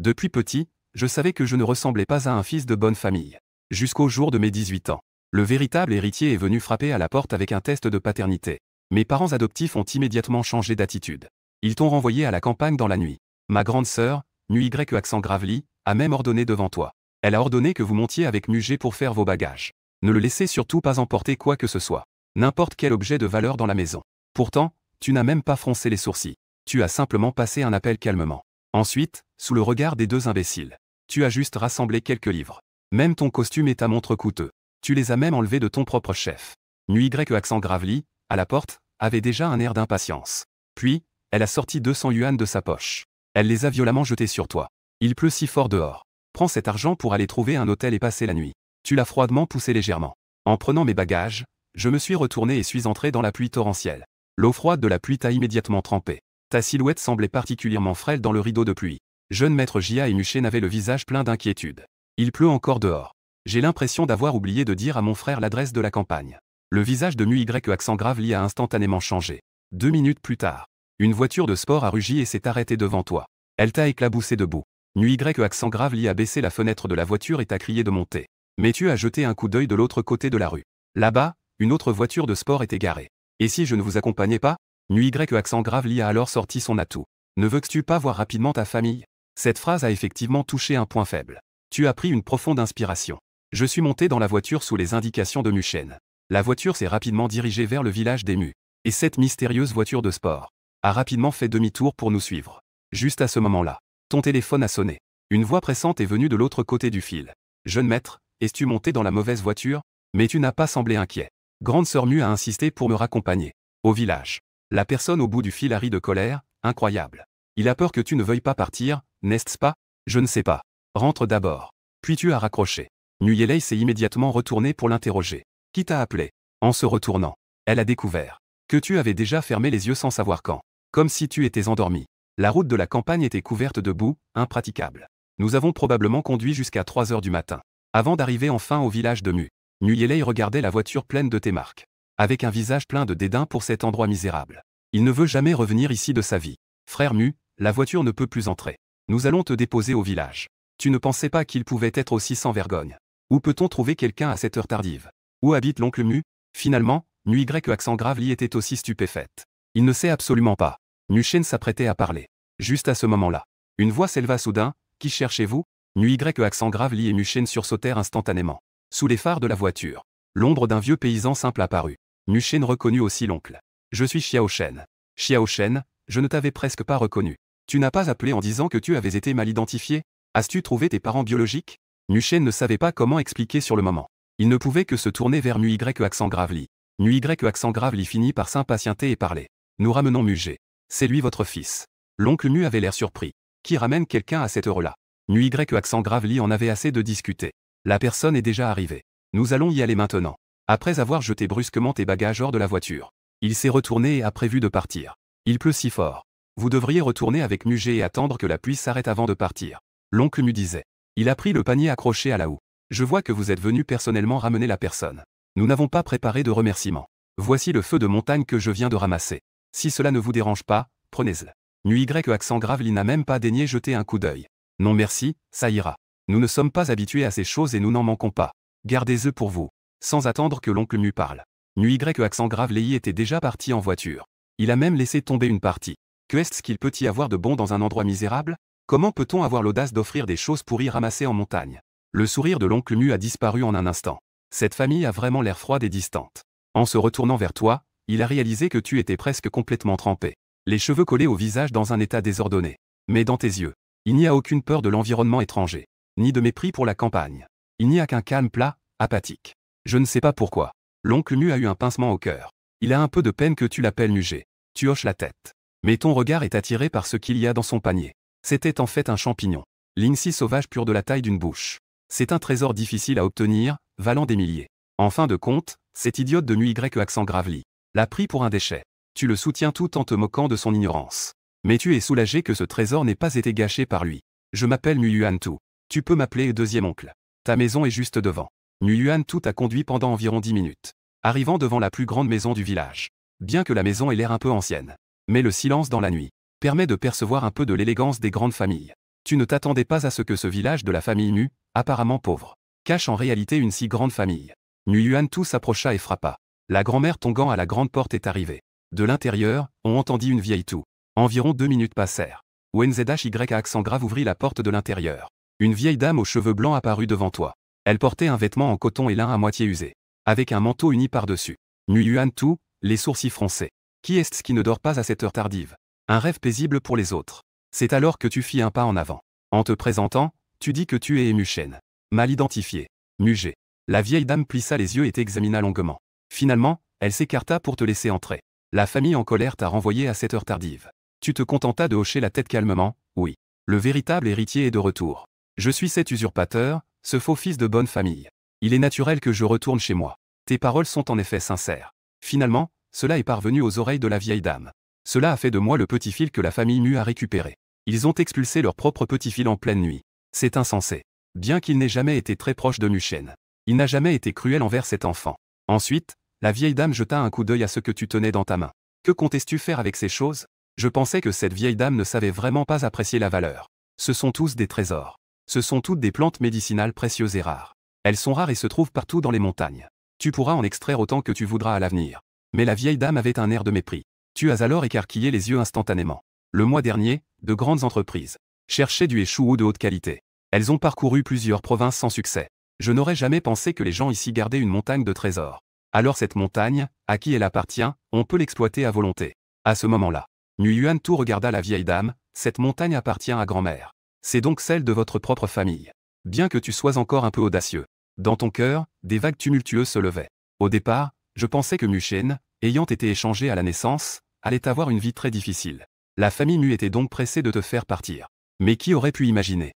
Depuis petit, je savais que je ne ressemblais pas à un fils de bonne famille. Jusqu'au jour de mes 18 ans. Le véritable héritier est venu frapper à la porte avec un test de paternité. Mes parents adoptifs ont immédiatement changé d'attitude. Ils t'ont renvoyé à la campagne dans la nuit. Ma grande sœur, NUY accent Gravely, a même ordonné devant toi. Elle a ordonné que vous montiez avec Mugé pour faire vos bagages. Ne le laissez surtout pas emporter quoi que ce soit. N'importe quel objet de valeur dans la maison. Pourtant, tu n'as même pas froncé les sourcils. Tu as simplement passé un appel calmement. Ensuite, sous le regard des deux imbéciles, tu as juste rassemblé quelques livres. Même ton costume et ta montre coûteux. Tu les as même enlevés de ton propre chef. NUY accent Gravely, à la porte, avait déjà un air d'impatience. Puis, elle a sorti 200 yuan de sa poche. Elle les a violemment jetés sur toi. Il pleut si fort dehors. Prends cet argent pour aller trouver un hôtel et passer la nuit. Tu l'as froidement poussé légèrement. En prenant mes bagages, je me suis retourné et suis entré dans la pluie torrentielle. L'eau froide de la pluie t'a immédiatement trempé. Ta silhouette semblait particulièrement frêle dans le rideau de pluie. Jeune maître Jia et Muchen avaient le visage plein d'inquiétude. Il pleut encore dehors. J'ai l'impression d'avoir oublié de dire à mon frère l'adresse de la campagne. Le visage de NUY accent Gravely a instantanément changé. 2 minutes plus tard, une voiture de sport a rugi et s'est arrêtée devant toi. Elle t'a éclaboussé debout. NUY accent Gravely a baissé la fenêtre de la voiture et t'a crié de monter. Mais tu as jeté un coup d'œil de l'autre côté de la rue. Là-bas, une autre voiture de sport était garée. Et si je ne vous accompagnais pas? NUY accent Gravely a alors sorti son atout. Ne veux-tu pas voir rapidement ta famille? Cette phrase a effectivement touché un point faible. Tu as pris une profonde inspiration. Je suis monté dans la voiture sous les indications de Muchen. La voiture s'est rapidement dirigée vers le village des Mu. Et cette mystérieuse voiture de sport a rapidement fait demi-tour pour nous suivre. Juste à ce moment-là, ton téléphone a sonné. Une voix pressante est venue de l'autre côté du fil. Jeune maître, es-tu monté dans la mauvaise voiture? Mais tu n'as pas semblé inquiet. Grande sœur Mu a insisté pour me raccompagner. Au village. La personne au bout du fil a ri de colère, incroyable. Il a peur que tu ne veuilles pas partir, n'est-ce pas? Je ne sais pas. Rentre d'abord. Puis tu as raccroché. NUY s'est immédiatement retournée pour l'interroger. Qui t'a appelé? En se retournant, elle a découvert que tu avais déjà fermé les yeux sans savoir quand. Comme si tu étais endormi. La route de la campagne était couverte de boue, impraticable. Nous avons probablement conduit jusqu'à 3 heures du matin. Avant d'arriver enfin au village de Mu. NUY regardait la voiture pleine de tes marques. Avec un visage plein de dédain pour cet endroit misérable. Il ne veut jamais revenir ici de sa vie. Frère Mu, la voiture ne peut plus entrer. Nous allons te déposer au village. Tu ne pensais pas qu'il pouvait être aussi sans vergogne. Où peut-on trouver quelqu'un à cette heure tardive? Où habite l'oncle Mu? Finalement, NUY accent Gravely était aussi stupéfaite. Il ne sait absolument pas. Muchen s'apprêtait à parler. Juste à ce moment-là, une voix s'éleva soudain. Qui cherchez-vous? NUY accent Gravely et Muchen sursautèrent instantanément. Sous les phares de la voiture, l'ombre d'un vieux paysan simple apparut. Muchen reconnut aussi l'oncle. Je suis Xiao Shen. Xiao Shen, je ne t'avais presque pas reconnu. Tu n'as pas appelé en disant que tu avais été mal identifié? As-tu trouvé tes parents biologiques? Muchen ne savait pas comment expliquer sur le moment. Il ne pouvait que se tourner vers NUY accent Gravely. NUY accent Gravely finit par s'impatienter et parler. Nous ramenons Mugé. C'est lui votre fils. L'oncle Mu avait l'air surpris. Qui ramène quelqu'un à cette heure-là? NUY accent Gravely en avait assez de discuter. La personne est déjà arrivée. Nous allons y aller maintenant. Après avoir jeté brusquement tes bagages hors de la voiture, il s'est retourné et a prévu de partir. Il pleut si fort. Vous devriez retourner avec Mugé et attendre que la pluie s'arrête avant de partir. L'oncle Mu disait. Il a pris le panier accroché à la houe. Je vois que vous êtes venu personnellement ramener la personne. Nous n'avons pas préparé de remerciements. Voici le feu de montagne que je viens de ramasser. Si cela ne vous dérange pas, prenez-le. NUY accent Gravely n'a même pas daigné jeter un coup d'œil. Non merci, ça ira. Nous ne sommes pas habitués à ces choses et nous n'en manquons pas. Gardez-eux pour vous. Sans attendre que l'oncle Mu parle. NUY accent Gravely était déjà parti en voiture. Il a même laissé tomber une partie. Que est-ce qu'il peut y avoir de bon dans un endroit misérable? Comment peut-on avoir l'audace d'offrir des choses pourries ramassées en montagne? Le sourire de l'oncle Mu a disparu en un instant. Cette famille a vraiment l'air froide et distante. En se retournant vers toi, il a réalisé que tu étais presque complètement trempé. Les cheveux collés au visage dans un état désordonné. Mais dans tes yeux, il n'y a aucune peur de l'environnement étranger. Ni de mépris pour la campagne. Il n'y a qu'un calme plat, apathique. Je ne sais pas pourquoi. L'oncle Mu a eu un pincement au cœur. Il a un peu de peine que tu l'appelles Mugé. Tu hoches la tête. Mais ton regard est attiré par ce qu'il y a dans son panier. C'était en fait un champignon. L'insy sauvage pur de la taille d'une bouche. C'est un trésor difficile à obtenir, valant des milliers. En fin de compte, cet idiote de NUY accent Gravely l'a pris pour un déchet. Tu le soutiens tout en te moquant de son ignorance. Mais tu es soulagé que ce trésor n'ait pas été gâché par lui. Je m'appelle Nguyen Tu. Tu peux m'appeler deuxième oncle. Ta maison est juste devant. Nguyen Tu t'a conduit pendant environ 10 minutes. Arrivant devant la plus grande maison du village. Bien que la maison ait l'air un peu ancienne. Mais le silence dans la nuit permet de percevoir un peu de l'élégance des grandes familles. Tu ne t'attendais pas à ce que ce village de la famille Mu, apparemment pauvre, cache en réalité une si grande famille. Mu Yuan-tu s'approcha et frappa. La grand-mère Tongan à la grande porte est arrivée. De l'intérieur, on entendit une vieille toux. Environ 2 minutes passèrent. Wenzhy à accent grave ouvrit la porte de l'intérieur. Une vieille dame aux cheveux blancs apparut devant toi. Elle portait un vêtement en coton et lin à moitié usé, avec un manteau uni par-dessus. Mu Yuan-tu, les sourcils froncés. Qui est-ce qui ne dort pas à cette heure tardive? Un rêve paisible pour les autres. C'est alors que tu fis un pas en avant. En te présentant, tu dis que tu es Mu Shen. Mal identifié. Mu-G. La vieille dame plissa les yeux et t'examina longuement. Finalement, elle s'écarta pour te laisser entrer. La famille en colère t'a renvoyé à cette heure tardive. Tu te contentas de hocher la tête calmement. Oui. Le véritable héritier est de retour. Je suis cet usurpateur, ce faux fils de bonne famille. Il est naturel que je retourne chez moi. Tes paroles sont en effet sincères. Finalement, cela est parvenu aux oreilles de la vieille dame. Cela a fait de moi le petit fil que la famille Mu a récupéré. Ils ont expulsé leur propre petit fil en pleine nuit. C'est insensé. Bien qu'il n'ait jamais été très proche de Mu Shen, il n'a jamais été cruel envers cet enfant. Ensuite, la vieille dame jeta un coup d'œil à ce que tu tenais dans ta main. Que comptais-tu faire avec ces choses? Je pensais que cette vieille dame ne savait vraiment pas apprécier la valeur. Ce sont tous des trésors. Ce sont toutes des plantes médicinales précieuses et rares. Elles sont rares et se trouvent partout dans les montagnes. Tu pourras en extraire autant que tu voudras à l'avenir. Mais la vieille dame avait un air de mépris. Tu as alors écarquillé les yeux instantanément. Le mois dernier, de grandes entreprises cherchaient du échouou de haute qualité. Elles ont parcouru plusieurs provinces sans succès. Je n'aurais jamais pensé que les gens ici gardaient une montagne de trésors. Alors cette montagne, à qui elle appartient, on peut l'exploiter à volonté. À ce moment-là, Mu Yuan-tu regarda la vieille dame, cette montagne appartient à grand-mère. C'est donc celle de votre propre famille. Bien que tu sois encore un peu audacieux. Dans ton cœur, des vagues tumultueuses se levaient. Au départ, je pensais que Mu Shen, ayant été échangé à la naissance, allait avoir une vie très difficile. La famille Mu était donc pressée de te faire partir. Mais qui aurait pu imaginer?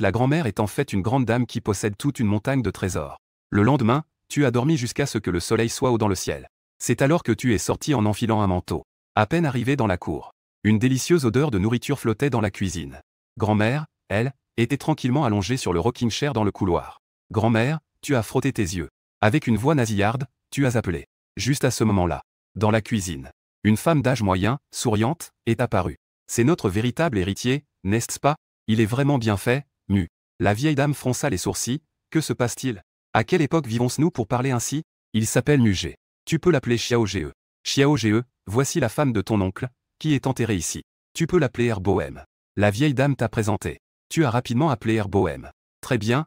La grand-mère est en fait une grande dame qui possède toute une montagne de trésors. Le lendemain, tu as dormi jusqu'à ce que le soleil soit haut dans le ciel. C'est alors que tu es sorti en enfilant un manteau. À peine arrivé dans la cour, une délicieuse odeur de nourriture flottait dans la cuisine. Grand-mère, elle, était tranquillement allongée sur le rocking chair dans le couloir. Grand-mère, tu as frotté tes yeux. Avec une voix nasillarde, tu as appelé. Juste à ce moment-là, dans la cuisine, une femme d'âge moyen, souriante, est apparue. C'est notre véritable héritier, n'est-ce pas? Il est vraiment bien fait, Mu. La vieille dame fronça les sourcils. Que se passe-t-il? À quelle époque vivons-nous pour parler ainsi? Il s'appelle Mu-G. Tu peux l'appeler Xiao Ge. Xiao Ge, voici la femme de ton oncle, qui est enterrée ici. Tu peux l'appeler Erbohem. La vieille dame t'a présenté. Tu as rapidement appelé Erbohem. Très bien,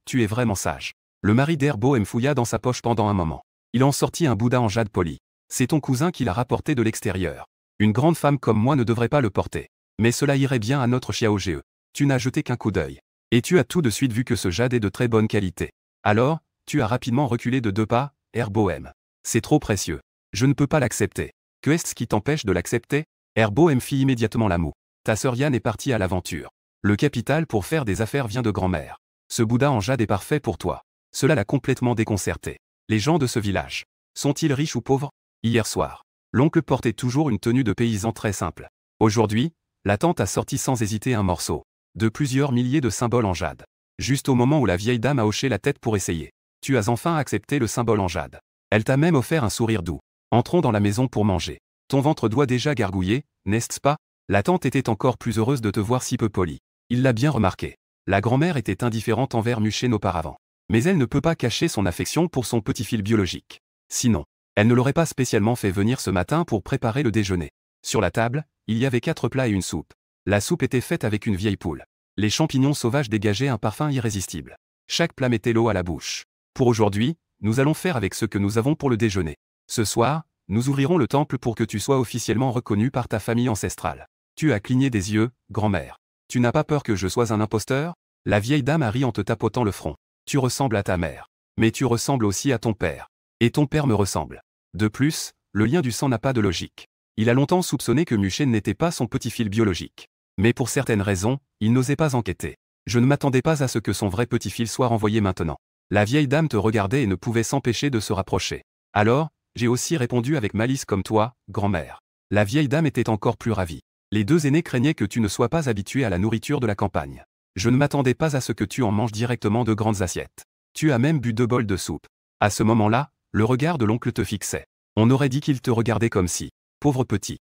tu es vraiment sage. Le mari d'Erbohem fouilla dans sa poche pendant un moment. Il en sortit un bouddha en jade poli. C'est ton cousin qui l'a rapporté de l'extérieur. Une grande femme comme moi ne devrait pas le porter. Mais cela irait bien à notre Xiao Ge. Tu n'as jeté qu'un coup d'œil. Et tu as tout de suite vu que ce jade est de très bonne qualité. Alors, tu as rapidement reculé de 2 pas, Erbohem. C'est trop précieux. Je ne peux pas l'accepter. Que est-ce qui t'empêche de l'accepter? Erbohem fit immédiatement la moue. Ta sœur Yann est partie à l'aventure. Le capital pour faire des affaires vient de grand-mère. Ce bouddha en jade est parfait pour toi. Cela l'a complètement déconcerté. Les gens de ce village, sont-ils riches ou pauvres? Hier soir, l'oncle portait toujours une tenue de paysan très simple. Aujourd'hui, la tante a sorti sans hésiter un morceau de plusieurs milliers de symboles en jade. Juste au moment où la vieille dame a hoché la tête pour essayer. Tu as enfin accepté le symbole en jade. Elle t'a même offert un sourire doux. Entrons dans la maison pour manger. Ton ventre doit déjà gargouiller, n'est-ce pas? La tante était encore plus heureuse de te voir si peu polie. Il l'a bien remarqué. La grand-mère était indifférente envers Mu Shen auparavant. Mais elle ne peut pas cacher son affection pour son petit fil biologique. Sinon, elle ne l'aurait pas spécialement fait venir ce matin pour préparer le déjeuner. Sur la table, il y avait 4 plats et une soupe. La soupe était faite avec une vieille poule. Les champignons sauvages dégageaient un parfum irrésistible. Chaque plat mettait l'eau à la bouche. Pour aujourd'hui, nous allons faire avec ce que nous avons pour le déjeuner. Ce soir, nous ouvrirons le temple pour que tu sois officiellement reconnu par ta famille ancestrale. Tu as cligné des yeux, grand-mère. Tu n'as pas peur que je sois un imposteur? La vieille dame a ri en te tapotant le front. Tu ressembles à ta mère. Mais tu ressembles aussi à ton père. Et ton père me ressemble. De plus, le lien du sang n'a pas de logique. Il a longtemps soupçonné que Mu Shen n'était pas son petit fil biologique. Mais pour certaines raisons, il n'osait pas enquêter. Je ne m'attendais pas à ce que son vrai petit fil soit renvoyé maintenant. La vieille dame te regardait et ne pouvait s'empêcher de se rapprocher. Alors, j'ai aussi répondu avec malice comme toi, grand-mère. La vieille dame était encore plus ravie. Les 2 aînés craignaient que tu ne sois pas habitué à la nourriture de la campagne. Je ne m'attendais pas à ce que tu en manges directement de grandes assiettes. Tu as même bu 2 bols de soupe. À ce moment-là, le regard de l'oncle te fixait. On aurait dit qu'il te regardait comme si, pauvre petit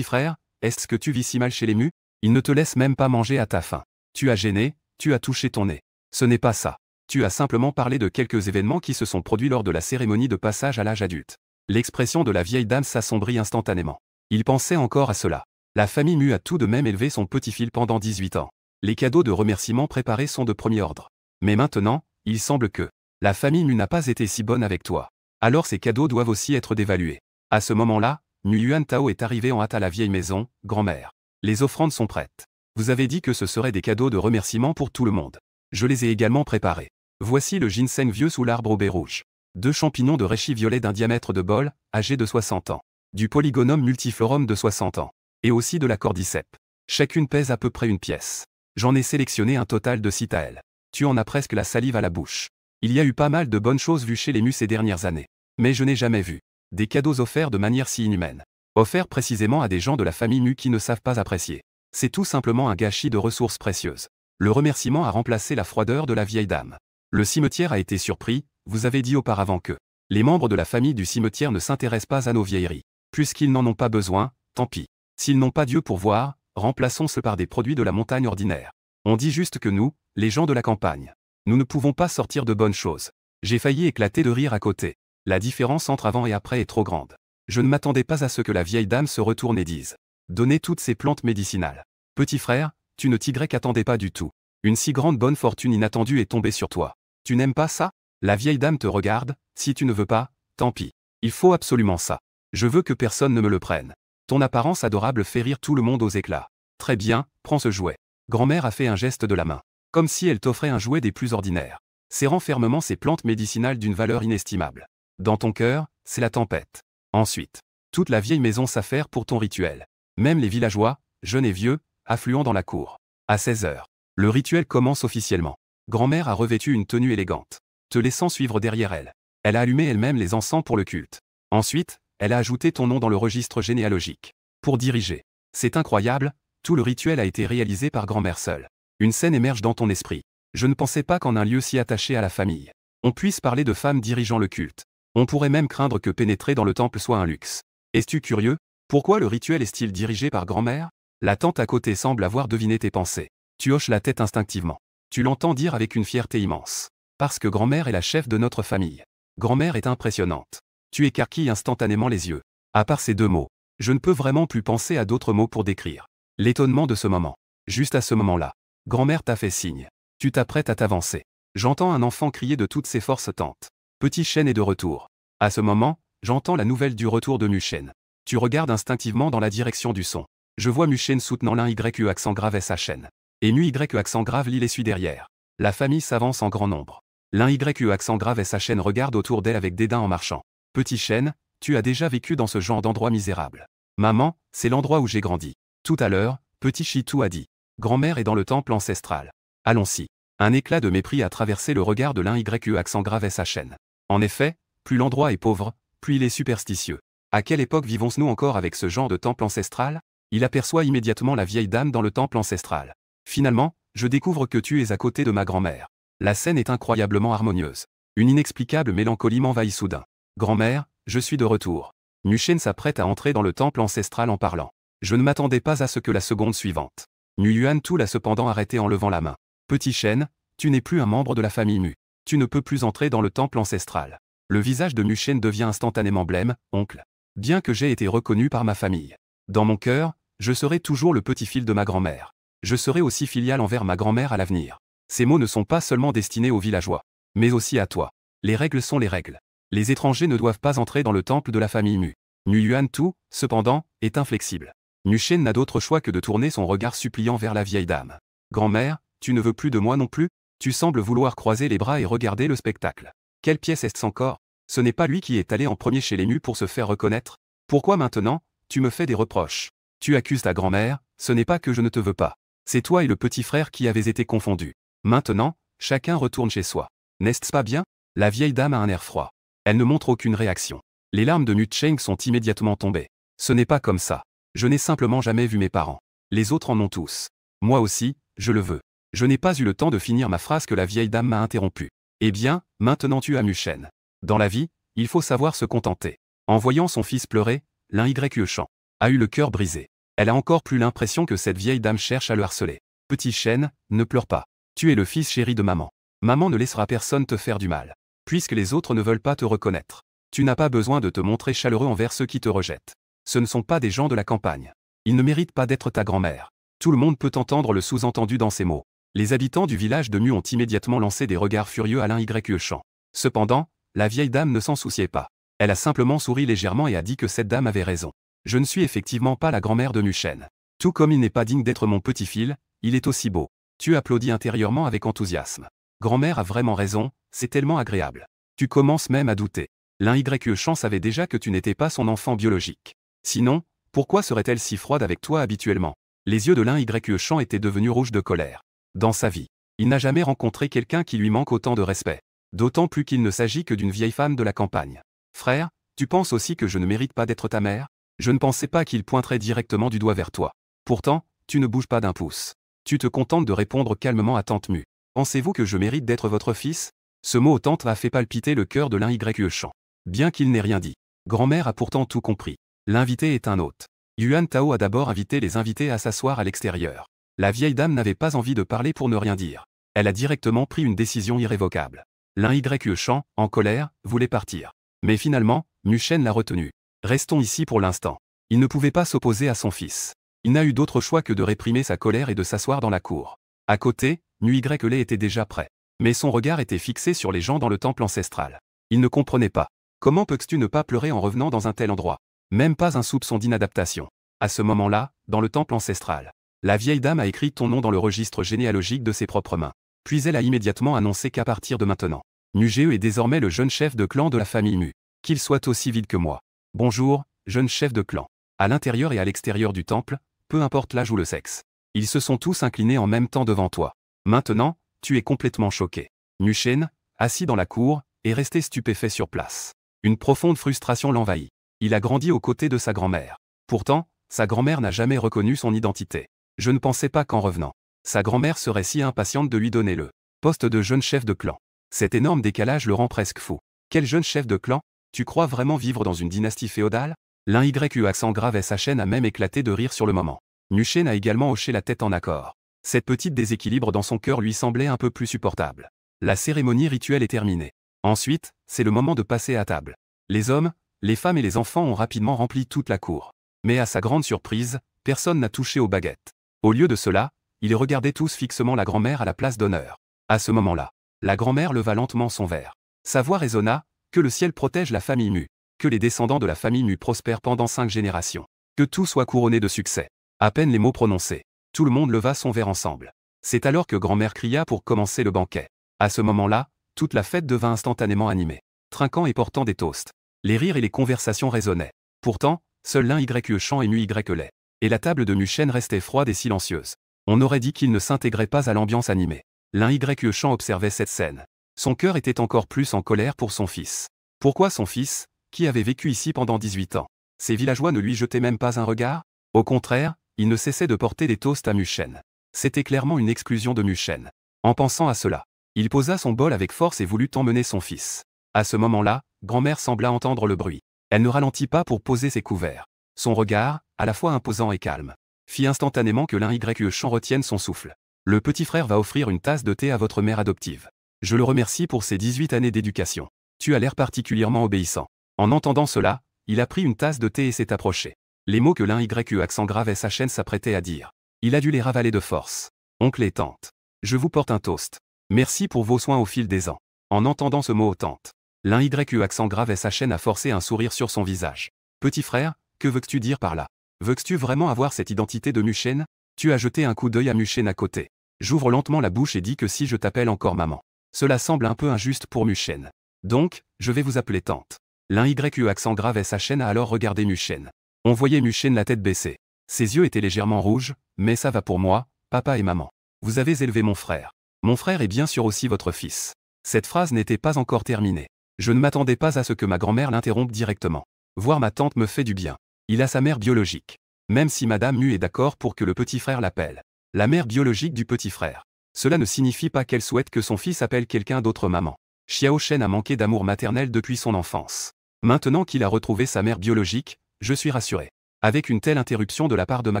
frère, est-ce que tu vis si mal chez les Mu? Ils ne te laissent même pas manger à ta faim. Tu as gêné, tu as touché ton nez. Ce n'est pas ça. Tu as simplement parlé de quelques événements qui se sont produits lors de la cérémonie de passage à l'âge adulte. L'expression de la vieille dame s'assombrit instantanément. Il pensait encore à cela. La famille Mu a tout de même élevé son petit-fils pendant 18 ans. Les cadeaux de remerciement préparés sont de premier ordre. Mais maintenant, il semble que la famille Mu n'a pas été si bonne avec toi. Alors ces cadeaux doivent aussi être dévalués. À ce moment-là, Mu Yuan Tao est arrivé en hâte à la vieille maison, grand-mère. Les offrandes sont prêtes. Vous avez dit que ce seraient des cadeaux de remerciement pour tout le monde. Je les ai également préparés. Voici le ginseng vieux sous l'arbre au baie rouge. 2 champignons de reishi violet d'un diamètre de bol, âgés de 60 ans. Du polygonum multiflorum de 60 ans. Et aussi de la cordyceps. Chacune pèse à peu près une pièce. J'en ai sélectionné un total de 6 taels. Tu en as presque la salive à la bouche. Il y a eu pas mal de bonnes choses vues chez les Mu ces dernières années. Mais je n'ai jamais vu des cadeaux offerts de manière si inhumaine. Offerts précisément à des gens de la famille Mu qui ne savent pas apprécier. C'est tout simplement un gâchis de ressources précieuses. Le remerciement a remplacé la froideur de la vieille dame. Le cimetière a été surpris, vous avez dit auparavant que les membres de la famille du cimetière ne s'intéressent pas à nos vieilleries. Puisqu'ils n'en ont pas besoin, tant pis. S'ils n'ont pas Dieu pour voir, remplaçons-ce par des produits de la montagne ordinaire. On dit juste que nous, les gens de la campagne, nous ne pouvons pas sortir de bonnes choses. J'ai failli éclater de rire à côté. La différence entre avant et après est trop grande. Je ne m'attendais pas à ce que la vieille dame se retourne et dise « Donnez toutes ces plantes médicinales. Petit frère, tu ne t'y attendais pas du tout. Une si grande bonne fortune inattendue est tombée sur toi. Tu n'aimes pas ça ?» La vieille dame te regarde, si tu ne veux pas, tant pis. Il faut absolument ça. Je veux que personne ne me le prenne. Ton apparence adorable fait rire tout le monde aux éclats. Très bien, prends ce jouet. Grand-mère a fait un geste de la main. Comme si elle t'offrait un jouet des plus ordinaires. Serrant fermement ces plantes médicinales d'une valeur inestimable. Dans ton cœur, c'est la tempête. Ensuite, toute la vieille maison s'affaire pour ton rituel. Même les villageois, jeunes et vieux, affluent dans la cour. À 16 heures, le rituel commence officiellement. Grand-mère a revêtu une tenue élégante, te laissant suivre derrière elle. Elle a allumé elle-même les encens pour le culte. Ensuite, elle a ajouté ton nom dans le registre généalogique. Pour diriger. C'est incroyable, tout le rituel a été réalisé par grand-mère seule. Une scène émerge dans ton esprit. Je ne pensais pas qu'en un lieu si attaché à la famille, on puisse parler de femmes dirigeant le culte. On pourrait même craindre que pénétrer dans le temple soit un luxe. Es-tu curieux? Pourquoi le rituel est-il dirigé par grand-mère? La tante à côté semble avoir deviné tes pensées. Tu hoches la tête instinctivement. Tu l'entends dire avec une fierté immense. Parce que grand-mère est la chef de notre famille. Grand-mère est impressionnante. Tu écarquilles instantanément les yeux. À part ces 2 mots, je ne peux vraiment plus penser à d'autres mots pour décrire l'étonnement de ce moment. Juste à ce moment-là, grand-mère t'a fait signe. Tu t'apprêtes à t'avancer. J'entends un enfant crier de toutes ses forces tante. Petit chêne est de retour. À ce moment, j'entends la nouvelle du retour de Muchen. Tu regardes instinctivement dans la direction du son. Je vois Muchen soutenant l'un YE accent grave SHN. Et Mu YE accent grave Lille suit derrière. La famille s'avance en grand nombre. L'un YE accent grave SHN regarde autour d'elle avec dédain en marchant. Petit chêne, tu as déjà vécu dans ce genre d'endroit misérable. Maman, c'est l'endroit où j'ai grandi. Tout à l'heure, petit Chitou a dit. Grand-mère est dans le temple ancestral. Allons-y. Un éclat de mépris a traversé le regard de l'un YE accent grave SHN. En effet, plus l'endroit est pauvre, plus il est superstitieux. À quelle époque vivons-nous encore avec ce genre de temple ancestral? Il aperçoit immédiatement la vieille dame dans le temple ancestral. Finalement, je découvre que tu es à côté de ma grand-mère. La scène est incroyablement harmonieuse. Une inexplicable mélancolie m'envahit soudain. Grand-mère, je suis de retour. Muchen s'apprête à entrer dans le temple ancestral en parlant. Je ne m'attendais pas à ce que la seconde suivante. Mu Yuan Tu l'a cependant arrêté en levant la main. Petit chêne, tu n'es plus un membre de la famille Mu. Tu ne peux plus entrer dans le temple ancestral. Le visage de Muchen devient instantanément blême, oncle. Bien que j'ai été reconnu par ma famille. Dans mon cœur, je serai toujours le petit-fils de ma grand-mère. Je serai aussi filial envers ma grand-mère à l'avenir. Ces mots ne sont pas seulement destinés aux villageois, mais aussi à toi. Les règles sont les règles. Les étrangers ne doivent pas entrer dans le temple de la famille Mu. Mu Yuan Tu, cependant, est inflexible. Muchen n'a d'autre choix que de tourner son regard suppliant vers la vieille dame. Grand-mère, tu ne veux plus de moi non plus? Tu sembles vouloir croiser les bras et regarder le spectacle. Quelle pièce est-ce encore? Ce n'est pas lui qui est allé en premier chez les Mu pour se faire reconnaître? Pourquoi maintenant, tu me fais des reproches? Tu accuses ta grand-mère, ce n'est pas que je ne te veux pas. C'est toi et le petit frère qui avez été confondus. Maintenant, chacun retourne chez soi. N'est-ce pas bien? La vieille dame a un air froid. Elle ne montre aucune réaction. Les larmes de Mu Cheng sont immédiatement tombées. Ce n'est pas comme ça. Je n'ai simplement jamais vu mes parents. Les autres en ont tous. Moi aussi, je le veux. Je n'ai pas eu le temps de finir ma phrase que la vieille dame m'a interrompu. Eh bien, maintenant tu as Muchen. Dans la vie, il faut savoir se contenter. En voyant son fils pleurer, l'un YE Chang a eu le cœur brisé. Elle a encore plus l'impression que cette vieille dame cherche à le harceler. Petit chêne, ne pleure pas. Tu es le fils chéri de maman. Maman ne laissera personne te faire du mal. Puisque les autres ne veulent pas te reconnaître. Tu n'as pas besoin de te montrer chaleureux envers ceux qui te rejettent. Ce ne sont pas des gens de la campagne. Ils ne méritent pas d'être ta grand-mère. Tout le monde peut entendre le sous-entendu dans ces mots. Les habitants du village de Mu ont immédiatement lancé des regards furieux à l'Inyequecham. Cependant, la vieille dame ne s'en souciait pas. Elle a simplement souri légèrement et a dit que cette dame avait raison. Je ne suis effectivement pas la grand-mère de Muchen. Tout comme il n'est pas digne d'être mon petit-fils, il est aussi beau. Tu applaudis intérieurement avec enthousiasme. Grand-mère a vraiment raison, c'est tellement agréable. Tu commences même à douter. L'Inyequecham savait déjà que tu n'étais pas son enfant biologique. Sinon, pourquoi serait-elle si froide avec toi habituellement? Les yeux de l'Inyequecham étaient devenus rouges de colère. Dans sa vie, il n'a jamais rencontré quelqu'un qui lui manque autant de respect. D'autant plus qu'il ne s'agit que d'une vieille femme de la campagne. Frère, tu penses aussi que je ne mérite pas d'être ta mère? Je ne pensais pas qu'il pointerait directement du doigt vers toi. Pourtant, tu ne bouges pas d'un pouce. Tu te contentes de répondre calmement à tante Mu. Pensez-vous que je mérite d'être votre fils? Ce mot tante a fait palpiter le cœur de l'Inyequecham. Bien qu'il n'ait rien dit. Grand-mère a pourtant tout compris. L'invité est un hôte. Yuan Tao a d'abord invité les invités à s'asseoir à l'extérieur. La vieille dame n'avait pas envie de parler pour ne rien dire. Elle a directement pris une décision irrévocable. L'Inyequecham, en colère, voulait partir. Mais finalement, Muchen l'a retenu. Restons ici pour l'instant. Il ne pouvait pas s'opposer à son fils. Il n'a eu d'autre choix que de réprimer sa colère et de s'asseoir dans la cour. À côté, Nuyequele était déjà prêt. Mais son regard était fixé sur les gens dans le temple ancestral. Il ne comprenait pas. Comment peux-tu ne pas pleurer en revenant dans un tel endroit? Même pas un soupçon d'inadaptation. À ce moment-là, dans le temple ancestral, la vieille dame a écrit ton nom dans le registre généalogique de ses propres mains. Puis elle a immédiatement annoncé qu'à partir de maintenant, Mugee est désormais le jeune chef de clan de la famille Mu. Qu'il soit aussi vide que moi. Bonjour, jeune chef de clan. À l'intérieur et à l'extérieur du temple, peu importe l'âge ou le sexe. Ils se sont tous inclinés en même temps devant toi. Maintenant, tu es complètement choqué. Muchen, assis dans la cour, est resté stupéfait sur place. Une profonde frustration l'envahit. Il a grandi aux côtés de sa grand-mère. Pourtant, sa grand-mère n'a jamais reconnu son identité. Je ne pensais pas qu'en revenant, sa grand-mère serait si impatiente de lui donner le poste de jeune chef de clan. Cet énorme décalage le rend presque fou. Quel jeune chef de clan? Tu crois vraiment vivre dans une dynastie féodale? L'Inyequecham accent grave SHN a même éclaté de rire sur le moment. Muchen a également hoché la tête en accord. Cette petite déséquilibre dans son cœur lui semblait un peu plus supportable. La cérémonie rituelle est terminée. Ensuite, c'est le moment de passer à table. Les hommes, les femmes et les enfants ont rapidement rempli toute la cour. Mais à sa grande surprise, personne n'a touché aux baguettes. Au lieu de cela, ils regardaient tous fixement la grand-mère à la place d'honneur. À ce moment-là, la grand-mère leva lentement son verre. Sa voix résonna, que le ciel protège la famille Mu. Que les descendants de la famille Mu prospèrent pendant 5 générations. Que tout soit couronné de succès. À peine les mots prononcés, tout le monde leva son verre ensemble. C'est alors que grand-mère cria pour commencer le banquet. À ce moment-là, toute la fête devint instantanément animée. Trinquant et portant des toasts. Les rires et les conversations résonnaient. Pourtant, seul l'Inyequecham et Nuyequele. Et la table de Muchen restait froide et silencieuse. On aurait dit qu'il ne s'intégrait pas à l'ambiance animée. L'Inyequecham observait cette scène. Son cœur était encore plus en colère pour son fils. Pourquoi son fils, qui avait vécu ici pendant 18 ans? Ces villageois ne lui jetaient même pas un regard? Au contraire, il ne cessait de porter des toasts à Muchen. C'était clairement une exclusion de Muchen. En pensant à cela, il posa son bol avec force et voulut emmener son fils. À ce moment-là, grand-mère sembla entendre le bruit. Elle ne ralentit pas pour poser ses couverts. Son regard, à la fois imposant et calme, fit instantanément que l'Inyequecham retienne son souffle. Le petit frère va offrir une tasse de thé à votre mère adoptive. Je le remercie pour ses 18 années d'éducation. Tu as l'air particulièrement obéissant. En entendant cela, il a pris une tasse de thé et s'est approché. Les mots que l'Inyequecham accent grave SHN s'apprêtait à dire. Il a dû les ravaler de force. Oncle et tante. Je vous porte un toast. Merci pour vos soins au fil des ans. En entendant ce mot tante, l'Inyequecham accent grave SHN a forcé un sourire sur son visage. Petit frère, que veux-tu dire par là? Veux-tu vraiment avoir cette identité de Muchen? Tu as jeté un coup d'œil à Muchen à côté. J'ouvre lentement la bouche et dis que si je t'appelle encore maman. Cela semble un peu injuste pour Muchen. Donc, je vais vous appeler tante. L'Inyequecham accent grave SHN a alors regardé Muchen. On voyait Muchen la tête baissée. Ses yeux étaient légèrement rouges, mais ça va pour moi, papa et maman. Vous avez élevé mon frère. Mon frère est bien sûr aussi votre fils. Cette phrase n'était pas encore terminée. Je ne m'attendais pas à ce que ma grand-mère l'interrompe directement. Voir ma tante me fait du bien. Il a sa mère biologique. Même si Madame Mu est d'accord pour que le petit frère l'appelle la mère biologique du petit frère. Cela ne signifie pas qu'elle souhaite que son fils appelle quelqu'un d'autre maman. Xiao Shen a manqué d'amour maternel depuis son enfance. Maintenant qu'il a retrouvé sa mère biologique, je suis rassuré. Avec une telle interruption de la part de ma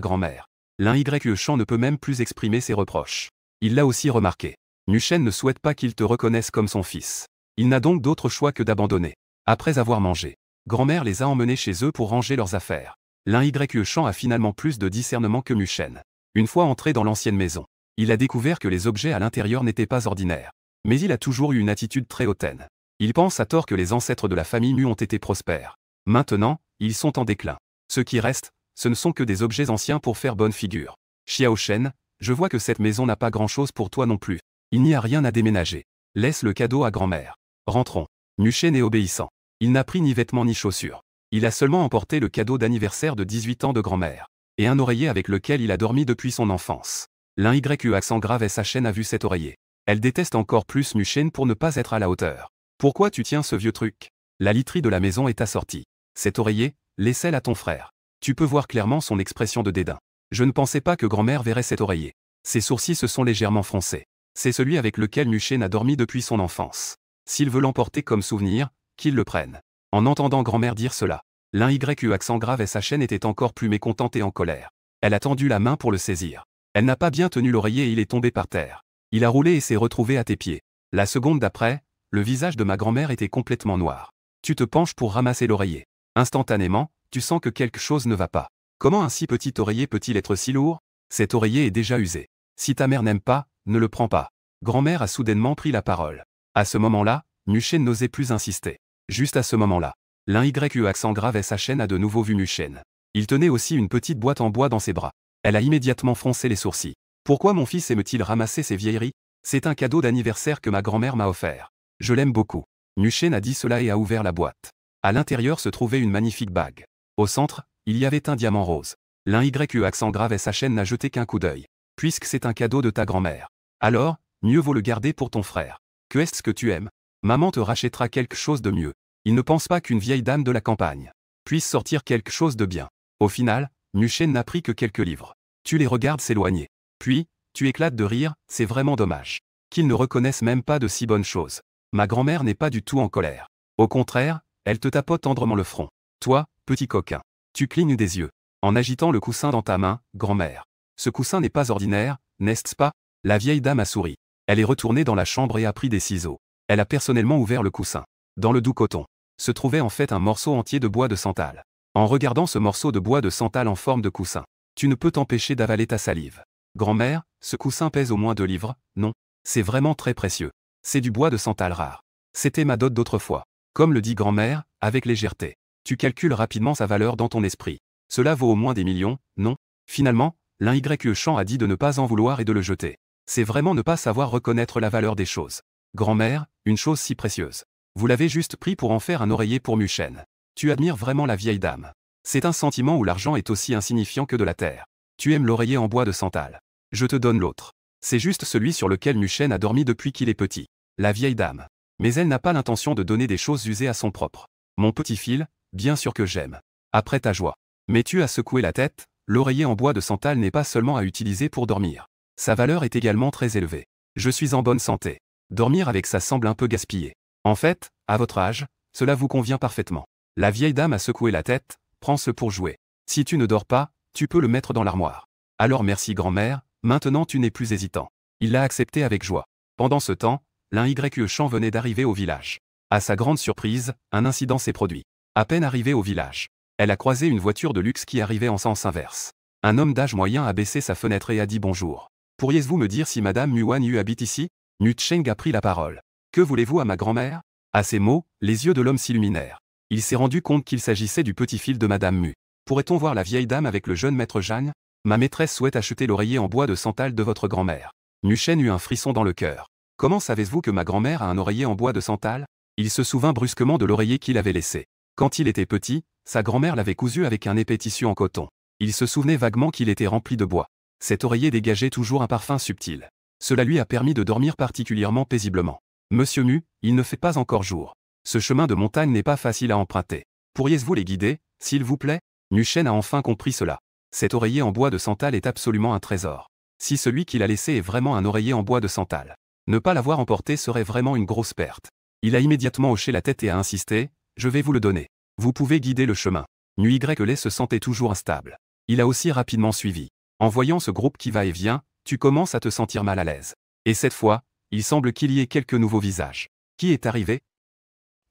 grand-mère, L'un Y Chant ne peut même plus exprimer ses reproches. Il l'a aussi remarqué. Muchen ne souhaite pas qu'il te reconnaisse comme son fils. Il n'a donc d'autre choix que d'abandonner. Après avoir mangé, grand-mère les a emmenés chez eux pour ranger leurs affaires. L'un Y Chant a finalement plus de discernement que Muchen. Une fois entré dans l'ancienne maison, il a découvert que les objets à l'intérieur n'étaient pas ordinaires. Mais il a toujours eu une attitude très hautaine. Il pense à tort que les ancêtres de la famille Mu ont été prospères. Maintenant, ils sont en déclin. Ce qui reste, ce ne sont que des objets anciens pour faire bonne figure. Xiao Shen, je vois que cette maison n'a pas grand-chose pour toi non plus. Il n'y a rien à déménager. Laisse le cadeau à grand-mère. Rentrons. Muchen est obéissant. Il n'a pris ni vêtements ni chaussures. Il a seulement emporté le cadeau d'anniversaire de 18 ans de grand-mère. Et un oreiller avec lequel il a dormi depuis son enfance. L'un Y accent grave SHN a vu cet oreiller. Elle déteste encore plus Muchen pour ne pas être à la hauteur. Pourquoi tu tiens ce vieux truc? La literie de la maison est assortie. Cet oreiller, laisse-le à ton frère. Tu peux voir clairement son expression de dédain. Je ne pensais pas que grand-mère verrait cet oreiller. Ses sourcils se sont légèrement froncés. C'est celui avec lequel Muchen a dormi depuis son enfance. S'il veut l'emporter comme souvenir, qu'il le prenne. En entendant grand-mère dire cela, l'un Y accent grave SHN était encore plus mécontente et en colère. Elle a tendu la main pour le saisir. Elle n'a pas bien tenu l'oreiller et il est tombé par terre. Il a roulé et s'est retrouvé à tes pieds. La seconde d'après, le visage de ma grand-mère était complètement noir. Tu te penches pour ramasser l'oreiller. Instantanément, tu sens que quelque chose ne va pas. Comment un si petit oreiller peut-il être si lourd? Cet oreiller est déjà usé. Si ta mère n'aime pas, ne le prends pas. Grand-mère a soudainement pris la parole. À ce moment-là, Muchen n'osait plus insister. Juste à ce moment-là, l'un Y accent grave SHN a de nouveau vu Muchen. Il tenait aussi une petite boîte en bois dans ses bras. Elle a immédiatement froncé les sourcils. Pourquoi mon fils aime-t-il ramasser ces vieilleries? C'est un cadeau d'anniversaire que ma grand-mère m'a offert. Je l'aime beaucoup. Muchen a dit cela et a ouvert la boîte. À l'intérieur se trouvait une magnifique bague. Au centre, il y avait un diamant rose. L'un Y accent grave SHN n'a jeté qu'un coup d'œil. Puisque c'est un cadeau de ta grand-mère. Alors, mieux vaut le garder pour ton frère. Que est-ce que tu aimes? Maman te rachètera quelque chose de mieux. Il ne pense pas qu'une vieille dame de la campagne puisse sortir quelque chose de bien. Au final, Muchen n'a pris que quelques livres. Tu les regardes s'éloigner. Puis, tu éclates de rire, c'est vraiment dommage. Qu'ils ne reconnaissent même pas de si bonnes choses. Ma grand-mère n'est pas du tout en colère. Au contraire, elle te tapote tendrement le front. Toi, petit coquin. Tu clignes des yeux. En agitant le coussin dans ta main, grand-mère. Ce coussin n'est pas ordinaire, n'est-ce pas? La vieille dame a souri. Elle est retournée dans la chambre et a pris des ciseaux. Elle a personnellement ouvert le coussin. Dans le doux coton, se trouvait en fait un morceau entier de bois de santal. En regardant ce morceau de bois de santal en forme de coussin, tu ne peux t'empêcher d'avaler ta salive. Grand-mère, ce coussin pèse au moins 2 livres, non? C'est vraiment très précieux. C'est du bois de santal rare. C'était ma dot d'autrefois. Comme le dit grand-mère, avec légèreté. Tu calcules rapidement sa valeur dans ton esprit. Cela vaut au moins des millions, non? Finalement, l'un Y Chant a dit de ne pas en vouloir et de le jeter. C'est vraiment ne pas savoir reconnaître la valeur des choses. Grand-mère, une chose si précieuse. Vous l'avez juste pris pour en faire un oreiller pour Muchen. Tu admires vraiment la vieille dame. C'est un sentiment où l'argent est aussi insignifiant que de la terre. Tu aimes l'oreiller en bois de santal. Je te donne l'autre. C'est juste celui sur lequel Muchen a dormi depuis qu'il est petit. La vieille dame. Mais elle n'a pas l'intention de donner des choses usées à son propre. Mon petit fil, bien sûr que j'aime. Après ta joie. Mais tu as secoué la tête, l'oreiller en bois de santal n'est pas seulement à utiliser pour dormir. Sa valeur est également très élevée. Je suis en bonne santé. Dormir avec ça semble un peu gaspillé. En fait, à votre âge, cela vous convient parfaitement. La vieille dame a secoué la tête, prends-ce pour jouer. Si tu ne dors pas, tu peux le mettre dans l'armoire. Alors merci grand-mère, maintenant tu n'es plus hésitant. Il l'a accepté avec joie. Pendant ce temps, l'un Y Chant venait d'arriver au village. À sa grande surprise, un incident s'est produit. À peine arrivée au village, elle a croisé une voiture de luxe qui arrivait en sens inverse. Un homme d'âge moyen a baissé sa fenêtre et a dit bonjour. Pourriez-vous me dire si Madame Muan Yu habite ici? Mu Cheng a pris la parole. Que voulez-vous à ma grand-mère? À ces mots, les yeux de l'homme s'illuminèrent. Il s'est rendu compte qu'il s'agissait du petit-fils de Madame Mu. Pourrait-on voir la vieille dame avec le jeune maître Jeanne? Ma maîtresse souhaite acheter l'oreiller en bois de santal de votre grand-mère. Muchen eut un frisson dans le cœur. Comment savez-vous que ma grand-mère a un oreiller en bois de santal? Il se souvint brusquement de l'oreiller qu'il avait laissé. Quand il était petit, sa grand-mère l'avait cousu avec un épais tissu en coton. Il se souvenait vaguement qu'il était rempli de bois. Cet oreiller dégageait toujours un parfum subtil. Cela lui a permis de dormir particulièrement paisiblement. Monsieur Mu, il ne fait pas encore jour. Ce chemin de montagne n'est pas facile à emprunter. Pourriez-vous les guider, s'il vous plaît? Muchen a enfin compris cela. Cet oreiller en bois de santal est absolument un trésor. Si celui qu'il a laissé est vraiment un oreiller en bois de santal, ne pas l'avoir emporté serait vraiment une grosse perte. Il a immédiatement hoché la tête et a insisté, je vais vous le donner. Vous pouvez guider le chemin. Nu Y se sentait toujours instable. Il a aussi rapidement suivi. En voyant ce groupe qui va et vient, tu commences à te sentir mal à l'aise. Et cette fois, il semble qu'il y ait quelques nouveaux visages. Qui est arrivé?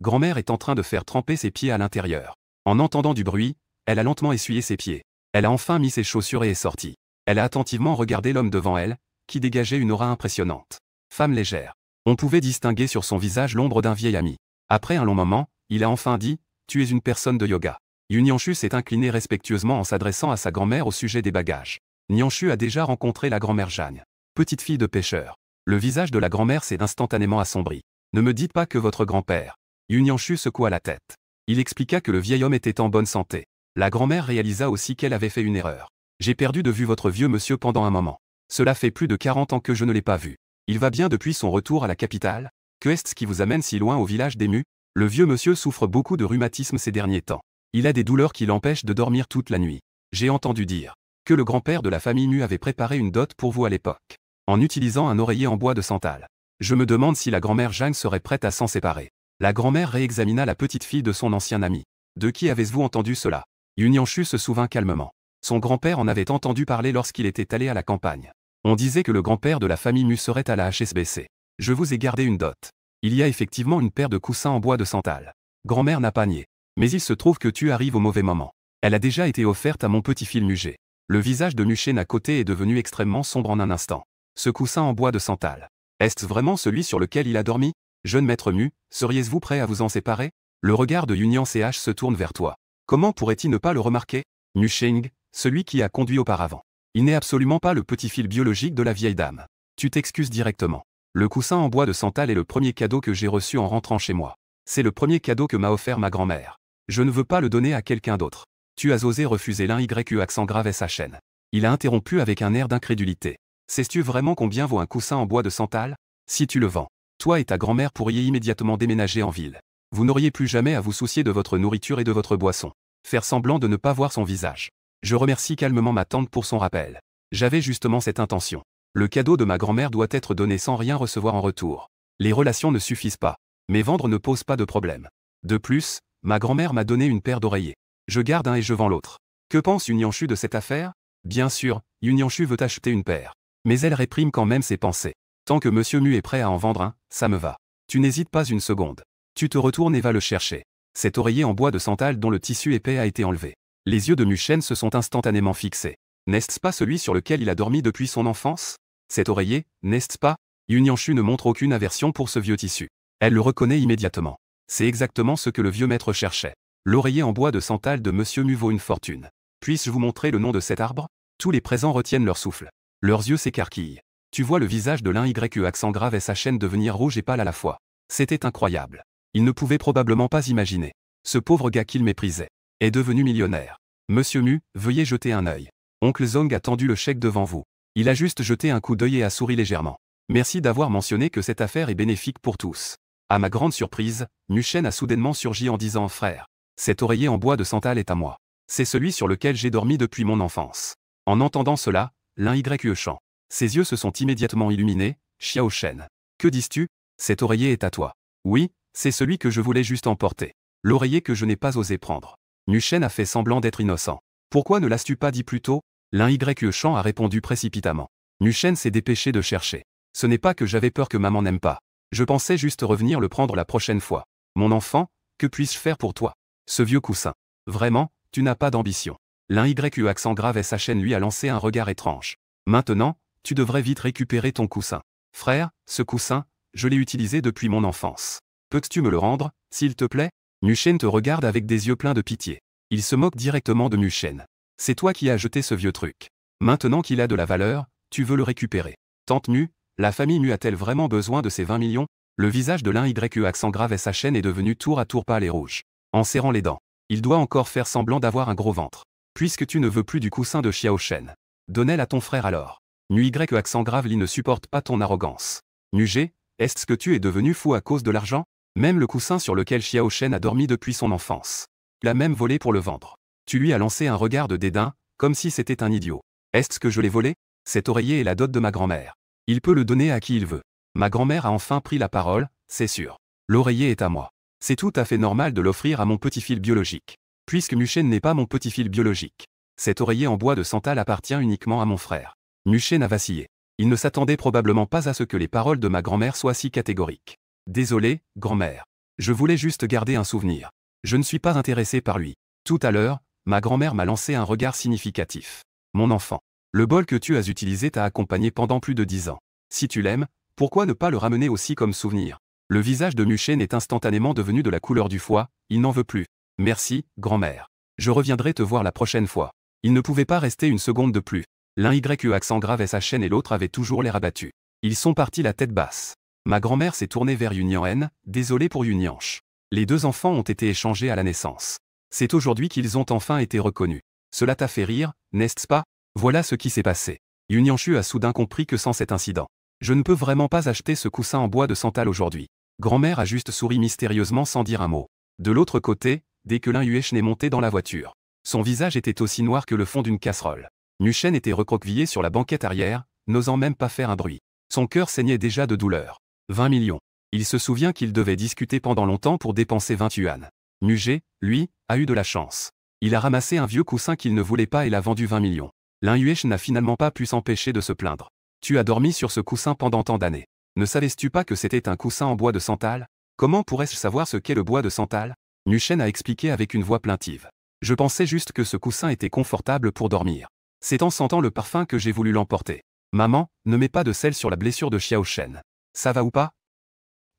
Grand-mère est en train de faire tremper ses pieds à l'intérieur. En entendant du bruit, elle a lentement essuyé ses pieds. Elle a enfin mis ses chaussures et est sortie. Elle a attentivement regardé l'homme devant elle, qui dégageait une aura impressionnante. Femme légère. On pouvait distinguer sur son visage l'ombre d'un vieil ami. Après un long moment, il a enfin dit « Tu es une personne de yoga ». Nyanshu s'est incliné respectueusement en s'adressant à sa grand-mère au sujet des bagages. Nyanshu a déjà rencontré la grand-mère Jeanne. Petite fille de pêcheur. Le visage de la grand-mère s'est instantanément assombri. Ne me dites pas que votre grand-père. Nyanshu secoua la tête. Il expliqua que le vieil homme était en bonne santé. La grand-mère réalisa aussi qu'elle avait fait une erreur. J'ai perdu de vue votre vieux monsieur pendant un moment. Cela fait plus de 40 ans que je ne l'ai pas vu. Il va bien depuis son retour à la capitale? Que est-ce qui vous amène si loin au village d'Emu? Le vieux monsieur souffre beaucoup de rhumatisme ces derniers temps. Il a des douleurs qui l'empêchent de dormir toute la nuit. J'ai entendu dire que le grand-père de la famille Mu avait préparé une dot pour vous à l'époque, en utilisant un oreiller en bois de santal. Je me demande si la grand-mère Jeanne serait prête à s'en séparer. La grand-mère réexamina la petite fille de son ancien ami. De qui avez-vous entendu cela? Nyanshu se souvint calmement. Son grand-père en avait entendu parler lorsqu'il était allé à la campagne. On disait que le grand-père de la famille Mu serait à la HSBC. Je vous ai gardé une dot. Il y a effectivement une paire de coussins en bois de santal. Grand-mère n'a pas nié. Mais il se trouve que tu arrives au mauvais moment. Elle a déjà été offerte à mon petit-fils Mugé. Le visage de Muchen à côté est devenu extrêmement sombre en un instant. Ce coussin en bois de santal. Est-ce vraiment celui sur lequel il a dormi? Jeune maître Mu, seriez-vous prêt à vous en séparer? Le regard de Yunian CH se tourne vers toi. Comment pourrait-il ne pas le remarquer? Musheng, celui qui a conduit auparavant. Il n'est absolument pas le petit-fils biologique de la vieille dame. Tu t'excuses directement. Le coussin en bois de santal est le premier cadeau que j'ai reçu en rentrant chez moi. C'est le premier cadeau que m'a offert ma grand-mère. Je ne veux pas le donner à quelqu'un d'autre. Tu as osé refuser l'YE accent grave SHN. Il a interrompu avec un air d'incrédulité. Sais-tu vraiment combien vaut un coussin en bois de santal? Si tu le vends, toi et ta grand-mère pourriez immédiatement déménager en ville. Vous n'auriez plus jamais à vous soucier de votre nourriture et de votre boisson. Faire semblant de ne pas voir son visage. Je remercie calmement ma tante pour son rappel. J'avais justement cette intention. Le cadeau de ma grand-mère doit être donné sans rien recevoir en retour. Les relations ne suffisent pas. Mais vendre ne pose pas de problème. De plus, ma grand-mère m'a donné une paire d'oreillers. Je garde un et je vends l'autre. Que pense Nyanshu de cette affaire? Bien sûr, Nyanshu veut acheter une paire. Mais elle réprime quand même ses pensées. Tant que Monsieur Mu est prêt à en vendre un, ça me va. Tu n'hésites pas une seconde. Tu te retournes et vas le chercher. Cet oreiller en bois de santal dont le tissu épais a été enlevé. Les yeux de Muchen se sont instantanément fixés. N'est-ce pas celui sur lequel il a dormi depuis son enfance? Cet oreiller, n'est-ce pas? Nyanshu ne montre aucune aversion pour ce vieux tissu. Elle le reconnaît immédiatement. C'est exactement ce que le vieux maître cherchait. L'oreiller en bois de santal de Monsieur Mu vaut une fortune. Puis-je vous montrer le nom de cet arbre? Tous les présents retiennent leur souffle. Leurs yeux s'écarquillent. Tu vois le visage de l'YE accent grave SHN devenir rouge et pâle à la fois. C'était incroyable. Il ne pouvait probablement pas imaginer. Ce pauvre gars qu'il méprisait est devenu millionnaire. Monsieur Mu, veuillez jeter un œil. Oncle Zong a tendu le chèque devant vous. Il a juste jeté un coup d'œil et a souri légèrement. Merci d'avoir mentionné que cette affaire est bénéfique pour tous. À ma grande surprise, Muchen a soudainement surgi en disant « Frère, cet oreiller en bois de santal est à moi. C'est celui sur lequel j'ai dormi depuis mon enfance. » En entendant cela, l'YE chant. Ses yeux se sont immédiatement illuminés. Xiao Shen. Que dis-tu? Cet oreiller est à toi. Oui, c'est celui que je voulais juste emporter. L'oreiller que je n'ai pas osé prendre. Muchen a fait semblant d'être innocent. Pourquoi ne l'as-tu pas dit plus tôt? L'YE chant a répondu précipitamment. Muchen s'est dépêché de chercher. Ce n'est pas que j'avais peur que maman n'aime pas. Je pensais juste revenir le prendre la prochaine fois. Mon enfant, que puis-je faire pour toi? Ce vieux coussin. Vraiment, tu n'as pas d'ambition. L'YE accent grave SHN lui a lancé un regard étrange. Maintenant, tu devrais vite récupérer ton coussin. Frère, ce coussin, je l'ai utilisé depuis mon enfance. Peux-tu me le rendre, s'il te plaît? Muchen te regarde avec des yeux pleins de pitié. Il se moque directement de Muchen. C'est toi qui as jeté ce vieux truc. Maintenant qu'il a de la valeur, tu veux le récupérer. Tante Mu, la famille Mu a-t-elle vraiment besoin de ces 20 millions? Le visage de l'YE accent grave SHN est devenu tour à tour pâle et rouge. En serrant les dents, il doit encore faire semblant d'avoir un gros ventre. Puisque tu ne veux plus du coussin de Xiao Shen, donne-le à ton frère alors. NUY accent grave Li ne supporte pas ton arrogance. Mugé, est-ce que tu es devenu fou à cause de l'argent? Même le coussin sur lequel Xiao Shen a dormi depuis son enfance. Tu l'as même volé pour le vendre. Tu lui as lancé un regard de dédain, comme si c'était un idiot. Est-ce que je l'ai volé? Cet oreiller est la dot de ma grand-mère. Il peut le donner à qui il veut. Ma grand-mère a enfin pris la parole, c'est sûr. L'oreiller est à moi. C'est tout à fait normal de l'offrir à mon petit-fils biologique. Puisque Muchen n'est pas mon petit-fils biologique. Cet oreiller en bois de santal appartient uniquement à mon frère. Muchen n'a vacillé. Il ne s'attendait probablement pas à ce que les paroles de ma grand-mère soient si catégoriques. Désolé, grand-mère. Je voulais juste garder un souvenir. Je ne suis pas intéressé par lui. Tout à l'heure, ma grand-mère m'a lancé un regard significatif. Mon enfant. Le bol que tu as utilisé t'a accompagné pendant plus de 10 ans. Si tu l'aimes, pourquoi ne pas le ramener aussi comme souvenir? Le visage de Muchen est instantanément devenu de la couleur du foie, il n'en veut plus. Merci, grand-mère. Je reviendrai te voir la prochaine fois. Il ne pouvait pas rester une seconde de plus. L'un YE accent grave sa chaîne et l'autre avait toujours l'air abattu. Ils sont partis la tête basse. Ma grand-mère s'est tournée vers Yunyan, désolé pour Yunyanche. Les deux enfants ont été échangés à la naissance. C'est aujourd'hui qu'ils ont enfin été reconnus. Cela t'a fait rire, n'est-ce pas? Voilà ce qui s'est passé. Yunyanshu a soudain compris que sans cet incident, je ne peux vraiment pas acheter ce coussin en bois de santal aujourd'hui. Grand-mère a juste souri mystérieusement sans dire un mot. De l'autre côté, dès que l'un Yuechen est monté dans la voiture, son visage était aussi noir que le fond d'une casserole. Muchen était recroquevillé sur la banquette arrière, n'osant même pas faire un bruit. Son cœur saignait déjà de douleur. 20 millions. Il se souvient qu'il devait discuter pendant longtemps pour dépenser 20 yuan. Mugé, lui, a eu de la chance. Il a ramassé un vieux coussin qu'il ne voulait pas et l'a vendu 20 millions. L'un Yuechen n'a finalement pas pu s'empêcher de se plaindre. Tu as dormi sur ce coussin pendant tant d'années. Ne savais-tu pas que c'était un coussin en bois de santal? Comment pourrais-je savoir ce qu'est le bois de santal? Muchen a expliqué avec une voix plaintive. Je pensais juste que ce coussin était confortable pour dormir. C'est en sentant le parfum que j'ai voulu l'emporter. Maman, ne mets pas de sel sur la blessure de Xiao Shen. Ça va ou pas?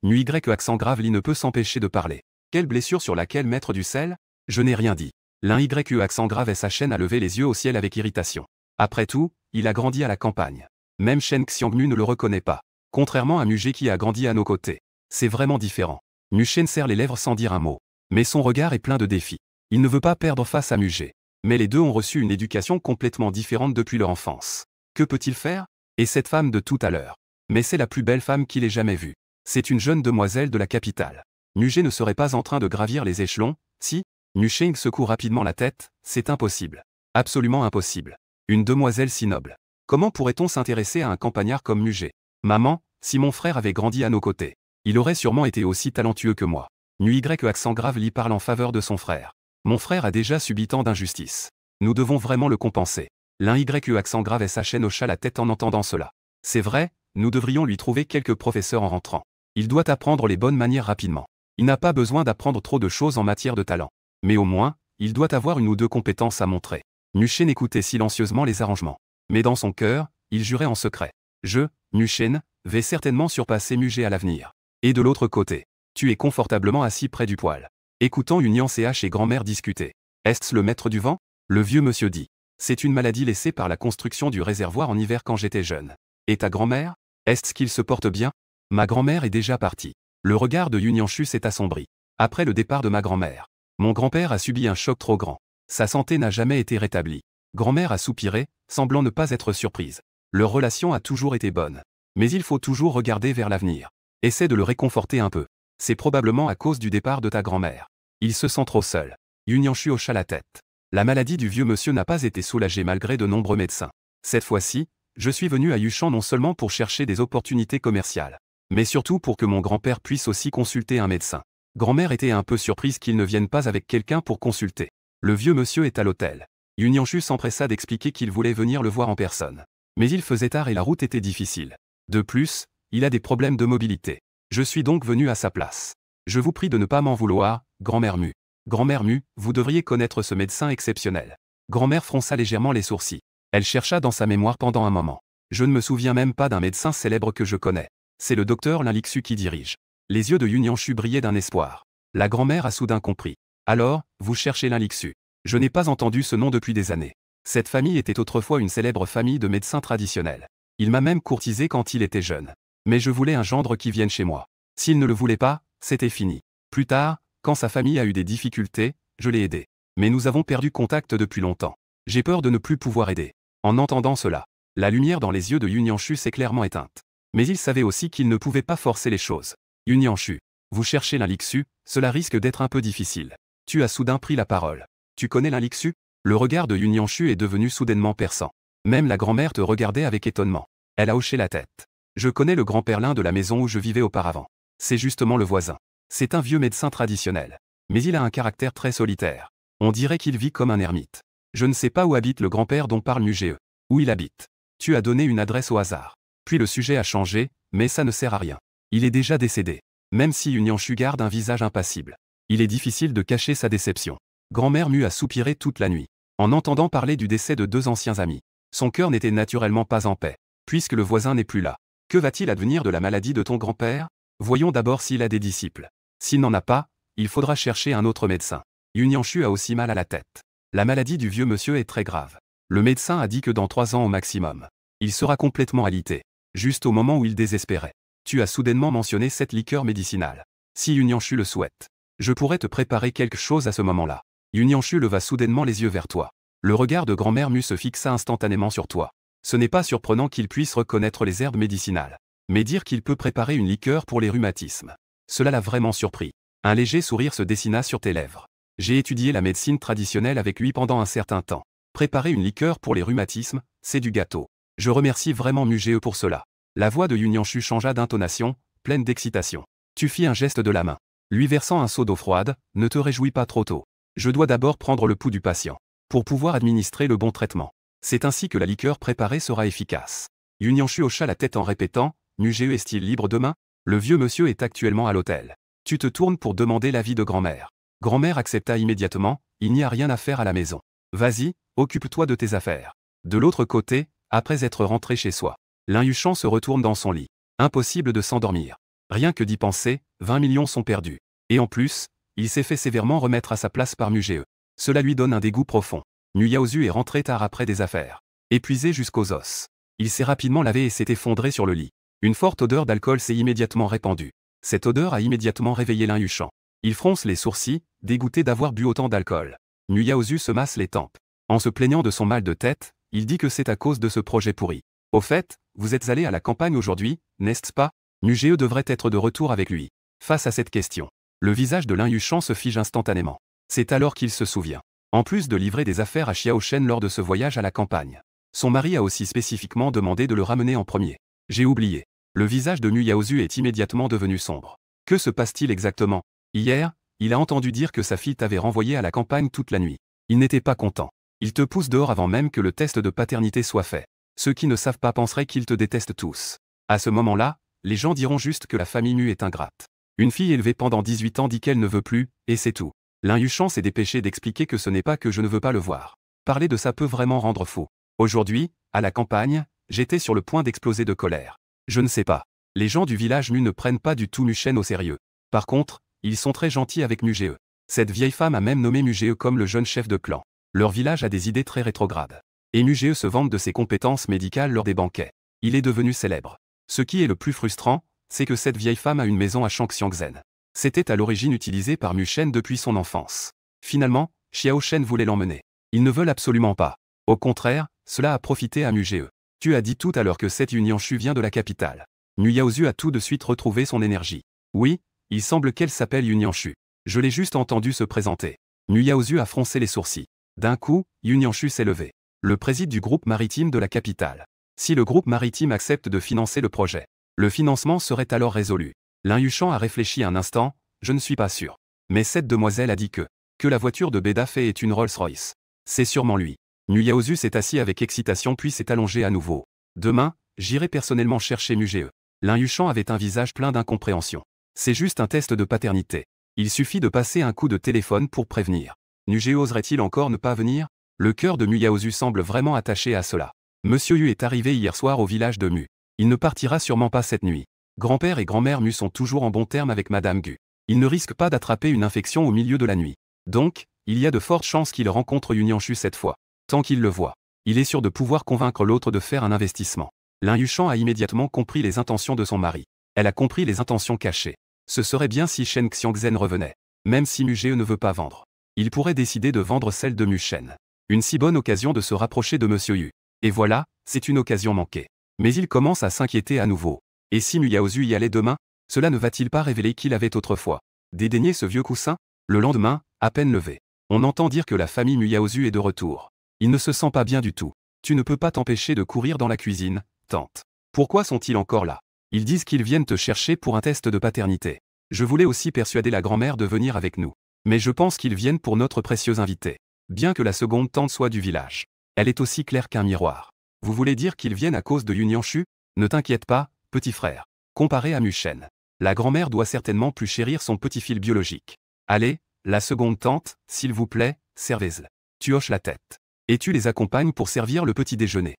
Nu Y accent grave Li ne peut s'empêcher de parler. Quelle blessure sur laquelle mettre du sel? Je n'ai rien dit. L'un YE accent grave sa chaîne a levé les yeux au ciel avec irritation. Après tout, il a grandi à la campagne. Même Shen Xiangnu ne le reconnaît pas. Contrairement à Mugé qui a grandi à nos côtés. C'est vraiment différent. Muchen serre les lèvres sans dire un mot. Mais son regard est plein de défis. Il ne veut pas perdre face à Mugé. Mais les deux ont reçu une éducation complètement différente depuis leur enfance. Que peut-il faire? Et cette femme de tout à l'heure? Mais c'est la plus belle femme qu'il ait jamais vue. C'est une jeune demoiselle de la capitale. Mugé ne serait pas en train de gravir les échelons, si? Musheng secoue rapidement la tête, c'est impossible. Absolument impossible. Une demoiselle si noble. Comment pourrait-on s'intéresser à un campagnard comme Mugé? Maman, si mon frère avait grandi à nos côtés, il aurait sûrement été aussi talentueux que moi. Nu Y accent grave Li parle en faveur de son frère. Mon frère a déjà subi tant d'injustices. Nous devons vraiment le compenser. L'un YE accent grave sa chaîne hocha la tête en entendant cela. C'est vrai, nous devrions lui trouver quelques professeurs en rentrant. Il doit apprendre les bonnes manières rapidement. Il n'a pas besoin d'apprendre trop de choses en matière de talent. Mais au moins, il doit avoir une ou deux compétences à montrer. Muchen écoutait silencieusement les arrangements. Mais dans son cœur, il jurait en secret. Je, Muchen, vais certainement surpasser Mugé à l'avenir. Et de l'autre côté, tu es confortablement assis près du poêle. Écoutant Union CH et grand-mère discuter. Est-ce le maître du vent? Le vieux monsieur dit. C'est une maladie laissée par la construction du réservoir en hiver quand j'étais jeune. Et ta grand-mère? Est-ce qu'il se porte bien? Ma grand-mère est déjà partie. Le regard de Yunyanshu s'est assombri. Après le départ de ma grand-mère, mon grand-père a subi un choc trop grand. Sa santé n'a jamais été rétablie. Grand-mère a soupiré, semblant ne pas être surprise. Leur relation a toujours été bonne. Mais il faut toujours regarder vers l'avenir. Essaie de le réconforter un peu. C'est probablement à cause du départ de ta grand-mère. Il se sent trop seul. Yunyanshu hocha la tête. La maladie du vieux monsieur n'a pas été soulagée malgré de nombreux médecins. Cette fois-ci, je suis venu à Yushan non seulement pour chercher des opportunités commerciales, mais surtout pour que mon grand-père puisse aussi consulter un médecin. Grand-mère était un peu surprise qu'il ne vienne pas avec quelqu'un pour consulter. Le vieux monsieur est à l'hôtel. Yunyanshu s'empressa d'expliquer qu'il voulait venir le voir en personne. Mais il faisait tard et la route était difficile. De plus, il a des problèmes de mobilité. Je suis donc venu à sa place. Je vous prie de ne pas m'en vouloir, grand-mère Mu. Grand-mère Mu, vous devriez connaître ce médecin exceptionnel. Grand-mère fronça légèrement les sourcils. Elle chercha dans sa mémoire pendant un moment. Je ne me souviens même pas d'un médecin célèbre que je connais. C'est le docteur Linlixu qui dirige. Les yeux de Yunyanshu brillaient d'un espoir. La grand-mère a soudain compris. Alors, vous cherchez Linlixu. Je n'ai pas entendu ce nom depuis des années. Cette famille était autrefois une célèbre famille de médecins traditionnels. Il m'a même courtisé quand il était jeune. Mais je voulais un gendre qui vienne chez moi. S'il ne le voulait pas, c'était fini. Plus tard, quand sa famille a eu des difficultés, je l'ai aidé. Mais nous avons perdu contact depuis longtemps. J'ai peur de ne plus pouvoir aider. En entendant cela, la lumière dans les yeux de Yunyanshu s'est clairement éteinte. Mais il savait aussi qu'il ne pouvait pas forcer les choses. Yunyanshu, vous cherchez Linlixu, cela risque d'être un peu difficile. Tu as soudain pris la parole. Tu connais Linlixu? Le regard de Yunyanshu est devenu soudainement perçant. Même la grand-mère te regardait avec étonnement. Elle a hoché la tête. Je connais le grand-père Lin de la maison où je vivais auparavant. C'est justement le voisin. C'est un vieux médecin traditionnel. Mais il a un caractère très solitaire. On dirait qu'il vit comme un ermite. Je ne sais pas où habite le grand-père dont parle Muge. Où il habite. Tu as donné une adresse au hasard. Puis le sujet a changé, mais ça ne sert à rien. Il est déjà décédé. Même si Unianshu garde un visage impassible. Il est difficile de cacher sa déception. Grand-mère Mu a soupiré toute la nuit. En entendant parler du décès de 2 anciens amis. Son cœur n'était naturellement pas en paix. Puisque le voisin n'est plus là. Que va-t-il advenir de la maladie de ton grand-père? Voyons d'abord s'il a des disciples. S'il n'en a pas, il faudra chercher un autre médecin. Unianshu a aussi mal à la tête. La maladie du vieux monsieur est très grave. Le médecin a dit que dans 3 ans au maximum, il sera complètement alité. Juste au moment où il désespérait. Tu as soudainement mentionné cette liqueur médicinale. Si Unianshu le souhaite, je pourrais te préparer quelque chose à ce moment-là. Unianshu leva soudainement les yeux vers toi. Le regard de grand-mère Mu se fixa instantanément sur toi. Ce n'est pas surprenant qu'il puisse reconnaître les herbes médicinales. Mais dire qu'il peut préparer une liqueur pour les rhumatismes. Cela l'a vraiment surpris. Un léger sourire se dessina sur tes lèvres. J'ai étudié la médecine traditionnelle avec lui pendant un certain temps. Préparer une liqueur pour les rhumatismes, c'est du gâteau. Je remercie vraiment Muge pour cela. La voix de Unianshu changea d'intonation, pleine d'excitation. Tu fis un geste de la main. Lui versant un seau d'eau froide, ne te réjouis pas trop tôt. Je dois d'abord prendre le pouls du patient. Pour pouvoir administrer le bon traitement. C'est ainsi que la liqueur préparée sera efficace. Unianshu hocha la tête en répétant, Muge est-il libre demain? Le vieux monsieur est actuellement à l'hôtel. Tu te tournes pour demander l'avis de grand-mère. Grand-mère accepta immédiatement, il n'y a rien à faire à la maison. Vas-y, occupe-toi de tes affaires. De l'autre côté, après être rentré chez soi, Linhuchant se retourne dans son lit. Impossible de s'endormir. Rien que d'y penser, 20 millions sont perdus. Et en plus, il s'est fait sévèrement remettre à sa place par Muge. Cela lui donne un dégoût profond. Nu Yaozu est rentré tard après des affaires. Épuisé jusqu'aux os. Il s'est rapidement lavé et s'est effondré sur le lit. Une forte odeur d'alcool s'est immédiatement répandue. Cette odeur a immédiatement réveillé Linhuchant. Il fronce les sourcils, dégoûté d'avoir bu autant d'alcool. Nu Yaozu se masse les tempes. En se plaignant de son mal de tête, il dit que c'est à cause de ce projet pourri. Au fait, vous êtes allé à la campagne aujourd'hui, n'est-ce pas? Muge devrait être de retour avec lui. Face à cette question, le visage de Linhuchant se fige instantanément. C'est alors qu'il se souvient. En plus de livrer des affaires à Xiaoshen lors de ce voyage à la campagne, son mari a aussi spécifiquement demandé de le ramener en premier. J'ai oublié. Le visage de Nu Yaozu est immédiatement devenu sombre. Que se passe-t-il exactement? Hier, il a entendu dire que sa fille t'avait renvoyé à la campagne toute la nuit. Il n'était pas content. Il te pousse dehors avant même que le test de paternité soit fait. Ceux qui ne savent pas penseraient qu'ils te détestent tous. À ce moment-là, les gens diront juste que la famille Mu est ingrate. Une fille élevée pendant 18 ans dit qu'elle ne veut plus, et c'est tout. Linhuchant s'est dépêché d'expliquer que ce n'est pas que je ne veux pas le voir. Parler de ça peut vraiment rendre fou. Aujourd'hui, à la campagne, j'étais sur le point d'exploser de colère. Je ne sais pas. Les gens du village Mu ne prennent pas du tout Muchen au sérieux. Par contre, ils sont très gentils avec Muge. Cette vieille femme a même nommé Muge comme le jeune chef de clan. Leur village a des idées très rétrogrades. Et Muge se vante de ses compétences médicales lors des banquets. Il est devenu célèbre. Ce qui est le plus frustrant, c'est que cette vieille femme a une maison à Shangxiangzhen. C'était à l'origine utilisé par Muchen depuis son enfance. Finalement, Xiaoshen voulait l'emmener. Ils ne veulent absolument pas. Au contraire, cela a profité à Muge. Tu as dit tout à l'heure que cette Unianshu vient de la capitale. Nu Yaozu a tout de suite retrouvé son énergie. Oui, il semble qu'elle s'appelle Unianshu. Je l'ai juste entendu se présenter. Nu Yaozu a froncé les sourcils. D'un coup, Unianshu s'est levé. Le président du groupe maritime de la capitale. Si le groupe maritime accepte de financer le projet, le financement serait alors résolu. Linhuchant a réfléchi un instant, je ne suis pas sûr. Mais cette demoiselle a dit que la voiture de Beda fait est une Rolls-Royce. C'est sûrement lui. Nu Yaozu s'est assis avec excitation puis s'est allongé à nouveau. Demain, j'irai personnellement chercher Muge. Linhuchant avait un visage plein d'incompréhension. C'est juste un test de paternité. Il suffit de passer un coup de téléphone pour prévenir. Muge oserait-il encore ne pas venir? Le cœur de Nu Yaozu semble vraiment attaché à cela. Monsieur Yu est arrivé hier soir au village de Mu. Il ne partira sûrement pas cette nuit. Grand-père et grand-mère Mu sont toujours en bon terme avec Madame Gu. Il ne risque pas d'attraper une infection au milieu de la nuit. Donc, il y a de fortes chances qu'il rencontre Unianshu cette fois. Tant qu'il le voit, il est sûr de pouvoir convaincre l'autre de faire un investissement. Linhuchant a immédiatement compris les intentions de son mari. Elle a compris les intentions cachées. Ce serait bien si Shen Xiangzhen revenait. Même si Muge ne veut pas vendre. Il pourrait décider de vendre celle de Muchen. Une si bonne occasion de se rapprocher de Monsieur Yu. Et voilà, c'est une occasion manquée. Mais il commence à s'inquiéter à nouveau. Et si Mu Yaozu y allait demain, cela ne va-t-il pas révéler qu'il avait autrefois dédaigné ce vieux coussin? Le lendemain, à peine levé, on entend dire que la famille Mu Yaozu est de retour. Il ne se sent pas bien du tout. Tu ne peux pas t'empêcher de courir dans la cuisine, tante. Pourquoi sont-ils encore là? Ils disent qu'ils viennent te chercher pour un test de paternité. Je voulais aussi persuader la grand-mère de venir avec nous. Mais je pense qu'ils viennent pour notre précieux invité. Bien que la seconde tante soit du village. Elle est aussi claire qu'un miroir. Vous voulez dire qu'ils viennent à cause de Yunyuanshu? Ne t'inquiète pas, petit frère. Comparé à Mushen, la grand-mère doit certainement plus chérir son petit-fils biologique. Allez, la seconde tante, s'il vous plaît, servez-le. Tu hoches la tête. Et tu les accompagnes pour servir le petit déjeuner.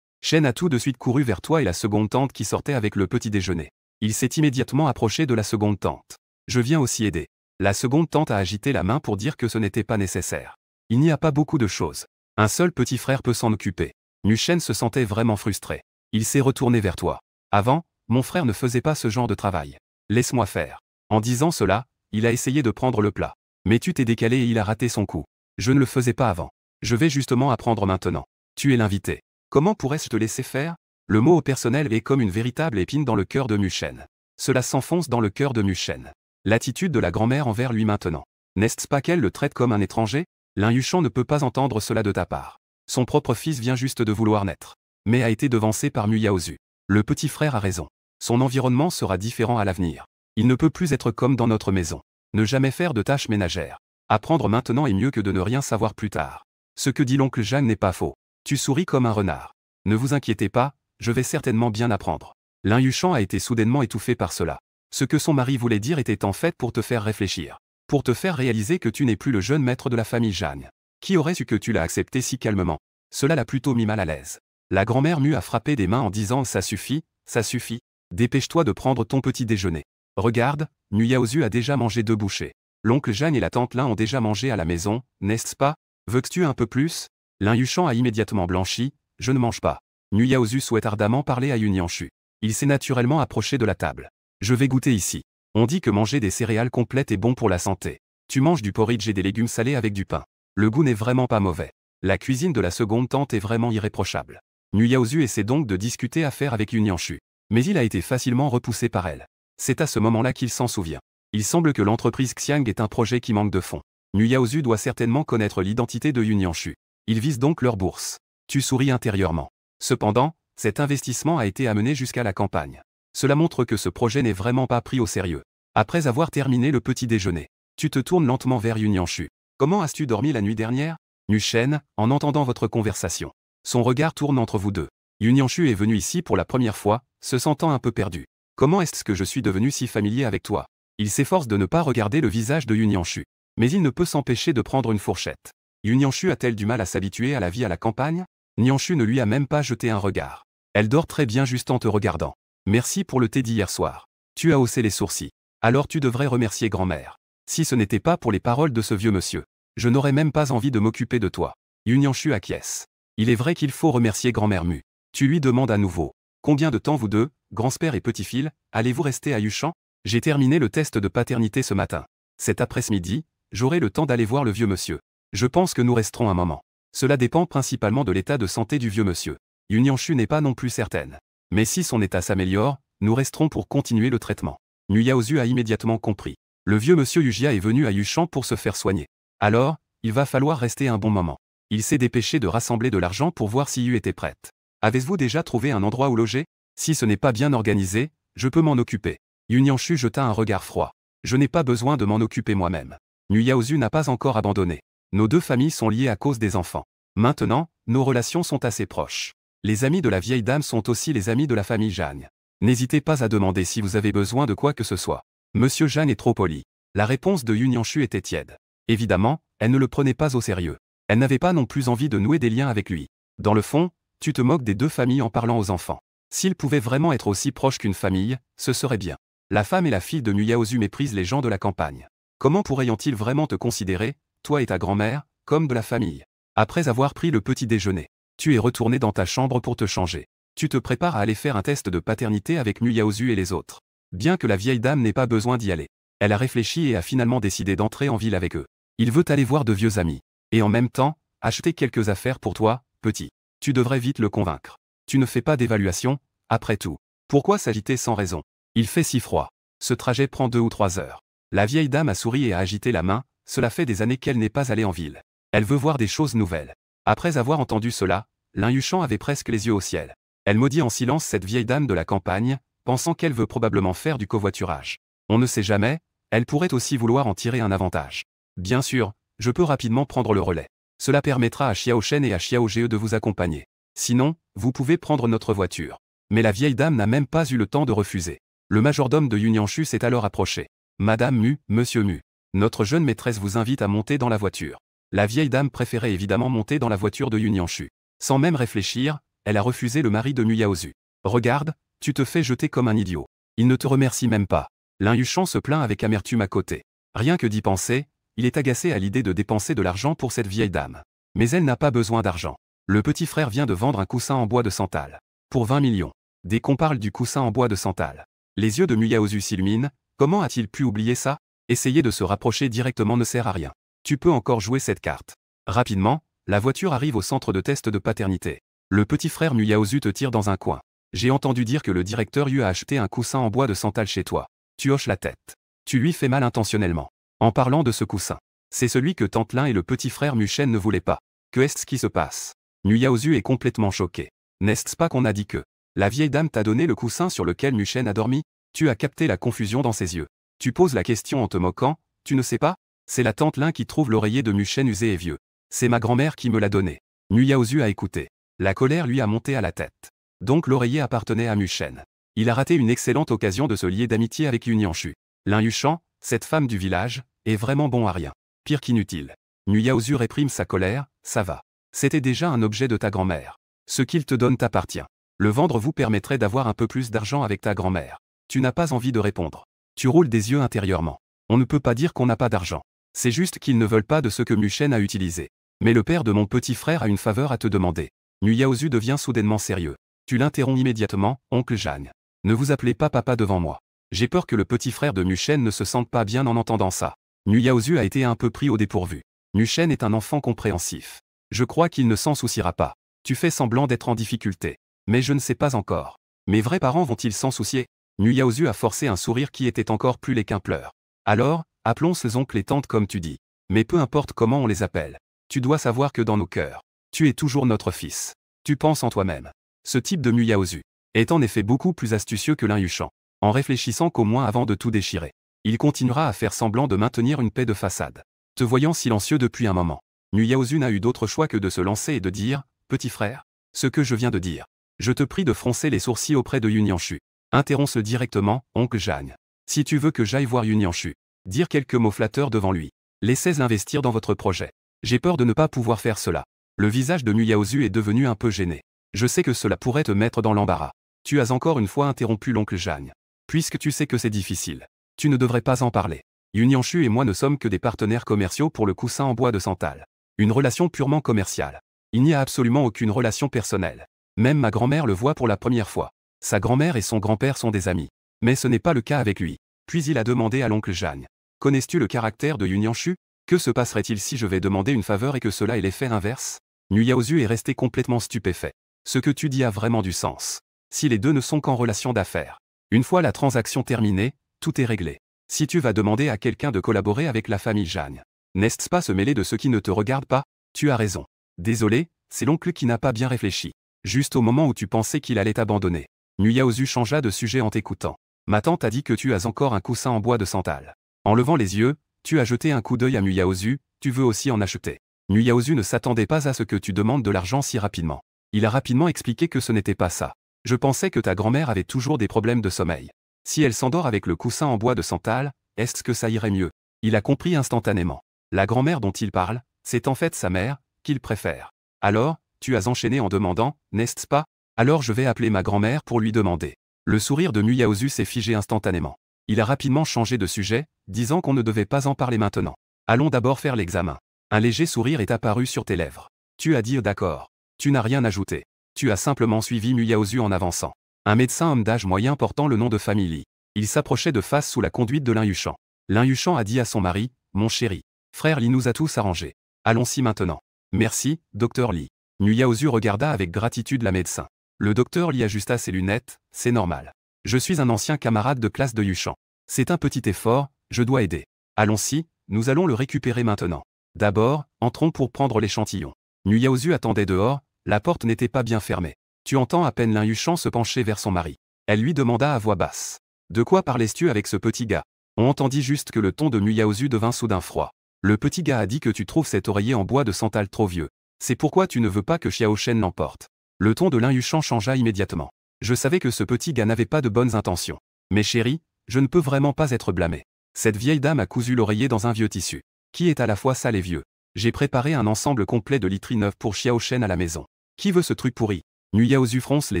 Shen a tout de suite couru vers toi et la seconde tante qui sortait avec le petit déjeuner. Il s'est immédiatement approché de la seconde tante. Je viens aussi aider. La seconde tante a agité la main pour dire que ce n'était pas nécessaire. Il n'y a pas beaucoup de choses. Un seul petit frère peut s'en occuper. Mushen se sentait vraiment frustré. Il s'est retourné vers toi. Avant, mon frère ne faisait pas ce genre de travail. Laisse-moi faire. En disant cela, il a essayé de prendre le plat. Mais tu t'es décalé et il a raté son coup. Je ne le faisais pas avant. Je vais justement apprendre maintenant. Tu es l'invité. Comment pourrais-je te laisser faire? Le mot au personnel est comme une véritable épine dans le cœur de Mushen. Cela s'enfonce dans le cœur de Mushen. L'attitude de la grand-mère envers lui maintenant. N'est-ce pas qu'elle le traite comme un étranger? L'Inyushan ne peut pas entendre cela de ta part. Son propre fils vient juste de vouloir naître. Mais a été devancé par Muyaozu. Le petit frère a raison. Son environnement sera différent à l'avenir. Il ne peut plus être comme dans notre maison. Ne jamais faire de tâches ménagères. Apprendre maintenant est mieux que de ne rien savoir plus tard. Ce que dit l'oncle Jeanne n'est pas faux. Tu souris comme un renard. Ne vous inquiétez pas, je vais certainement bien apprendre. L'Inyushan a été soudainement étouffé par cela. Ce que son mari voulait dire était en fait pour te faire réfléchir. Pour te faire réaliser que tu n'es plus le jeune maître de la famille Jeanne. Qui aurait su que tu l'as accepté si calmement? Cela l'a plutôt mis mal à l'aise. La grand-mère Mu a frappé des mains en disant « Ça suffit, ça suffit. Dépêche-toi de prendre ton petit déjeuner. Regarde, Muyaozu a déjà mangé 2 bouchées. L'oncle Jeanne et la tante Lin ont déjà mangé à la maison, n'est-ce pas? Veux-tu un peu plus ?» L'Inyushan a immédiatement blanchi. « Je ne mange pas. » Muyaozu souhaite ardemment parler à Yunyuanshu. Il s'est naturellement approché de la table. « Je vais goûter ici. On dit que manger des céréales complètes est bon pour la santé. Tu manges du porridge et des légumes salés avec du pain. Le goût n'est vraiment pas mauvais. La cuisine de la seconde tante est vraiment irréprochable. » Muyaozu essaie donc de discuter affaire avec Yunyuanshu. Mais il a été facilement repoussé par elle. C'est à ce moment-là qu'il s'en souvient. Il semble que l'entreprise Xiang est un projet qui manque de fonds. Muyaozu doit certainement connaître l'identité de Yunyuanshu. Il vise donc leur bourse. Tu souris intérieurement. Cependant, cet investissement a été amené jusqu'à la campagne. Cela montre que ce projet n'est vraiment pas pris au sérieux. Après avoir terminé le petit déjeuner, tu te tournes lentement vers Yunyuanshu. Comment as-tu dormi la nuit dernière? Mushen, en entendant votre conversation. Son regard tourne entre vous deux. Yunyuanshu est venu ici pour la première fois, se sentant un peu perdu. Comment est-ce que je suis devenu si familier avec toi? Il s'efforce de ne pas regarder le visage de Yunyuanshu. Mais il ne peut s'empêcher de prendre une fourchette. Yunyuanshu a-t-elle du mal à s'habituer à la vie à la campagne? Nyuanshu ne lui a même pas jeté un regard. Elle dort très bien juste en te regardant. Merci pour le thé d'hier soir. Tu as haussé les sourcils. Alors tu devrais remercier grand-mère. Si ce n'était pas pour les paroles de ce vieux monsieur, je n'aurais même pas envie de m'occuper de toi. Yunyuanshu acquiesce. Il est vrai qu'il faut remercier grand-mère Mu. Tu lui demandes à nouveau. Combien de temps vous deux, grand-père et petit-fils, allez-vous rester à Yushan? J'ai terminé le test de paternité ce matin. Cet après-midi, j'aurai le temps d'aller voir le vieux monsieur. Je pense que nous resterons un moment. Cela dépend principalement de l'état de santé du vieux monsieur. Yunyuanshu n'est pas non plus certaine. Mais si son état s'améliore, nous resterons pour continuer le traitement. Muyaozu a immédiatement compris. Le vieux monsieur Yujia est venu à Yushan pour se faire soigner. Alors, il va falloir rester un bon moment. Il s'est dépêché de rassembler de l'argent pour voir si Yu était prête. Avez-vous déjà trouvé un endroit où loger? Si ce n'est pas bien organisé, je peux m'en occuper. Yunyuanshu jeta un regard froid. Je n'ai pas besoin de m'en occuper moi-même. Muyaozu n'a pas encore abandonné. Nos deux familles sont liées à cause des enfants. Maintenant, nos relations sont assez proches. Les amis de la vieille dame sont aussi les amis de la famille Jeanne. N'hésitez pas à demander si vous avez besoin de quoi que ce soit. Monsieur Jeanne est trop poli. La réponse de Yunyuanshu était tiède. Évidemment, elle ne le prenait pas au sérieux. Elle n'avait pas non plus envie de nouer des liens avec lui. Dans le fond, tu te moques des deux familles en parlant aux enfants. S'ils pouvaient vraiment être aussi proches qu'une famille, ce serait bien. La femme et la fille de Muyaozu méprisent les gens de la campagne. Comment pourraient-ils vraiment te considérer, toi et ta grand-mère, comme de la famille? Après avoir pris le petit déjeuner, tu es retourné dans ta chambre pour te changer. Tu te prépares à aller faire un test de paternité avec Muyaozu et les autres. Bien que la vieille dame n'ait pas besoin d'y aller. Elle a réfléchi et a finalement décidé d'entrer en ville avec eux. Il veut aller voir de vieux amis. Et en même temps, acheter quelques affaires pour toi, petit. Tu devrais vite le convaincre. Tu ne fais pas d'évaluation, après tout. Pourquoi s'agiter sans raison? Il fait si froid. Ce trajet prend 2 ou 3 heures. La vieille dame a souri et a agité la main, cela fait des années qu'elle n'est pas allée en ville. Elle veut voir des choses nouvelles. Après avoir entendu cela, Yunyuanshu avait presque les yeux au ciel. Elle maudit en silence cette vieille dame de la campagne, pensant qu'elle veut probablement faire du covoiturage. On ne sait jamais, elle pourrait aussi vouloir en tirer un avantage. Bien sûr, je peux rapidement prendre le relais. Cela permettra à Xiao Shen et à Xiao Ge de vous accompagner. Sinon, vous pouvez prendre notre voiture. Mais la vieille dame n'a même pas eu le temps de refuser. Le majordome de Yunyanshu s'est alors approché. Madame Mu, Monsieur Mu, notre jeune maîtresse vous invite à monter dans la voiture. La vieille dame préférait évidemment monter dans la voiture de Yunyanshu. Sans même réfléchir, elle a refusé le mari de Mu Yaozu. Regarde, tu te fais jeter comme un idiot. Il ne te remercie même pas. Lin Yuchan se plaint avec amertume à côté. Rien que d'y penser, il est agacé à l'idée de dépenser de l'argent pour cette vieille dame. Mais elle n'a pas besoin d'argent. Le petit frère vient de vendre un coussin en bois de santal. Pour 20 millions. Dès qu'on parle du coussin en bois de santal, les yeux de Mu Yaozu s'illuminent. Comment a-t-il pu oublier ça? Essayer de se rapprocher directement ne sert à rien. Tu peux encore jouer cette carte. Rapidement, la voiture arrive au centre de test de paternité. Le petit frère Mu Yaozu te tire dans un coin. J'ai entendu dire que le directeur Yu a acheté un coussin en bois de santal chez toi. Tu hoches la tête. Tu lui fais mal intentionnellement. En parlant de ce coussin, c'est celui que tante Lin et le petit frère Mu Shen ne voulaient pas. Que est-ce qui se passe? Mu Yaozu est complètement choqué. N'est-ce pas qu'on a dit que la vieille dame t'a donné le coussin sur lequel Mu Shen a dormi? Tu as capté la confusion dans ses yeux. Tu poses la question en te moquant. Tu ne sais pas? C'est la tante Lin qui trouve l'oreiller de Mu Shen usé et vieux. C'est ma grand-mère qui me l'a donné. Mu Yaozu a écouté. La colère lui a monté à la tête. Donc l'oreiller appartenait à Mu Shen. Il a raté une excellente occasion de se lier d'amitié avec Yunyanshu. Lin Yuchan, cette femme du village, est vraiment bon à rien. Pire qu'inutile. Mu Yaozu réprime sa colère. Ça va. C'était déjà un objet de ta grand-mère. Ce qu'il te donne t'appartient. Le vendre vous permettrait d'avoir un peu plus d'argent avec ta grand-mère. Tu n'as pas envie de répondre. Tu roules des yeux intérieurement. On ne peut pas dire qu'on n'a pas d'argent. C'est juste qu'ils ne veulent pas de ce que Mu Shen a utilisé. Mais le père de mon petit frère a une faveur à te demander. Mu Yaozu devient soudainement sérieux. Tu l'interromps immédiatement, oncle Jeanne. Ne vous appelez pas papa devant moi. J'ai peur que le petit frère de Mu Shen ne se sente pas bien en entendant ça. Mu Yaozu a été un peu pris au dépourvu. Mu Shen est un enfant compréhensif. Je crois qu'il ne s'en souciera pas. Tu fais semblant d'être en difficulté. Mais je ne sais pas encore. Mes vrais parents vont-ils s'en soucier? Mu Yaozu a forcé un sourire qui était encore plus laid qu'un pleur. Alors, appelons ces oncles et tantes comme tu dis. Mais peu importe comment on les appelle. Tu dois savoir que dans nos cœurs, tu es toujours notre fils. Tu penses en toi-même. Ce type de Mu Yaozu est en effet beaucoup plus astucieux que Lin Yuchan. En réfléchissant qu'au moins avant de tout déchirer, il continuera à faire semblant de maintenir une paix de façade. Te voyant silencieux depuis un moment, Mu Yaozu n'a eu d'autre choix que de se lancer et de dire « Petit frère, ce que je viens de dire. Je te prie de froncer les sourcils auprès de Yunyanshu. Interromps-le directement, oncle Jeanne. Si tu veux que j'aille voir Yunyanshu, dire quelques mots flatteurs devant lui. Laissez investir dans votre projet. J'ai peur de ne pas pouvoir faire cela. » Le visage de Mu Yaozu est devenu un peu gêné. Je sais que cela pourrait te mettre dans l'embarras. Tu as encore une fois interrompu l'oncle Jeanne. Puisque tu sais que c'est difficile, tu ne devrais pas en parler. Yunyanshu et moi ne sommes que des partenaires commerciaux pour le coussin en bois de santal. Une relation purement commerciale. Il n'y a absolument aucune relation personnelle. Même ma grand-mère le voit pour la première fois. Sa grand-mère et son grand-père sont des amis. Mais ce n'est pas le cas avec lui. Puis il a demandé à l'oncle Jeanne. Connais-tu le caractère de Yunyanshu? Que se passerait-il si je vais demander une faveur et que cela ait l'effet inverse? Mu Yaozu est resté complètement stupéfait. Ce que tu dis a vraiment du sens. Si les deux ne sont qu'en relation d'affaires. Une fois la transaction terminée, tout est réglé. Si tu vas demander à quelqu'un de collaborer avec la famille Jeanne, n'est-ce pas se mêler de ce qui ne te regarde pas? Tu as raison. Désolé, c'est l'oncle qui n'a pas bien réfléchi. Juste au moment où tu pensais qu'il allait t'abandonner. Mu Yaozu changea de sujet en t'écoutant. Ma tante a dit que tu as encore un coussin en bois de santal. En levant les yeux, tu as jeté un coup d'œil à Mu Yaozu, tu veux aussi en acheter. Mu Yaozu ne s'attendait pas à ce que tu demandes de l'argent si rapidement. Il a rapidement expliqué que ce n'était pas ça. Je pensais que ta grand-mère avait toujours des problèmes de sommeil. Si elle s'endort avec le coussin en bois de santal, est-ce que ça irait mieux? Il a compris instantanément. La grand-mère dont il parle, c'est en fait sa mère, qu'il préfère. Alors, tu as enchaîné en demandant, n'est-ce pas? Alors je vais appeler ma grand-mère pour lui demander. Le sourire de Mu Yaozu s'est figé instantanément. Il a rapidement changé de sujet, disant qu'on ne devait pas en parler maintenant. Allons d'abord faire l'examen. Un léger sourire est apparu sur tes lèvres. Tu as dit d'accord. Tu n'as rien ajouté. Tu as simplement suivi Mu Yaozu en avançant. Un médecin homme d'âge moyen portant le nom de famille Li. Il s'approchait de face sous la conduite de Lin Yuchan. Lin Yuchan a dit à son mari, « Mon chéri, frère Li nous a tous arrangés. Allons-y maintenant. » « Merci, docteur Li. » Mu Yaozu regarda avec gratitude la médecin. Le docteur Li ajusta ses lunettes, « C'est normal. Je suis un ancien camarade de classe de Yuchan. C'est un petit effort, je dois aider. Allons-y, nous allons le récupérer maintenant. D'abord, entrons pour prendre l'échantillon. » Mu Yaozu attendait dehors, la porte n'était pas bien fermée. Tu entends à peine Lin Yuchan se pencher vers son mari. Elle lui demanda à voix basse. « De quoi parlais-tu avec ce petit gars ?» On entendit juste que le ton de Mu Yaozu devint soudain froid. Le petit gars a dit que tu trouves cet oreiller en bois de santal trop vieux. C'est pourquoi tu ne veux pas que Xiao Shen l'emporte. Le ton de Lin Yuchang changea immédiatement. Je savais que ce petit gars n'avait pas de bonnes intentions. Mais chérie, je ne peux vraiment pas être blâmé. Cette vieille dame a cousu l'oreiller dans un vieux tissu, qui est à la fois sale et vieux. J'ai préparé un ensemble complet de literie neuve pour Xiao Shen à la maison. Qui veut ce truc pourri? Nu Yaozu fronce les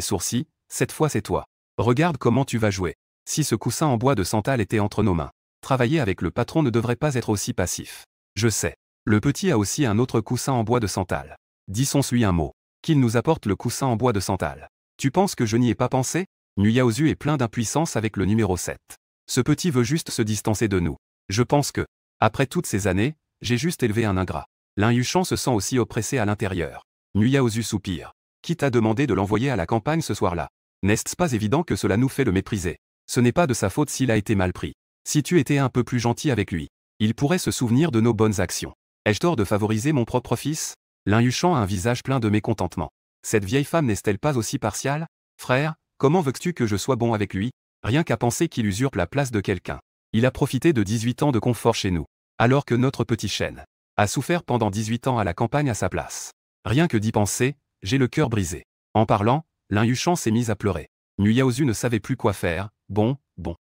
sourcils, cette fois c'est toi. Regarde comment tu vas jouer. Si ce coussin en bois de santal était entre nos mains, travailler avec le patron ne devrait pas être aussi passif. Je sais. Le petit a aussi un autre coussin en bois de santal. Disons-lui un mot. Qu'il nous apporte le coussin en bois de santal. Tu penses que je n'y ai pas pensé? Nu Yaozu est plein d'impuissance avec le numéro 7. Ce petit veut juste se distancer de nous. Je pense que, après toutes ces années, j'ai juste élevé un ingrat. Lin Yuchang se sent aussi oppressé à l'intérieur. Nu Yaozu soupire. Qui t'a demandé de l'envoyer à la campagne ce soir-là? N'est-ce pas évident que cela nous fait le mépriser? Ce n'est pas de sa faute s'il a été mal pris. Si tu étais un peu plus gentil avec lui, il pourrait se souvenir de nos bonnes actions. Ai-je tort de favoriser mon propre fils? Lin Yuchang a un visage plein de mécontentement. Cette vieille femme n'est-elle pas aussi partiale? Frère, comment veux-tu que je sois bon avec lui? Rien qu'à penser qu'il usurpe la place de quelqu'un. Il a profité de 18 ans de confort chez nous, alors que notre petit chêne a souffert pendant 18 ans à la campagne à sa place. Rien que d'y penser, j'ai le cœur brisé. En parlant, Lin Yuchang s'est mise à pleurer. Nu Yaozu ne savait plus quoi faire. Bon.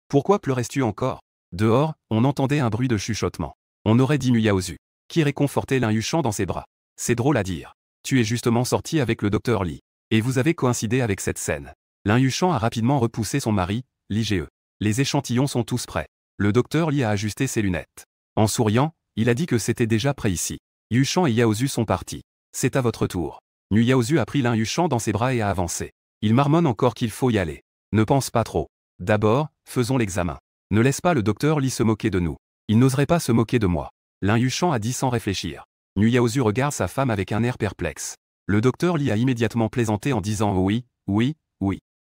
Pourquoi pleurais-tu encore? Dehors, on entendait un bruit de chuchotement. On aurait dit Nu Yaozu, qui réconfortait Lin Yuchang dans ses bras. C'est drôle à dire. Tu es justement sorti avec le docteur Li. Et vous avez coïncidé avec cette scène. Lin Yuchang a rapidement repoussé son mari, l'IGE. Les échantillons sont tous prêts. Le docteur Li a ajusté ses lunettes. En souriant, il a dit que c'était déjà prêt ici. Yuchang et Yaozu sont partis. C'est à votre tour. Nu Yaozu a pris Lin Yuchang dans ses bras et a avancé. Il marmonne encore qu'il faut y aller. Ne pense pas trop. D'abord, faisons l'examen. Ne laisse pas le docteur Li se moquer de nous. Il n'oserait pas se moquer de moi. Lin Yuchang a dit sans réfléchir. Nu Yaozu regarde sa femme avec un air perplexe. Le docteur Li a immédiatement plaisanté en disant oui.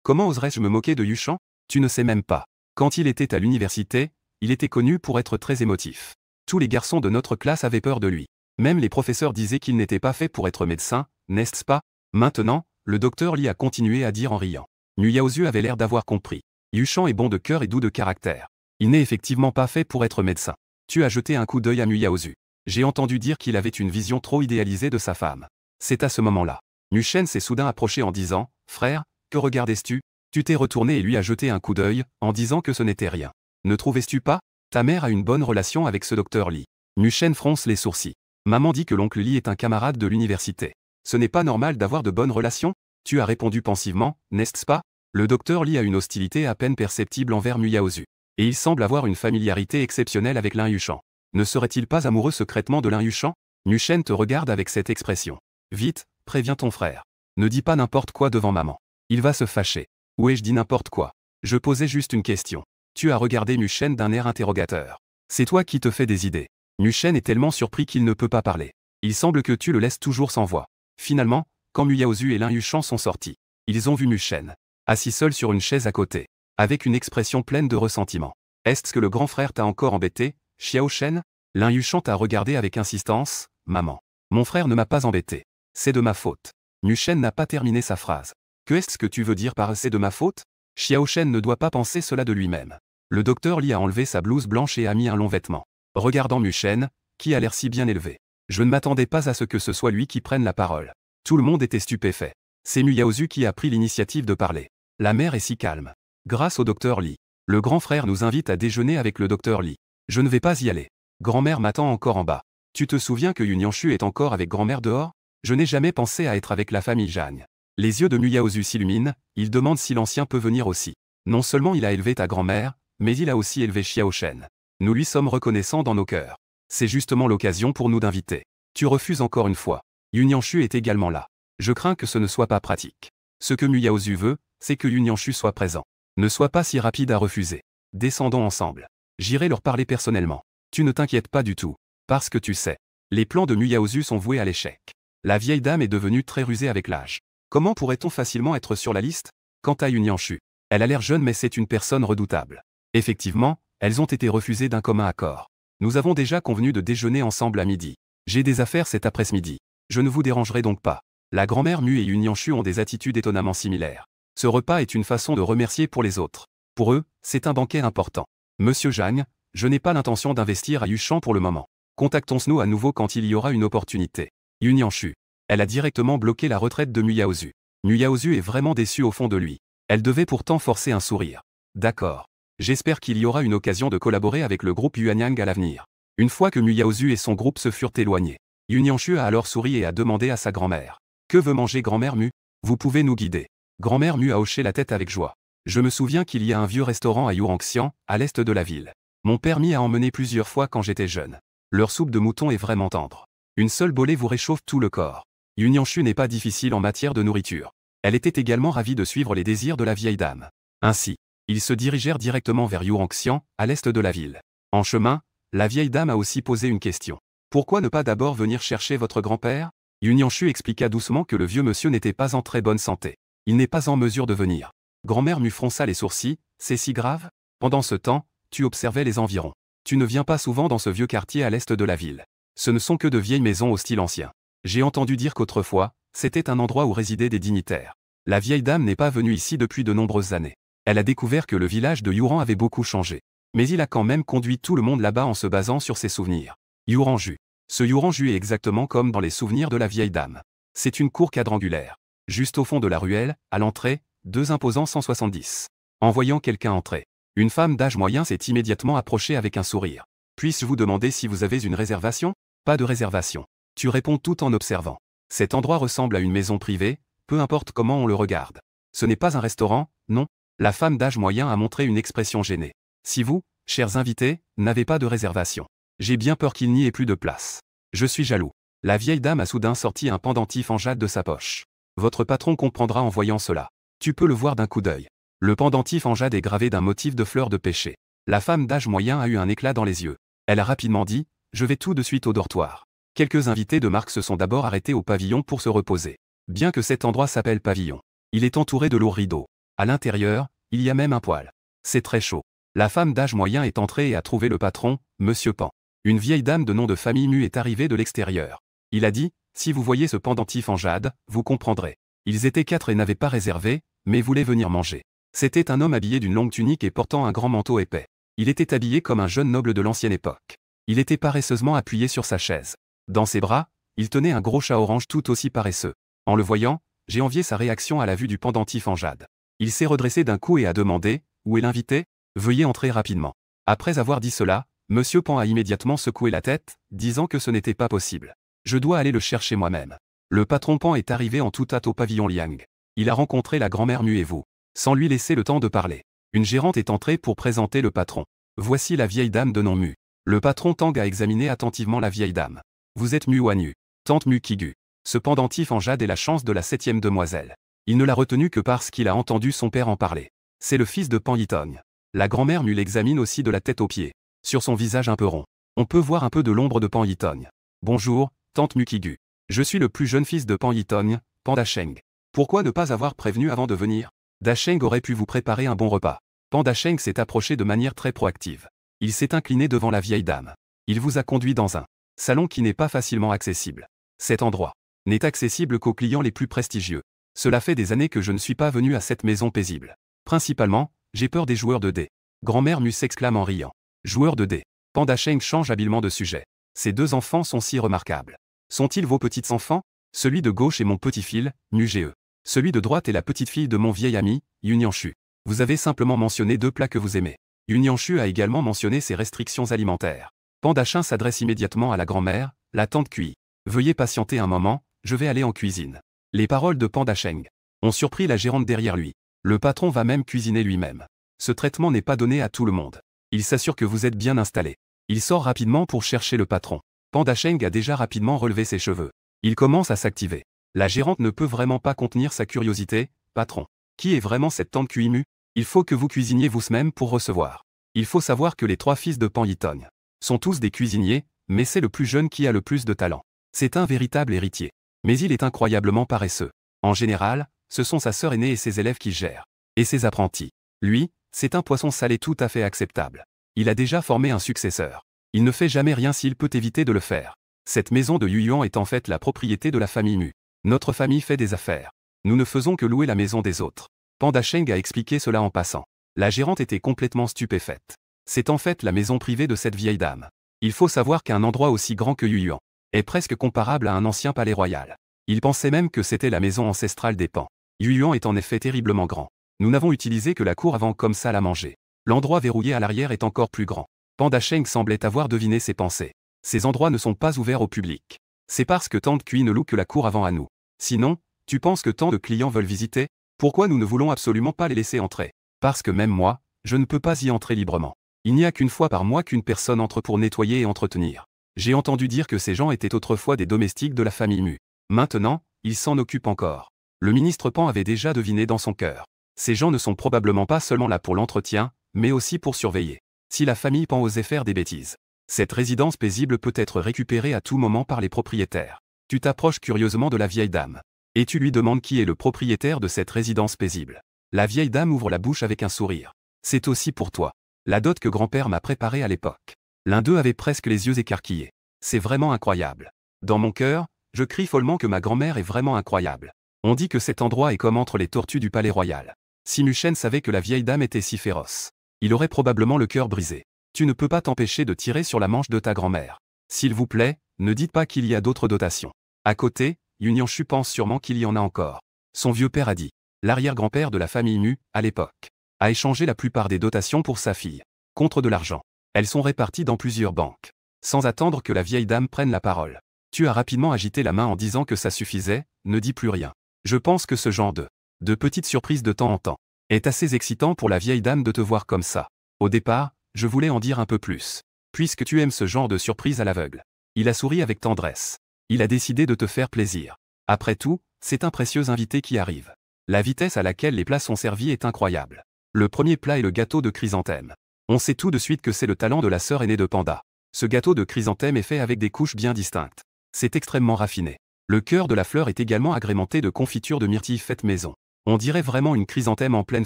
Comment oserais-je me moquer de Yuchang? Tu ne sais même pas. Quand il était à l'université, il était connu pour être très émotif. Tous les garçons de notre classe avaient peur de lui. Même les professeurs disaient qu'il n'était pas fait pour être médecin, n'est-ce pas? Maintenant, le docteur Li a continué à dire en riant. Nu Yaozu avait l'air d'avoir compris. Yuchang est bon de cœur et doux de caractère. Il n'est effectivement pas fait pour être médecin. Tu as jeté un coup d'œil à Nu Yaozu. J'ai entendu dire qu'il avait une vision trop idéalisée de sa femme. C'est à ce moment-là. Nu Shen s'est soudain approché en disant « Frère, que regardais-tu » Tu t'es retourné et lui as jeté un coup d'œil, en disant que ce n'était rien. Ne trouvais-tu pas? Ta mère a une bonne relation avec ce docteur Li. Nu Shen fronce les sourcils. Maman dit que l'oncle Li est un camarade de l'université. Ce n'est pas normal d'avoir de bonnes relations? Tu as répondu pensivement, n'est-ce pas? Le docteur Li a une hostilité à peine perceptible envers Nu Yaozu. Et il semble avoir une familiarité exceptionnelle avec Lin Yuchang. Ne serait-il pas amoureux secrètement de Lin Yuchang? Nu Shen te regarde avec cette expression. Vite, préviens ton frère. Ne dis pas n'importe quoi devant maman. Il va se fâcher. Ou ai-je dit n'importe quoi? Je posais juste une question. Tu as regardé Nu Shen d'un air interrogateur. C'est toi qui te fais des idées. Nu Shen est tellement surpris qu'il ne peut pas parler. Il semble que tu le laisses toujours sans voix. Finalement, quand Mu Yaozu et Lin Yuchang sont sortis, ils ont vu Nu Shen, assis seul sur une chaise à côté, avec une expression pleine de ressentiment. Est-ce que le grand frère t'a encore embêté, Xiao Shen? Lin Yuchang t'a regardé avec insistance. Maman. Mon frère ne m'a pas embêté. C'est de ma faute. Nu Shen n'a pas terminé sa phrase. Que est-ce que tu veux dire par c'est de ma faute? Xiao Shen ne doit pas penser cela de lui-même. Le docteur Li a enlevé sa blouse blanche et a mis un long vêtement. Regardant Mu Shen, qui a l'air si bien élevé. Je ne m'attendais pas à ce que ce soit lui qui prenne la parole. Tout le monde était stupéfait. C'est Mu Yaozu qui a pris l'initiative de parler. La mère est si calme. Grâce au docteur Li. Le grand frère nous invite à déjeuner avec le docteur Li. Je ne vais pas y aller. Grand-mère m'attend encore en bas. Tu te souviens que Yunyanshu est encore avec grand-mère dehors? Je n'ai jamais pensé à être avec la famille Jagne. Les yeux de Mu Yaozu s'illuminent, il demande si l'ancien peut venir aussi. Non seulement il a élevé ta grand-mère, mais il a aussi élevé Xiao Shen. Nous lui sommes reconnaissants dans nos cœurs. C'est justement l'occasion pour nous d'inviter. Tu refuses encore une fois. Yunyanshu est également là. Je crains que ce ne soit pas pratique. Ce que Mu Yaozu veut, c'est que Yunyanshu soit présent. Ne sois pas si rapide à refuser. Descendons ensemble. J'irai leur parler personnellement. Tu ne t'inquiètes pas du tout. Parce que tu sais, les plans de Mu Yaozu sont voués à l'échec. La vieille dame est devenue très rusée avec l'âge. Comment pourrait-on facilement être sur la liste? Quant à Yunyanshu, elle a l'air jeune mais c'est une personne redoutable. Effectivement, elles ont été refusées d'un commun accord. Nous avons déjà convenu de déjeuner ensemble à midi. J'ai des affaires cet après-midi. Je ne vous dérangerai donc pas. La grand-mère Mu et Yunyanshu ont des attitudes étonnamment similaires. Ce repas est une façon de remercier pour les autres. Pour eux, c'est un banquet important. Monsieur Jagne, je n'ai pas l'intention d'investir à Yuchang pour le moment. Contactons-nous à nouveau quand il y aura une opportunité. Yu Nianshu. Elle a directement bloqué la retraite de Mu Yaozu. Mu Yaozu est vraiment déçu au fond de lui. Elle devait pourtant forcer un sourire. D'accord. J'espère qu'il y aura une occasion de collaborer avec le groupe Yuanyang à l'avenir. Une fois que Mu Yaozu et son groupe se furent éloignés, Yu Nianshu a alors souri et a demandé à sa grand-mère. Que veut manger grand-mère Mu? Vous pouvez nous guider. Grand-mère Mu a hoché la tête avec joie. Je me souviens qu'il y a un vieux restaurant à Yurangxian, à l'est de la ville. Mon père m'y a emmené plusieurs fois quand j'étais jeune. Leur soupe de mouton est vraiment tendre. Une seule bolée vous réchauffe tout le corps. Yu Nianshu n'est pas difficile en matière de nourriture. Elle était également ravie de suivre les désirs de la vieille dame. Ainsi, ils se dirigèrent directement vers Yurangxian, à l'est de la ville. En chemin, la vieille dame a aussi posé une question. Pourquoi ne pas d'abord venir chercher votre grand-père? Yu Nianshu expliqua doucement que le vieux monsieur n'était pas en très bonne santé. Il n'est pas en mesure de venir. Grand-mère Mu fronça les sourcils. C'est si grave? Pendant ce temps, tu observais les environs. Tu ne viens pas souvent dans ce vieux quartier à l'est de la ville. Ce ne sont que de vieilles maisons au style ancien. J'ai entendu dire qu'autrefois, c'était un endroit où résidaient des dignitaires. La vieille dame n'est pas venue ici depuis de nombreuses années. Elle a découvert que le village de Yuran avait beaucoup changé. Mais il a quand même conduit tout le monde là-bas en se basant sur ses souvenirs. Yuranju. Ce Yuranju est exactement comme dans les souvenirs de la vieille dame. C'est une cour quadrangulaire. Juste au fond de la ruelle, à l'entrée, deux imposants 170. En voyant quelqu'un entrer, une femme d'âge moyen s'est immédiatement approchée avec un sourire. Puis-je vous demander si vous avez une réservation? Pas de réservation. Tu réponds tout en observant. Cet endroit ressemble à une maison privée, peu importe comment on le regarde. Ce n'est pas un restaurant, non? La femme d'âge moyen a montré une expression gênée. Si vous, chers invités, n'avez pas de réservation, j'ai bien peur qu'il n'y ait plus de place. Je suis jaloux. La vieille dame a soudain sorti un pendentif en jade de sa poche. Votre patron comprendra en voyant cela. Tu peux le voir d'un coup d'œil. Le pendentif en jade est gravé d'un motif de fleurs de pêcher. La femme d'âge moyen a eu un éclat dans les yeux. Elle a rapidement dit, je vais tout de suite au dortoir. Quelques invités de marque se sont d'abord arrêtés au pavillon pour se reposer. Bien que cet endroit s'appelle pavillon, il est entouré de lourds rideaux. À l'intérieur, il y a même un poêle. C'est très chaud. La femme d'âge moyen est entrée et a trouvé le patron, Monsieur Pan. Une vieille dame de nom de famille Mu est arrivée de l'extérieur. Il a dit, si vous voyez ce pendentif en jade, vous comprendrez. Ils étaient 4 et n'avaient pas réservé, mais voulaient venir manger. C'était un homme habillé d'une longue tunique et portant un grand manteau épais. Il était habillé comme un jeune noble de l'ancienne époque. Il était paresseusement appuyé sur sa chaise. Dans ses bras, il tenait un gros chat orange tout aussi paresseux. En le voyant, j'ai envié sa réaction à la vue du pendentif en jade. Il s'est redressé d'un coup et a demandé, où est l'invité? Veuillez entrer rapidement. Après avoir dit cela, Monsieur Pan a immédiatement secoué la tête, disant que ce n'était pas possible. Je dois aller le chercher moi-même. Le patron Pan est arrivé en toute hâte au pavillon Liang. Il a rencontré la grand-mère Mu et vous, sans lui laisser le temps de parler. Une gérante est entrée pour présenter le patron. Voici la vieille dame de nom Mu. Le patron Tang a examiné attentivement la vieille dame. Vous êtes Mu Wanyu, tante Mu Kigu. Ce pendentif en jade est la chance de la 7e demoiselle. Il ne l'a retenu que parce qu'il a entendu son père en parler. C'est le fils de Pan Yitong. La grand-mère Mu l'examine aussi de la tête aux pieds. Sur son visage un peu rond, on peut voir un peu de l'ombre de Pan Yitong. Bonjour, tante Mu Kigu. Je suis le plus jeune fils de Pan Yitong, Pan Dasheng. Pourquoi ne pas avoir prévenu avant de venir? Dasheng aurait pu vous préparer un bon repas. Pan Dasheng s'est approché de manière très proactive. Il s'est incliné devant la vieille dame. Il vous a conduit dans un salon qui n'est pas facilement accessible. Cet endroit n'est accessible qu'aux clients les plus prestigieux. Cela fait des années que je ne suis pas venu à cette maison paisible. Principalement, j'ai peur des joueurs de dés. Grand-mère Mu s'exclame en riant. Joueurs de dés. Pan Dasheng change habilement de sujet. Ces deux enfants sont si remarquables. Sont-ils vos petits enfants? Celui de gauche est mon petit-fils, Mu Ge. Celui de droite est la petite-fille de mon vieil ami, Yu Nianshu. Vous avez simplement mentionné 2 plats que vous aimez. Yu Nianshu a également mentionné ses restrictions alimentaires. Pan Dasheng s'adresse immédiatement à la grand-mère, la tante Kui. Veuillez patienter un moment, je vais aller en cuisine. Les paroles de Pan Dasheng ont surpris la gérante derrière lui. Le patron va même cuisiner lui-même. Ce traitement n'est pas donné à tout le monde. Il s'assure que vous êtes bien installé. Il sort rapidement pour chercher le patron. Pan Dasheng a déjà rapidement relevé ses cheveux. Il commence à s'activer. La gérante ne peut vraiment pas contenir sa curiosité. Patron, qui est vraiment cette tante Kui Mu? Il faut que vous cuisiniez vous-même pour recevoir. Il faut savoir que les 3 fils de Pan Yitong sont tous des cuisiniers, mais c'est le plus jeune qui a le plus de talent. C'est un véritable héritier. Mais il est incroyablement paresseux. En général, ce sont sa sœur aînée et ses élèves qui gèrent. Et ses apprentis. Lui, c'est un poisson salé tout à fait acceptable. Il a déjà formé un successeur. Il ne fait jamais rien s'il peut éviter de le faire. Cette maison de Yuyuan est en fait la propriété de la famille Mu. Notre famille fait des affaires. Nous ne faisons que louer la maison des autres. Pan Dasheng a expliqué cela en passant. La gérante était complètement stupéfaite. C'est en fait la maison privée de cette vieille dame. Il faut savoir qu'un endroit aussi grand que Yuyuan est presque comparable à un ancien palais royal. Il pensait même que c'était la maison ancestrale des Pan. Yuyuan est en effet terriblement grand. Nous n'avons utilisé que la cour avant comme salle à manger. L'endroit verrouillé à l'arrière est encore plus grand. Panda Sheng semblait avoir deviné ses pensées. Ces endroits ne sont pas ouverts au public. C'est parce que Tante Cui ne loue que la cour avant à nous. Sinon, tu penses que tant de clients veulent visiter? Pourquoi nous ne voulons absolument pas les laisser entrer? Parce que même moi, je ne peux pas y entrer librement. Il n'y a qu'une fois par mois qu'une personne entre pour nettoyer et entretenir. J'ai entendu dire que ces gens étaient autrefois des domestiques de la famille Mu. Maintenant, ils s'en occupent encore. Le ministre Pan avait déjà deviné dans son cœur. Ces gens ne sont probablement pas seulement là pour l'entretien, mais aussi pour surveiller. Si la famille Pan osait faire des bêtises, cette résidence paisible peut être récupérée à tout moment par les propriétaires. Tu t'approches curieusement de la vieille dame. Et tu lui demandes qui est le propriétaire de cette résidence paisible. La vieille dame ouvre la bouche avec un sourire. C'est aussi pour toi. La dot que grand-père m'a préparée à l'époque. L'un d'eux avait presque les yeux écarquillés. C'est vraiment incroyable. Dans mon cœur, je crie follement que ma grand-mère est vraiment incroyable. On dit que cet endroit est comme entre les tortues du palais royal. Si Mushen savait que la vieille dame était si féroce, il aurait probablement le cœur brisé. Tu ne peux pas t'empêcher de tirer sur la manche de ta grand-mère. S'il vous plaît, ne dites pas qu'il y a d'autres dotations. À côté, Yunyanshu pense sûrement qu'il y en a encore. Son vieux père a dit. L'arrière-grand-père de la famille Mu, à l'époque, a échangé la plupart des dotations pour sa fille, contre de l'argent. Elles sont réparties dans plusieurs banques. Sans attendre que la vieille dame prenne la parole. Tu as rapidement agité la main en disant que ça suffisait, ne dis plus rien. Je pense que ce genre de petites surprises de temps en temps est assez excitant pour la vieille dame de te voir comme ça. Au départ, je voulais en dire un peu plus. Puisque tu aimes ce genre de surprise à l'aveugle. Il a souri avec tendresse. Il a décidé de te faire plaisir. Après tout, c'est un précieux invité qui arrive. La vitesse à laquelle les plats sont servis est incroyable. Le premier plat est le gâteau de chrysanthème. On sait tout de suite que c'est le talent de la sœur aînée de Panda. Ce gâteau de chrysanthème est fait avec des couches bien distinctes. C'est extrêmement raffiné. Le cœur de la fleur est également agrémenté de confiture de myrtille faite maison. On dirait vraiment une chrysanthème en pleine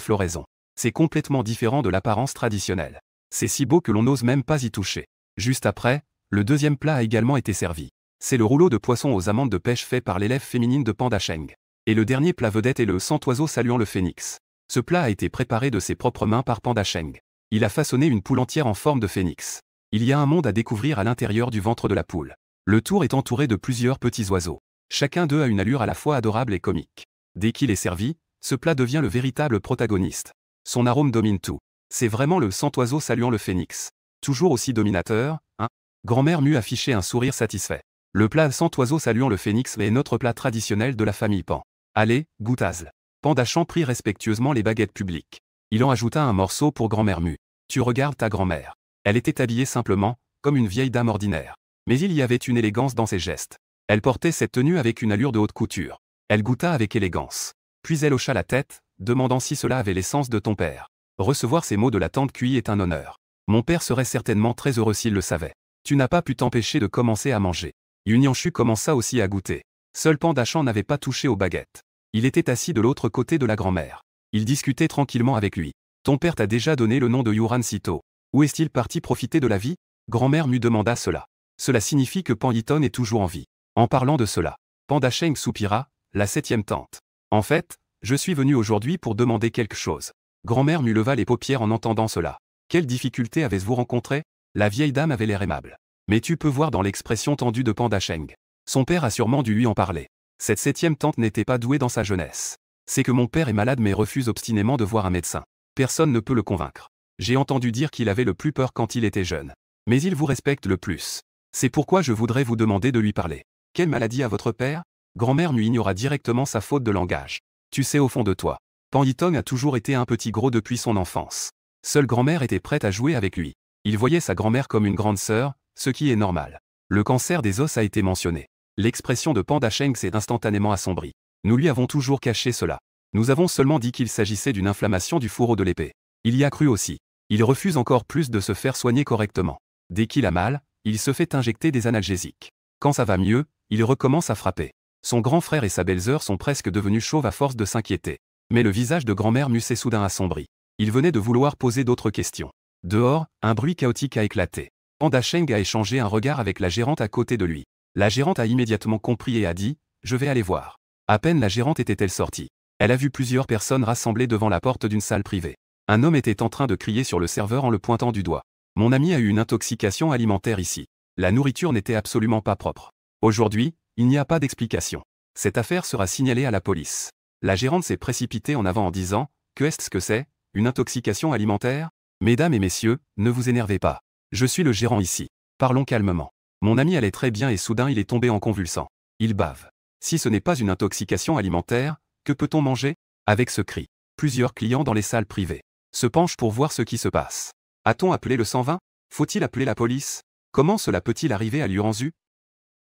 floraison. C'est complètement différent de l'apparence traditionnelle. C'est si beau que l'on n'ose même pas y toucher. Juste après, le deuxième plat a également été servi. C'est le rouleau de poisson aux amandes de pêche fait par l'élève féminine de Panda Sheng. Et le dernier plat vedette est le 100 oiseaux saluant le phénix. Ce plat a été préparé de ses propres mains par Panda Sheng. Il a façonné une poule entière en forme de phénix. Il y a un monde à découvrir à l'intérieur du ventre de la poule. Le tour est entouré de plusieurs petits oiseaux. Chacun d'eux a une allure à la fois adorable et comique. Dès qu'il est servi, ce plat devient le véritable protagoniste. Son arôme domine tout. C'est vraiment le 100 oiseaux saluant le phénix. Toujours aussi dominateur, hein? Grand-mère Mu affichait un sourire satisfait. Le plat 100 oiseaux saluant le phénix est notre plat traditionnel de la famille Pan. Allez, goûte-le. Panda Chan prit respectueusement les baguettes publiques. Il en ajouta un morceau pour grand-mère Mu. Tu regardes ta grand-mère. Elle était habillée simplement, comme une vieille dame ordinaire. Mais il y avait une élégance dans ses gestes. Elle portait cette tenue avec une allure de haute couture. Elle goûta avec élégance. Puis elle hocha la tête, demandant si cela avait l'essence de ton père. Recevoir ces mots de la tante Cui est un honneur. Mon père serait certainement très heureux s'il le savait. Tu n'as pas pu t'empêcher de commencer à manger. Yunyanshu commença aussi à goûter. Seul Panda Chan n'avait pas touché aux baguettes. Il était assis de l'autre côté de la grand-mère. Il discutait tranquillement avec lui. Ton père t'a déjà donné le nom de Yuran Sito. Où est-il parti profiter de la vie? Grand-mère Mu demanda cela. Cela signifie que Pan Yiton est toujours en vie. En parlant de cela, Panda Sheng soupira, la 7e tante. En fait, je suis venu aujourd'hui pour demander quelque chose. Grand-mère Mu leva les paupières en entendant cela. Quelle difficulté avez-vous rencontré? La vieille dame avait l'air aimable. Mais tu peux voir dans l'expression tendue de Panda Sheng. Son père a sûrement dû lui en parler. Cette 7e tante n'était pas douée dans sa jeunesse. C'est que mon père est malade mais refuse obstinément de voir un médecin. Personne ne peut le convaincre. J'ai entendu dire qu'il avait le plus peur quand il était jeune. Mais il vous respecte le plus. C'est pourquoi je voudrais vous demander de lui parler. Quelle maladie a votre père? Grand-mère Mu ignora directement sa faute de langage. Tu sais au fond de toi. Pan Yitong a toujours été un petit gros depuis son enfance. Seule grand-mère était prête à jouer avec lui. Il voyait sa grand-mère comme une grande sœur, ce qui est normal. Le cancer des os a été mentionné. L'expression de Panda Sheng s'est instantanément assombrie. Nous lui avons toujours caché cela. Nous avons seulement dit qu'il s'agissait d'une inflammation du fourreau de l'épée. Il y a cru aussi. Il refuse encore plus de se faire soigner correctement. Dès qu'il a mal, il se fait injecter des analgésiques. Quand ça va mieux, il recommence à frapper. Son grand frère et sa belle-sœur sont presque devenus chauves à force de s'inquiéter. Mais le visage de grand-mère Mu s'est soudain assombri. Il venait de vouloir poser d'autres questions. Dehors, un bruit chaotique a éclaté. Panda Sheng a échangé un regard avec la gérante à côté de lui. La gérante a immédiatement compris et a dit « Je vais aller voir ». À peine la gérante était-elle sortie. Elle a vu plusieurs personnes rassemblées devant la porte d'une salle privée. Un homme était en train de crier sur le serveur en le pointant du doigt. Mon ami a eu une intoxication alimentaire ici. La nourriture n'était absolument pas propre. Aujourd'hui, il n'y a pas d'explication. Cette affaire sera signalée à la police. La gérante s'est précipitée en avant en disant « Que est-ce que c'est? Une intoxication alimentaire ?» Mesdames et messieurs, ne vous énervez pas. Je suis le gérant ici. Parlons calmement. Mon ami allait très bien et soudain il est tombé en convulsant. Il bave. Si ce n'est pas une intoxication alimentaire, que peut-on manger? Avec ce cri, plusieurs clients dans les salles privées se penchent pour voir ce qui se passe. A-t-on appelé le 120? Faut-il appeler la police? Comment cela peut-il arriver à Luranzu?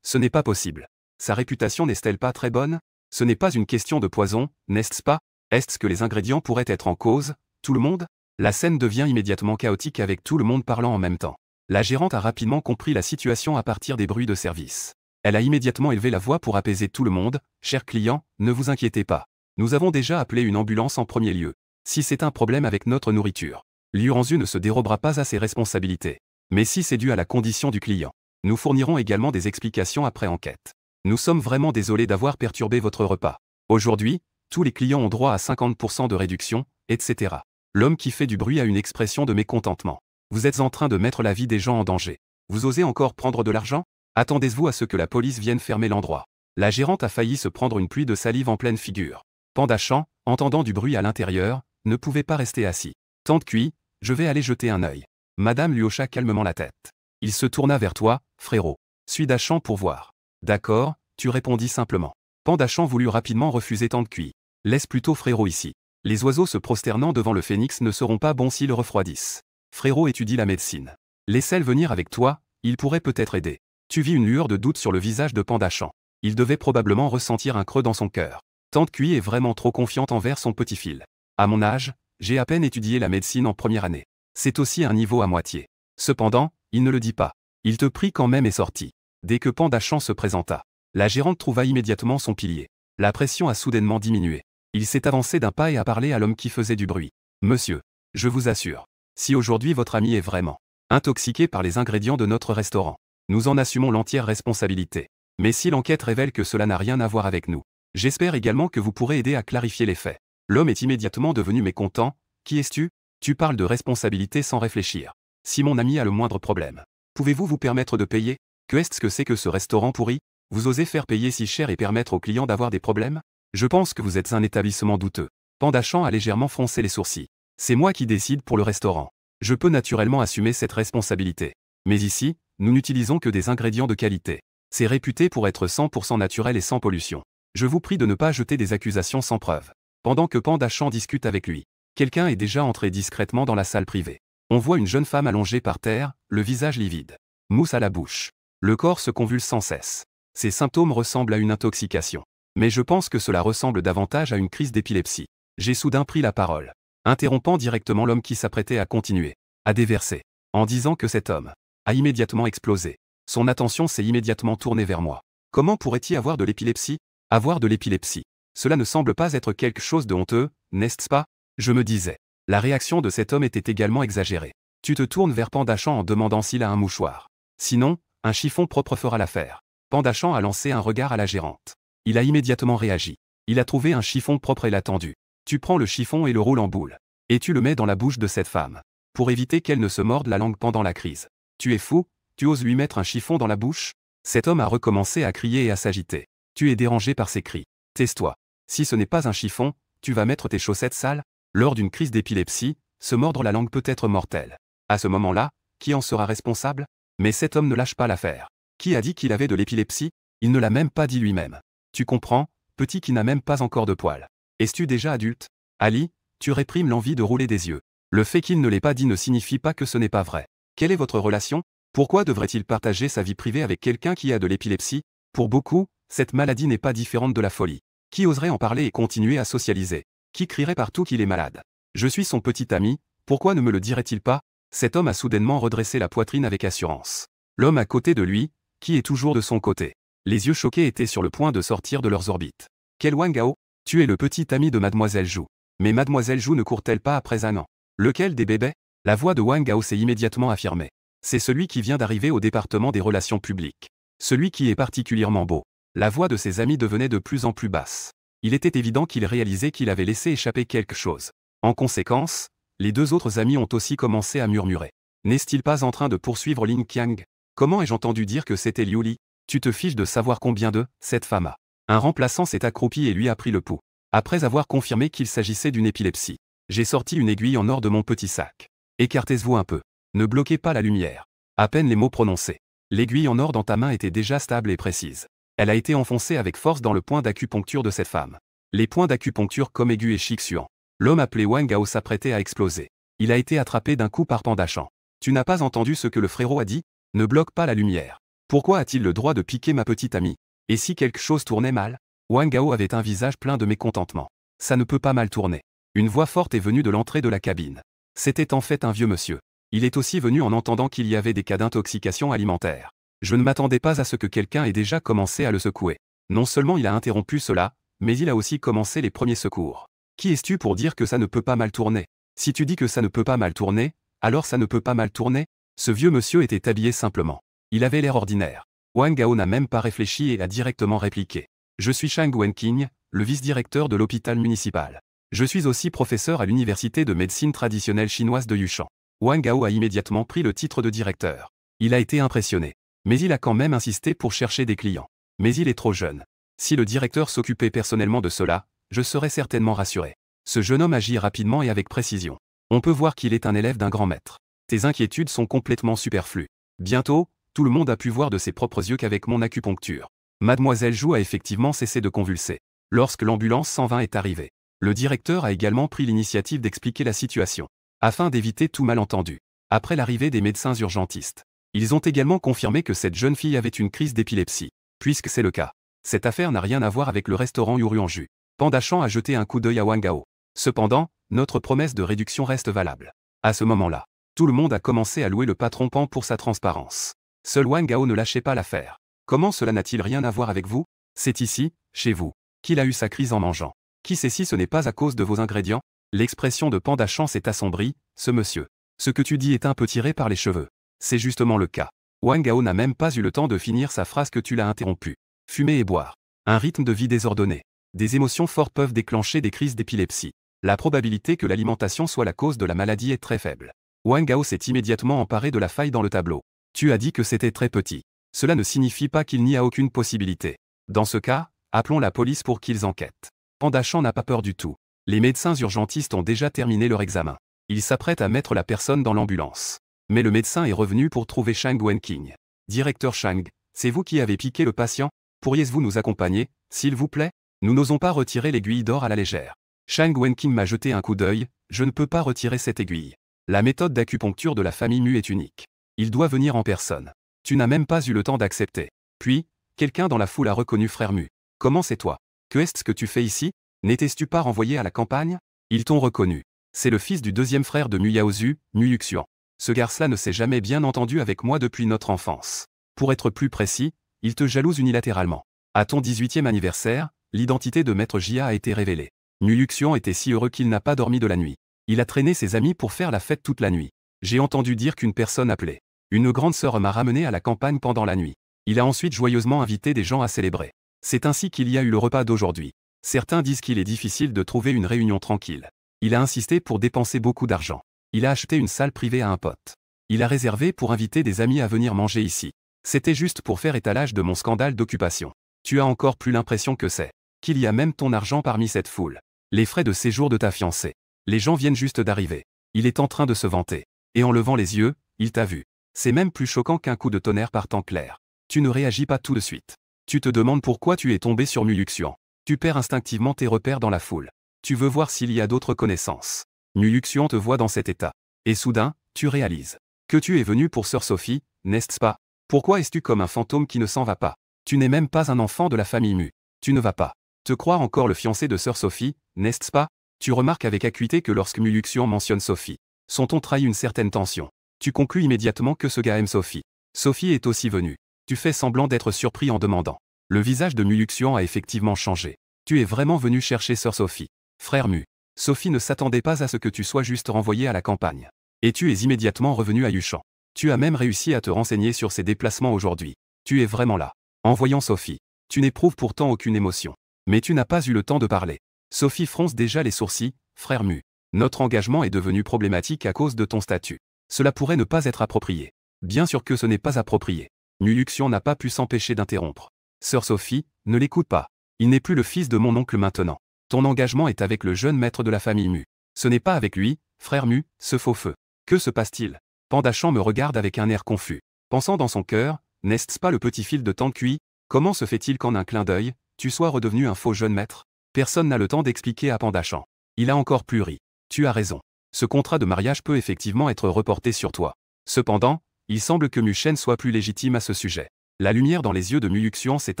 Ce n'est pas possible. Sa réputation n'est-elle pas très bonne? Ce n'est pas une question de poison, n'est-ce pas? Est-ce que les ingrédients pourraient être en cause? Tout le monde? La scène devient immédiatement chaotique avec tout le monde parlant en même temps. La gérante a rapidement compris la situation à partir des bruits de service. Elle a immédiatement élevé la voix pour apaiser tout le monde. « Chers clients, ne vous inquiétez pas. Nous avons déjà appelé une ambulance en premier lieu. Si c'est un problème avec notre nourriture, Luranzu ne se dérobera pas à ses responsabilités. Mais si c'est dû à la condition du client, nous fournirons également des explications après enquête. Nous sommes vraiment désolés d'avoir perturbé votre repas. Aujourd'hui, tous les clients ont droit à 50% de réduction, etc. » L'homme qui fait du bruit a une expression de mécontentement. Vous êtes en train de mettre la vie des gens en danger. Vous osez encore prendre de l'argent? Attendez-vous à ce que la police vienne fermer l'endroit. La gérante a failli se prendre une pluie de salive en pleine figure. Pandachant, entendant du bruit à l'intérieur, ne pouvait pas rester assis. Tante Cui, je vais aller jeter un œil. Madame lui hocha calmement la tête. Il se tourna vers toi, frérot. Suis Dachant pour voir. D'accord, tu répondis simplement. Pandachant voulut rapidement refuser Tante Cui. Laisse plutôt frérot ici. Les oiseaux se prosternant devant le phénix ne seront pas bons s'ils refroidissent. Frérot étudie la médecine. Laisse-le venir avec toi, il pourrait peut-être aider. Tu vis une lueur de doute sur le visage de Pandachant. Il devait probablement ressentir un creux dans son cœur. Tante Cui est vraiment trop confiante envers son petit fil. À mon âge, j'ai à peine étudié la médecine en première année. C'est aussi un niveau à moitié. Cependant, il ne le dit pas. Il te prie quand même et sortit. Dès que Pandachant se présenta, la gérante trouva immédiatement son pilier. La pression a soudainement diminué. Il s'est avancé d'un pas et a parlé à l'homme qui faisait du bruit. Monsieur, je vous assure, si aujourd'hui votre ami est vraiment intoxiqué par les ingrédients de notre restaurant, nous en assumons l'entière responsabilité. Mais si l'enquête révèle que cela n'a rien à voir avec nous, j'espère également que vous pourrez aider à clarifier les faits. L'homme est immédiatement devenu mécontent. Qui es-tu? Tu parles de responsabilité sans réfléchir. Si mon ami a le moindre problème, pouvez-vous vous permettre de payer? Que est-ce que c'est que ce restaurant pourri? Vous osez faire payer si cher et permettre aux clients d'avoir des problèmes? Je pense que vous êtes un établissement douteux. Pandachant a légèrement froncé les sourcils. C'est moi qui décide pour le restaurant. Je peux naturellement assumer cette responsabilité. Mais ici, nous n'utilisons que des ingrédients de qualité. C'est réputé pour être 100% naturel et sans pollution. Je vous prie de ne pas jeter des accusations sans preuve. Pendant que Pandachant discute avec lui, quelqu'un est déjà entré discrètement dans la salle privée. On voit une jeune femme allongée par terre, le visage livide. Mousse à la bouche. Le corps se convulse sans cesse. Ces symptômes ressemblent à une intoxication. Mais je pense que cela ressemble davantage à une crise d'épilepsie. J'ai soudain pris la parole, interrompant directement l'homme qui s'apprêtait à continuer, à déverser, en disant que cet homme a immédiatement explosé. Son attention s'est immédiatement tournée vers moi. Comment pourrait-il avoir de l'épilepsie? Avoir de l'épilepsie. Cela ne semble pas être quelque chose de honteux, n'est-ce pas? Je me disais. La réaction de cet homme était également exagérée. Tu te tournes vers Pandachant en demandant s'il a un mouchoir. Sinon, un chiffon propre fera l'affaire. Pandachant a lancé un regard à la gérante. Il a immédiatement réagi. Il a trouvé un chiffon propre et l'a tendu. Tu prends le chiffon et le roules en boule. Et tu le mets dans la bouche de cette femme. Pour éviter qu'elle ne se morde la langue pendant la crise. Tu es fou? Tu oses lui mettre un chiffon dans la bouche? Cet homme a recommencé à crier et à s'agiter. Tu es dérangé par ses cris. Tais-toi. Si ce n'est pas un chiffon, tu vas mettre tes chaussettes sales? Lors d'une crise d'épilepsie, se mordre la langue peut être mortel. À ce moment-là, qui en sera responsable? Mais cet homme ne lâche pas l'affaire. Qui a dit qu'il avait de l'épilepsie? Il ne l'a même pas dit lui-même. Tu comprends, petit qui n'a même pas encore de poils. Es-tu déjà adulte? Ali, tu réprimes l'envie de rouler des yeux. Le fait qu'il ne l'ait pas dit ne signifie pas que ce n'est pas vrai. Quelle est votre relation? Pourquoi devrait-il partager sa vie privée avec quelqu'un qui a de l'épilepsie? Pour beaucoup, cette maladie n'est pas différente de la folie. Qui oserait en parler et continuer à socialiser? Qui crierait partout qu'il est malade? Je suis son petit ami, pourquoi ne me le dirait-il pas? Cet homme a soudainement redressé la poitrine avec assurance. L'homme à côté de lui, qui est toujours de son côté. Les yeux choqués étaient sur le point de sortir de leurs orbites. Quel Wang Gao? Tu es le petit ami de Mademoiselle Zhou. Mais Mademoiselle Zhou ne court-elle pas après un an? Lequel des bébés? La voix de Wang Gao s'est immédiatement affirmée. C'est celui qui vient d'arriver au département des relations publiques. Celui qui est particulièrement beau. La voix de ses amis devenait de plus en plus basse. Il était évident qu'il réalisait qu'il avait laissé échapper quelque chose. En conséquence, les deux autres amis ont aussi commencé à murmurer. N'est-il pas en train de poursuivre Lin Qiang? Comment ai-je entendu dire que c'était Liu Li? Tu te fiches de savoir combien de cette femme a. Un remplaçant s'est accroupi et lui a pris le pouls. Après avoir confirmé qu'il s'agissait d'une épilepsie, j'ai sorti une aiguille en or de mon petit sac. Écartez-vous un peu. Ne bloquez pas la lumière. À peine les mots prononcés. L'aiguille en or dans ta main était déjà stable et précise. Elle a été enfoncée avec force dans le point d'acupuncture de cette femme. Les points d'acupuncture comme aigus et Shixuan. L'homme appelé Wang Gao s'apprêtait à exploser. Il a été attrapé d'un coup par Panda Chan. Tu n'as pas entendu ce que le frérot a dit? Ne bloque pas la lumière. Pourquoi a-t-il le droit de piquer ma petite amie? Et si quelque chose tournait mal? Wang Gao avait un visage plein de mécontentement. Ça ne peut pas mal tourner. Une voix forte est venue de l'entrée de la cabine. C'était en fait un vieux monsieur. Il est aussi venu en entendant qu'il y avait des cas d'intoxication alimentaire. Je ne m'attendais pas à ce que quelqu'un ait déjà commencé à le secouer. Non seulement il a interrompu cela, mais il a aussi commencé les premiers secours. Qui es-tu pour dire que ça ne peut pas mal tourner? Si tu dis que ça ne peut pas mal tourner, alors ça ne peut pas mal tourner? Ce vieux monsieur était habillé simplement. Il avait l'air ordinaire. Wang Gao n'a même pas réfléchi et a directement répliqué. Je suis Shang Wenqing, le vice-directeur de l'hôpital municipal. Je suis aussi professeur à l'université de médecine traditionnelle chinoise de Yushan. Wang Gao a immédiatement pris le titre de directeur. Il a été impressionné. Mais il a quand même insisté pour chercher des clients. Mais il est trop jeune. Si le directeur s'occupait personnellement de cela, je serais certainement rassuré. Ce jeune homme agit rapidement et avec précision. On peut voir qu'il est un élève d'un grand maître. Tes inquiétudes sont complètement superflues. Bientôt, tout le monde a pu voir de ses propres yeux qu'avec mon acupuncture, Mademoiselle Zhou a effectivement cessé de convulser. Lorsque l'ambulance 120 est arrivée, le directeur a également pris l'initiative d'expliquer la situation, afin d'éviter tout malentendu. Après l'arrivée des médecins urgentistes, ils ont également confirmé que cette jeune fille avait une crise d'épilepsie. Puisque c'est le cas, cette affaire n'a rien à voir avec le restaurant Yuruanju. Panda Chan a jeté un coup d'œil à Wang Gao. Cependant, notre promesse de réduction reste valable. À ce moment-là, tout le monde a commencé à louer le patron Pan pour sa transparence. Seul Wang Gao ne lâchait pas l'affaire. Comment cela n'a-t-il rien à voir avec vous? C'est ici, chez vous, qu'il a eu sa crise en mangeant. Qui sait si ce n'est pas à cause de vos ingrédients? L'expression de Panda Chan s'est assombrie. Ce monsieur. Ce que tu dis est un peu tiré par les cheveux. C'est justement le cas. Wang Gao n'a même pas eu le temps de finir sa phrase que tu l'as interrompu. Fumer et boire. Un rythme de vie désordonné. Des émotions fortes peuvent déclencher des crises d'épilepsie. La probabilité que l'alimentation soit la cause de la maladie est très faible. Wang Gao s'est immédiatement emparé de la faille dans le tableau. Tu as dit que c'était très petit. Cela ne signifie pas qu'il n'y a aucune possibilité. Dans ce cas, appelons la police pour qu'ils enquêtent. Panda Chan n'a pas peur du tout. Les médecins urgentistes ont déjà terminé leur examen. Ils s'apprêtent à mettre la personne dans l'ambulance. Mais le médecin est revenu pour trouver Shang Wenqing. Directeur Shang, c'est vous qui avez piqué le patient? Pourriez-vous nous accompagner, s'il vous plaît? Nous n'osons pas retirer l'aiguille d'or à la légère. Shang Wenqing m'a jeté un coup d'œil, je ne peux pas retirer cette aiguille. La méthode d'acupuncture de la famille Mu est unique. Il doit venir en personne. Tu n'as même pas eu le temps d'accepter. Puis, quelqu'un dans la foule a reconnu frère Mu. Comment c'est toi? Que est-ce que tu fais ici? N'étais-tu pas renvoyé à la campagne? Ils t'ont reconnu. C'est le fils du deuxième frère de Mu Yaozu, Mu Yuxian. Ce garçon-là ne s'est jamais bien entendu avec moi depuis notre enfance. Pour être plus précis, il te jalouse unilatéralement. À ton 18e anniversaire, l'identité de Maître Jia a été révélée. Mu Yuxian était si heureux qu'il n'a pas dormi de la nuit. Il a traîné ses amis pour faire la fête toute la nuit. J'ai entendu dire qu'une personne appelée une grande sœur m'a ramené à la campagne pendant la nuit. Il a ensuite joyeusement invité des gens à célébrer. C'est ainsi qu'il y a eu le repas d'aujourd'hui. Certains disent qu'il est difficile de trouver une réunion tranquille. Il a insisté pour dépenser beaucoup d'argent. Il a acheté une salle privée à un pote. Il a réservé pour inviter des amis à venir manger ici. C'était juste pour faire étalage de mon scandale d'occupation. Tu as encore plus l'impression que c'est qu'il y a même ton argent parmi cette foule. Les frais de séjour de ta fiancée. Les gens viennent juste d'arriver. Il est en train de se vanter. Et en levant les yeux, il t'a vu. C'est même plus choquant qu'un coup de tonnerre par temps clair. Tu ne réagis pas tout de suite. Tu te demandes pourquoi tu es tombé sur Mu Yuxian. Tu perds instinctivement tes repères dans la foule. Tu veux voir s'il y a d'autres connaissances. Mu Yuxian te voit dans cet état. Et soudain, tu réalises que tu es venu pour Sœur Sophie, n'est-ce pas? Pourquoi es-tu comme un fantôme qui ne s'en va pas? Tu n'es même pas un enfant de la famille Mu. Tu ne vas pas te croire encore le fiancé de Sœur Sophie, n'est-ce pas? Tu remarques avec acuité que lorsque Mu Yuxian mentionne Sophie, son ton trahit une certaine tension. Tu conclus immédiatement que ce gars aime Sophie. Sophie est aussi venue. Tu fais semblant d'être surpris en demandant. Le visage de Mu Yuxian a effectivement changé. Tu es vraiment venu chercher Sœur Sophie. Frère Mu. Sophie ne s'attendait pas à ce que tu sois juste renvoyé à la campagne. Et tu es immédiatement revenu à Yushan. Tu as même réussi à te renseigner sur ses déplacements aujourd'hui. Tu es vraiment là. En voyant Sophie, tu n'éprouves pourtant aucune émotion. Mais tu n'as pas eu le temps de parler. Sophie fronce déjà les sourcils, frère Mu. Notre engagement est devenu problématique à cause de ton statut. Cela pourrait ne pas être approprié. Bien sûr que ce n'est pas approprié. Mu Yuxian n'a pas pu s'empêcher d'interrompre. Sœur Sophie, ne l'écoute pas. Il n'est plus le fils de mon oncle maintenant. Ton engagement est avec le jeune maître de la famille Mu. Ce n'est pas avec lui, frère Mu, ce faux feu. Que se passe-t-il? Pandachan me regarde avec un air confus. Pensant dans son cœur, n'est-ce pas le petit fil de Tante Cui? Comment se fait-il qu'en un clin d'œil, tu sois redevenu un faux jeune maître? Personne n'a le temps d'expliquer à Pandachan. Il a encore plus ri. Tu as raison. Ce contrat de mariage peut effectivement être reporté sur toi. Cependant, il semble que Mu Shen soit plus légitime à ce sujet. La lumière dans les yeux de Mu Yuxian s'est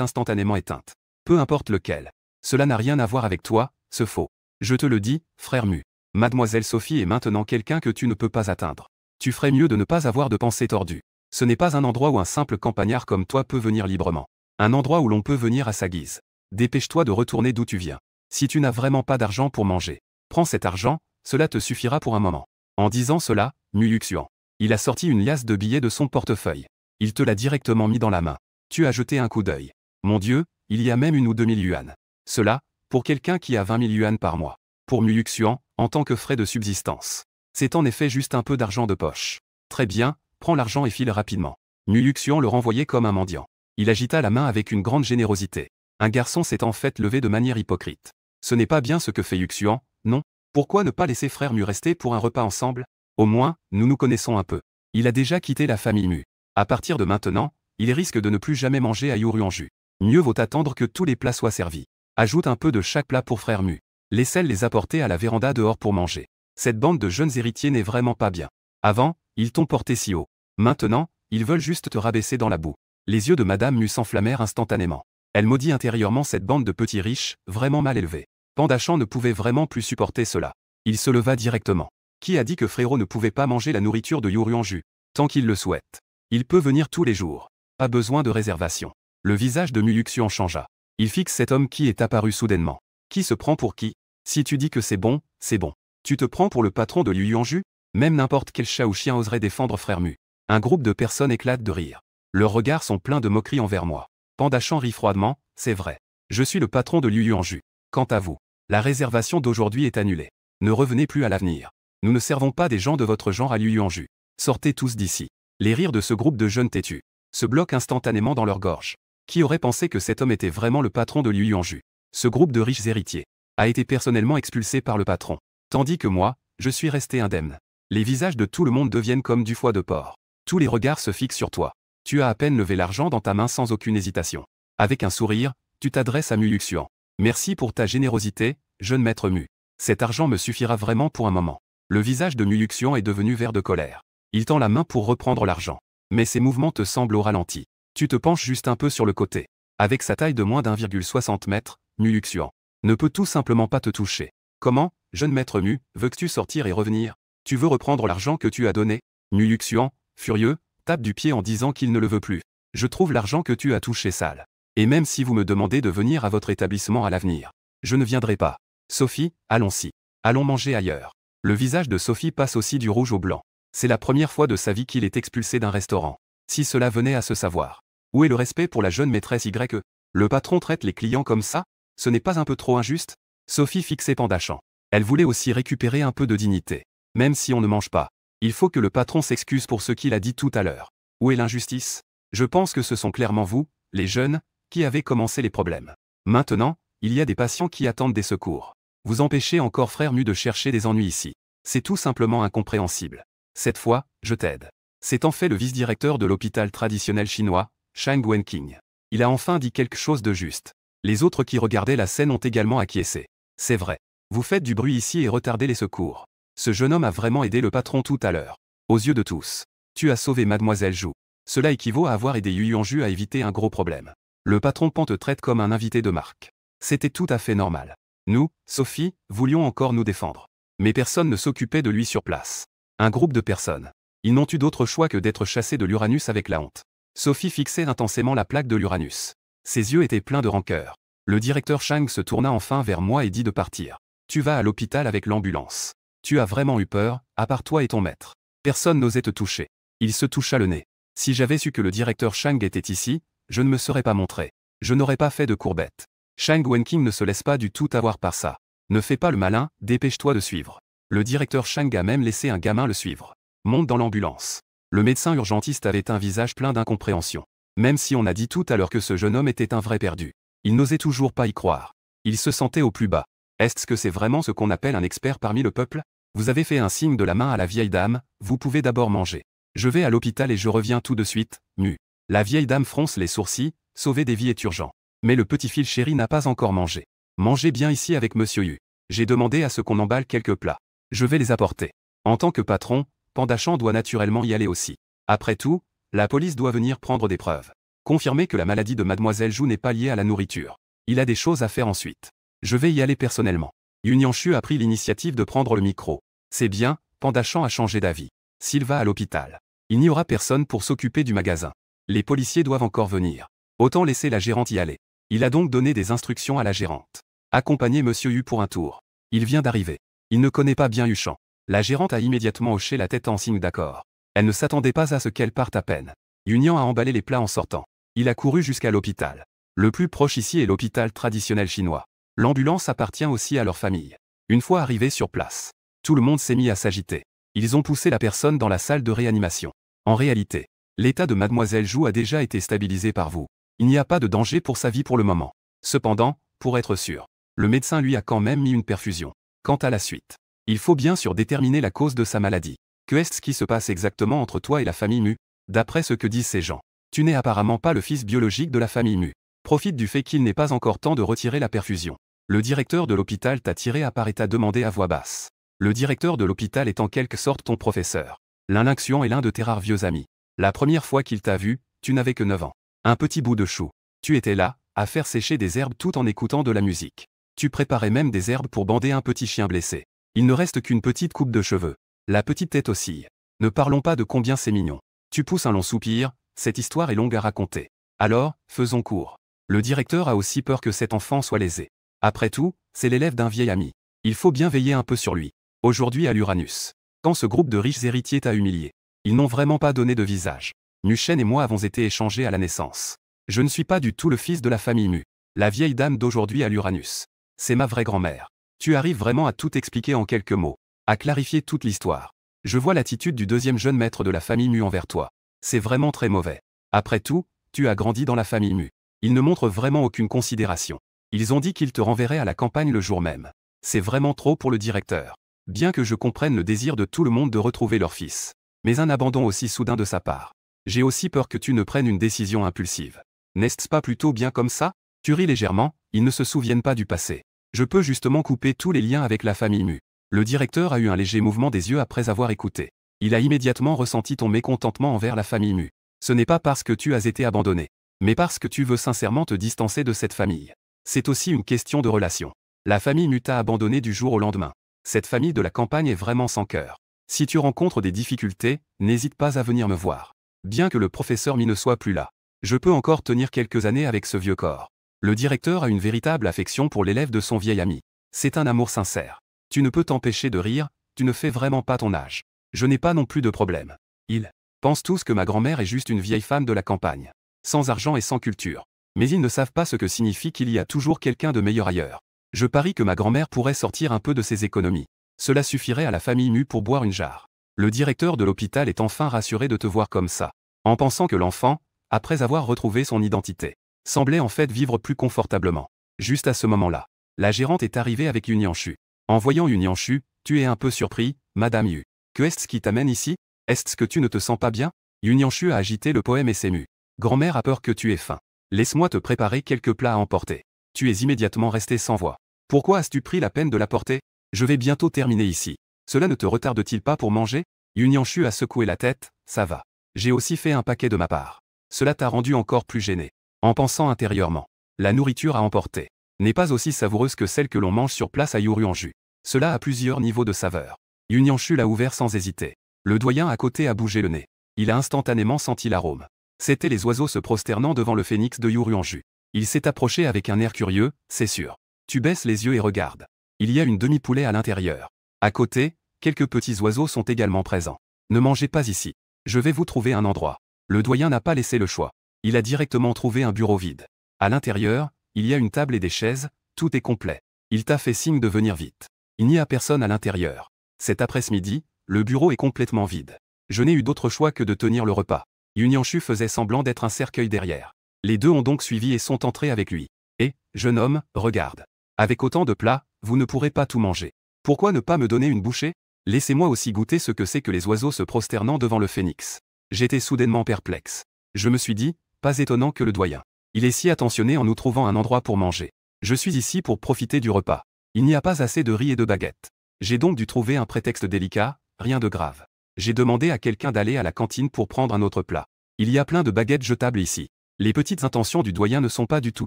instantanément éteinte. Peu importe lequel. Cela n'a rien à voir avec toi, ce faux. Je te le dis, frère Mu. Mademoiselle Sophie est maintenant quelqu'un que tu ne peux pas atteindre. Tu ferais mieux de ne pas avoir de pensée tordue. Ce n'est pas un endroit où un simple campagnard comme toi peut venir librement. Un endroit où l'on peut venir à sa guise. Dépêche-toi de retourner d'où tu viens. Si tu n'as vraiment pas d'argent pour manger, prends cet argent, cela te suffira pour un moment. En disant cela, Mu Yuxian. Il a sorti une liasse de billets de son portefeuille. Il te l'a directement mis dans la main. Tu as jeté un coup d'œil. Mon Dieu, il y a même 1 ou 2 000 yuan. Cela, pour quelqu'un qui a 20 000 yuan par mois. Pour Mu Yuxian, en tant que frais de subsistance. C'est en effet juste un peu d'argent de poche. Très bien, prends l'argent et file rapidement. Mu Yuxian le renvoyait comme un mendiant. Il agita la main avec une grande générosité. Un garçon s'est en fait levé de manière hypocrite. Ce n'est pas bien ce que fait Yuxian, non? Pourquoi ne pas laisser frère Mu rester pour un repas ensemble? Au moins, nous nous connaissons un peu. Il a déjà quitté la famille Mu. À partir de maintenant, il risque de ne plus jamais manger à Yuruanju. Mieux vaut attendre que tous les plats soient servis. Ajoute un peu de chaque plat pour frère Mu. Laisse-les les apporter à la véranda dehors pour manger. Cette bande de jeunes héritiers n'est vraiment pas bien. Avant, ils t'ont porté si haut. Maintenant, ils veulent juste te rabaisser dans la boue. Les yeux de Madame Mu s'enflammèrent instantanément. Elle maudit intérieurement cette bande de petits riches, vraiment mal élevés. Pandachan ne pouvait vraiment plus supporter cela. Il se leva directement. Qui a dit que frérot ne pouvait pas manger la nourriture de Yuruanju? Tant qu'il le souhaite. Il peut venir tous les jours. Pas besoin de réservation. Le visage de Mu Yuxian changea. Il fixe cet homme qui est apparu soudainement. Qui se prend pour qui? Si tu dis que c'est bon, c'est bon. Tu te prends pour le patron de Yuruanju? Même n'importe quel chat ou chien oserait défendre frère Mu. Un groupe de personnes éclate de rire. Leurs regards sont pleins de moquerie envers moi. Pandachan rit froidement, c'est vrai. Je suis le patron de Yuruanju. Quant à vous, la réservation d'aujourd'hui est annulée. Ne revenez plus à l'avenir. Nous ne servons pas des gens de votre genre à Yuruanju. Sortez tous d'ici. Les rires de ce groupe de jeunes têtus se bloquent instantanément dans leur gorge. Qui aurait pensé que cet homme était vraiment le patron de Yuruanju? Ce groupe de riches héritiers a été personnellement expulsé par le patron. Tandis que moi, je suis resté indemne. Les visages de tout le monde deviennent comme du foie de porc. Tous les regards se fixent sur toi. Tu as à peine levé l'argent dans ta main sans aucune hésitation. Avec un sourire, tu t'adresses à Mu Yuxian. Merci pour ta générosité, jeune maître Mu. Cet argent me suffira vraiment pour un moment. Le visage de Mu Yuxian est devenu vert de colère. Il tend la main pour reprendre l'argent. Mais ses mouvements te semblent au ralenti. Tu te penches juste un peu sur le côté. Avec sa taille de moins d'1,60 m, Mu Yuxian ne peut tout simplement pas te toucher. Comment, jeune maître Mu, veux-tu sortir et revenir? Tu veux reprendre l'argent que tu as donné? Mu Yuxian, furieux, tape du pied en disant qu'il ne le veut plus. Je trouve l'argent que tu as touché sale. Et même si vous me demandez de venir à votre établissement à l'avenir, je ne viendrai pas. Sophie, allons-y. Allons manger ailleurs. Le visage de Sophie passe aussi du rouge au blanc. C'est la première fois de sa vie qu'il est expulsé d'un restaurant. Si cela venait à se savoir. Où est le respect pour la jeune maîtresse Y? Le patron traite les clients comme ça? Ce n'est pas un peu trop injuste? Sophie fixait Pandachan. Elle voulait aussi récupérer un peu de dignité. Même si on ne mange pas. Il faut que le patron s'excuse pour ce qu'il a dit tout à l'heure. Où est l'injustice? Je pense que ce sont clairement vous, les jeunes, qui avez commencé les problèmes. Maintenant, il y a des patients qui attendent des secours. Vous empêchez encore frère Mu de chercher des ennuis ici. C'est tout simplement incompréhensible. Cette fois, je t'aide. C'est en fait le vice-directeur de l'hôpital traditionnel chinois, Shang Wenqing. Il a enfin dit quelque chose de juste. Les autres qui regardaient la scène ont également acquiescé. C'est vrai. Vous faites du bruit ici et retardez les secours. Ce jeune homme a vraiment aidé le patron tout à l'heure. Aux yeux de tous. Tu as sauvé Mademoiselle Zhou. Cela équivaut à avoir aidé Yuruanju à éviter un gros problème. Le patron Pan te traite comme un invité de marque. C'était tout à fait normal. Nous, Sophie, voulions encore nous défendre. Mais personne ne s'occupait de lui sur place. Un groupe de personnes. Ils n'ont eu d'autre choix que d'être chassés de l'Uranus avec la honte. Sophie fixait intensément la plaque de l'Uranus. Ses yeux étaient pleins de rancœur. Le directeur Shang se tourna enfin vers moi et dit de partir. Tu vas à l'hôpital avec l'ambulance. Tu as vraiment eu peur, à part toi et ton maître. Personne n'osait te toucher. Il se toucha le nez. Si j'avais su que le directeur Shang était ici, je ne me serais pas montré. Je n'aurais pas fait de courbette. Shang Wenqing ne se laisse pas du tout avoir par ça. Ne fais pas le malin, dépêche-toi de suivre. Le directeur Shang a même laissé un gamin le suivre. Monte dans l'ambulance. Le médecin urgentiste avait un visage plein d'incompréhension. Même si on a dit tout à l'heure que ce jeune homme était un vrai perdu. Il n'osait toujours pas y croire. Il se sentait au plus bas. Est-ce que c'est vraiment ce qu'on appelle un expert parmi le peuple? Vous avez fait un signe de la main à la vieille dame, vous pouvez d'abord manger. Je vais à l'hôpital et je reviens tout de suite, mu. La vieille dame fronce les sourcils, sauver des vies est urgent. Mais le petit fil chéri n'a pas encore mangé. Mangez bien ici avec Monsieur Yu. J'ai demandé à ce qu'on emballe quelques plats. Je vais les apporter. En tant que patron, Pandachan doit naturellement y aller aussi. Après tout, la police doit venir prendre des preuves. Confirmer que la maladie de Mademoiselle Zhu n'est pas liée à la nourriture. Il a des choses à faire ensuite. Je vais y aller personnellement. Yunyanshu a pris l'initiative de prendre le micro. C'est bien, Pandachan a changé d'avis. S'il va à l'hôpital, il n'y aura personne pour s'occuper du magasin. Les policiers doivent encore venir. Autant laisser la gérante y aller. Il a donc donné des instructions à la gérante. Accompagner Monsieur Yu pour un tour. Il vient d'arriver. Il ne connaît pas bien Yuchan. La gérante a immédiatement hoché la tête en signe d'accord. Elle ne s'attendait pas à ce qu'elle parte à peine. Yunyan a emballé les plats en sortant. Il a couru jusqu'à l'hôpital. Le plus proche ici est l'hôpital traditionnel chinois. L'ambulance appartient aussi à leur famille. Une fois arrivés sur place, tout le monde s'est mis à s'agiter. Ils ont poussé la personne dans la salle de réanimation. En réalité, l'état de Mademoiselle Zhu a déjà été stabilisé par vous. Il n'y a pas de danger pour sa vie pour le moment. Cependant, pour être sûr, le médecin lui a quand même mis une perfusion. Quant à la suite, il faut bien sûr déterminer la cause de sa maladie. Que est-ce qui se passe exactement entre toi et la famille Mu? D'après ce que disent ces gens, tu n'es apparemment pas le fils biologique de la famille Mu. Profite du fait qu'il n'est pas encore temps de retirer la perfusion. Le directeur de l'hôpital t'a tiré à part et t'a demandé à voix basse. Le directeur de l'hôpital est en quelque sorte ton professeur. L'inlinxion est l'un de tes rares vieux amis. La première fois qu'il t'a vu, tu n'avais que 9 ans. Un petit bout de chou. Tu étais là, à faire sécher des herbes tout en écoutant de la musique. Tu préparais même des herbes pour bander un petit chien blessé. Il ne reste qu'une petite coupe de cheveux. La petite tête oscille. Ne parlons pas de combien c'est mignon. Tu pousses un long soupir, cette histoire est longue à raconter. Alors, faisons court. Le directeur a aussi peur que cet enfant soit lésé. Après tout, c'est l'élève d'un vieil ami. Il faut bien veiller un peu sur lui. Aujourd'hui à l'Uranus. Quand ce groupe de riches héritiers t'a humilié, ils n'ont vraiment pas donné de visage. Muchen et moi avons été échangés à la naissance. Je ne suis pas du tout le fils de la famille Mu. La vieille dame d'aujourd'hui à l'Uranus. C'est ma vraie grand-mère. Tu arrives vraiment à tout expliquer en quelques mots. À clarifier toute l'histoire. Je vois l'attitude du deuxième jeune maître de la famille Mu envers toi. C'est vraiment très mauvais. Après tout, tu as grandi dans la famille Mu. Ils ne montrent vraiment aucune considération. Ils ont dit qu'ils te renverraient à la campagne le jour même. C'est vraiment trop pour le directeur. Bien que je comprenne le désir de tout le monde de retrouver leur fils. Mais un abandon aussi soudain de sa part. J'ai aussi peur que tu ne prennes une décision impulsive. N'est-ce pas plutôt bien comme ça? Tu ris légèrement, ils ne se souviennent pas du passé. Je peux justement couper tous les liens avec la famille Mu. Le directeur a eu un léger mouvement des yeux après avoir écouté. Il a immédiatement ressenti ton mécontentement envers la famille Mu. Ce n'est pas parce que tu as été abandonné, mais parce que tu veux sincèrement te distancer de cette famille. C'est aussi une question de relation. La famille Mu t'a abandonné du jour au lendemain. Cette famille de la campagne est vraiment sans cœur. Si tu rencontres des difficultés, n'hésite pas à venir me voir. Bien que le professeur Mi ne soit plus là, je peux encore tenir quelques années avec ce vieux corps. Le directeur a une véritable affection pour l'élève de son vieil ami. C'est un amour sincère. Tu ne peux t'empêcher de rire, tu ne fais vraiment pas ton âge. Je n'ai pas non plus de problème. Ils pensent tous que ma grand-mère est juste une vieille femme de la campagne. Sans argent et sans culture. Mais ils ne savent pas ce que signifie qu'il y a toujours quelqu'un de meilleur ailleurs. Je parie que ma grand-mère pourrait sortir un peu de ses économies. Cela suffirait à la famille Mu pour boire une jarre. Le directeur de l'hôpital est enfin rassuré de te voir comme ça. En pensant que l'enfant, après avoir retrouvé son identité, semblait en fait vivre plus confortablement. Juste à ce moment-là, la gérante est arrivée avec Yunyanshu. En voyant Yunyanshu, tu es un peu surpris, Madame Yu. Que est-ce qui t'amène ici? Est-ce que tu ne te sens pas bien? Yunyanshu a agité le poème et s'ému. Grand-mère a peur que tu aies faim. Laisse-moi te préparer quelques plats à emporter. Tu es immédiatement resté sans voix. Pourquoi as-tu pris la peine de l'apporter? Je vais bientôt terminer ici. Cela ne te retarde-t-il pas pour manger? Yunyanshu a secoué la tête, ça va. J'ai aussi fait un paquet de ma part. Cela t'a rendu encore plus gêné. En pensant intérieurement, la nourriture à emporter n'est pas aussi savoureuse que celle que l'on mange sur place à Yuruanju. Cela a plusieurs niveaux de saveur. Yunyanshu l'a ouvert sans hésiter. Le doyen à côté a bougé le nez. Il a instantanément senti l'arôme. C'étaient les oiseaux se prosternant devant le phénix de Yuruanju. Il s'est approché avec un air curieux, c'est sûr. Tu baisses les yeux et regardes. Il y a une demi-poulet à l'intérieur. À côté, quelques petits oiseaux sont également présents. Ne mangez pas ici. Je vais vous trouver un endroit. Le doyen n'a pas laissé le choix. Il a directement trouvé un bureau vide. À l'intérieur, il y a une table et des chaises, tout est complet. Il t'a fait signe de venir vite. Il n'y a personne à l'intérieur. Cet après-midi, le bureau est complètement vide. Je n'ai eu d'autre choix que de tenir le repas. Yunyanshu faisait semblant d'être un cercueil derrière. Les deux ont donc suivi et sont entrés avec lui. Et, jeune homme, regarde. Avec autant de plats, vous ne pourrez pas tout manger. Pourquoi ne pas me donner une bouchée? Laissez-moi aussi goûter ce que c'est que les oiseaux se prosternant devant le phénix. J'étais soudainement perplexe. Je me suis dit, pas étonnant que le doyen. Il est si attentionné en nous trouvant un endroit pour manger. Je suis ici pour profiter du repas. Il n'y a pas assez de riz et de baguettes. J'ai donc dû trouver un prétexte délicat, rien de grave. J'ai demandé à quelqu'un d'aller à la cantine pour prendre un autre plat. Il y a plein de baguettes jetables ici. Les petites intentions du doyen ne sont pas du tout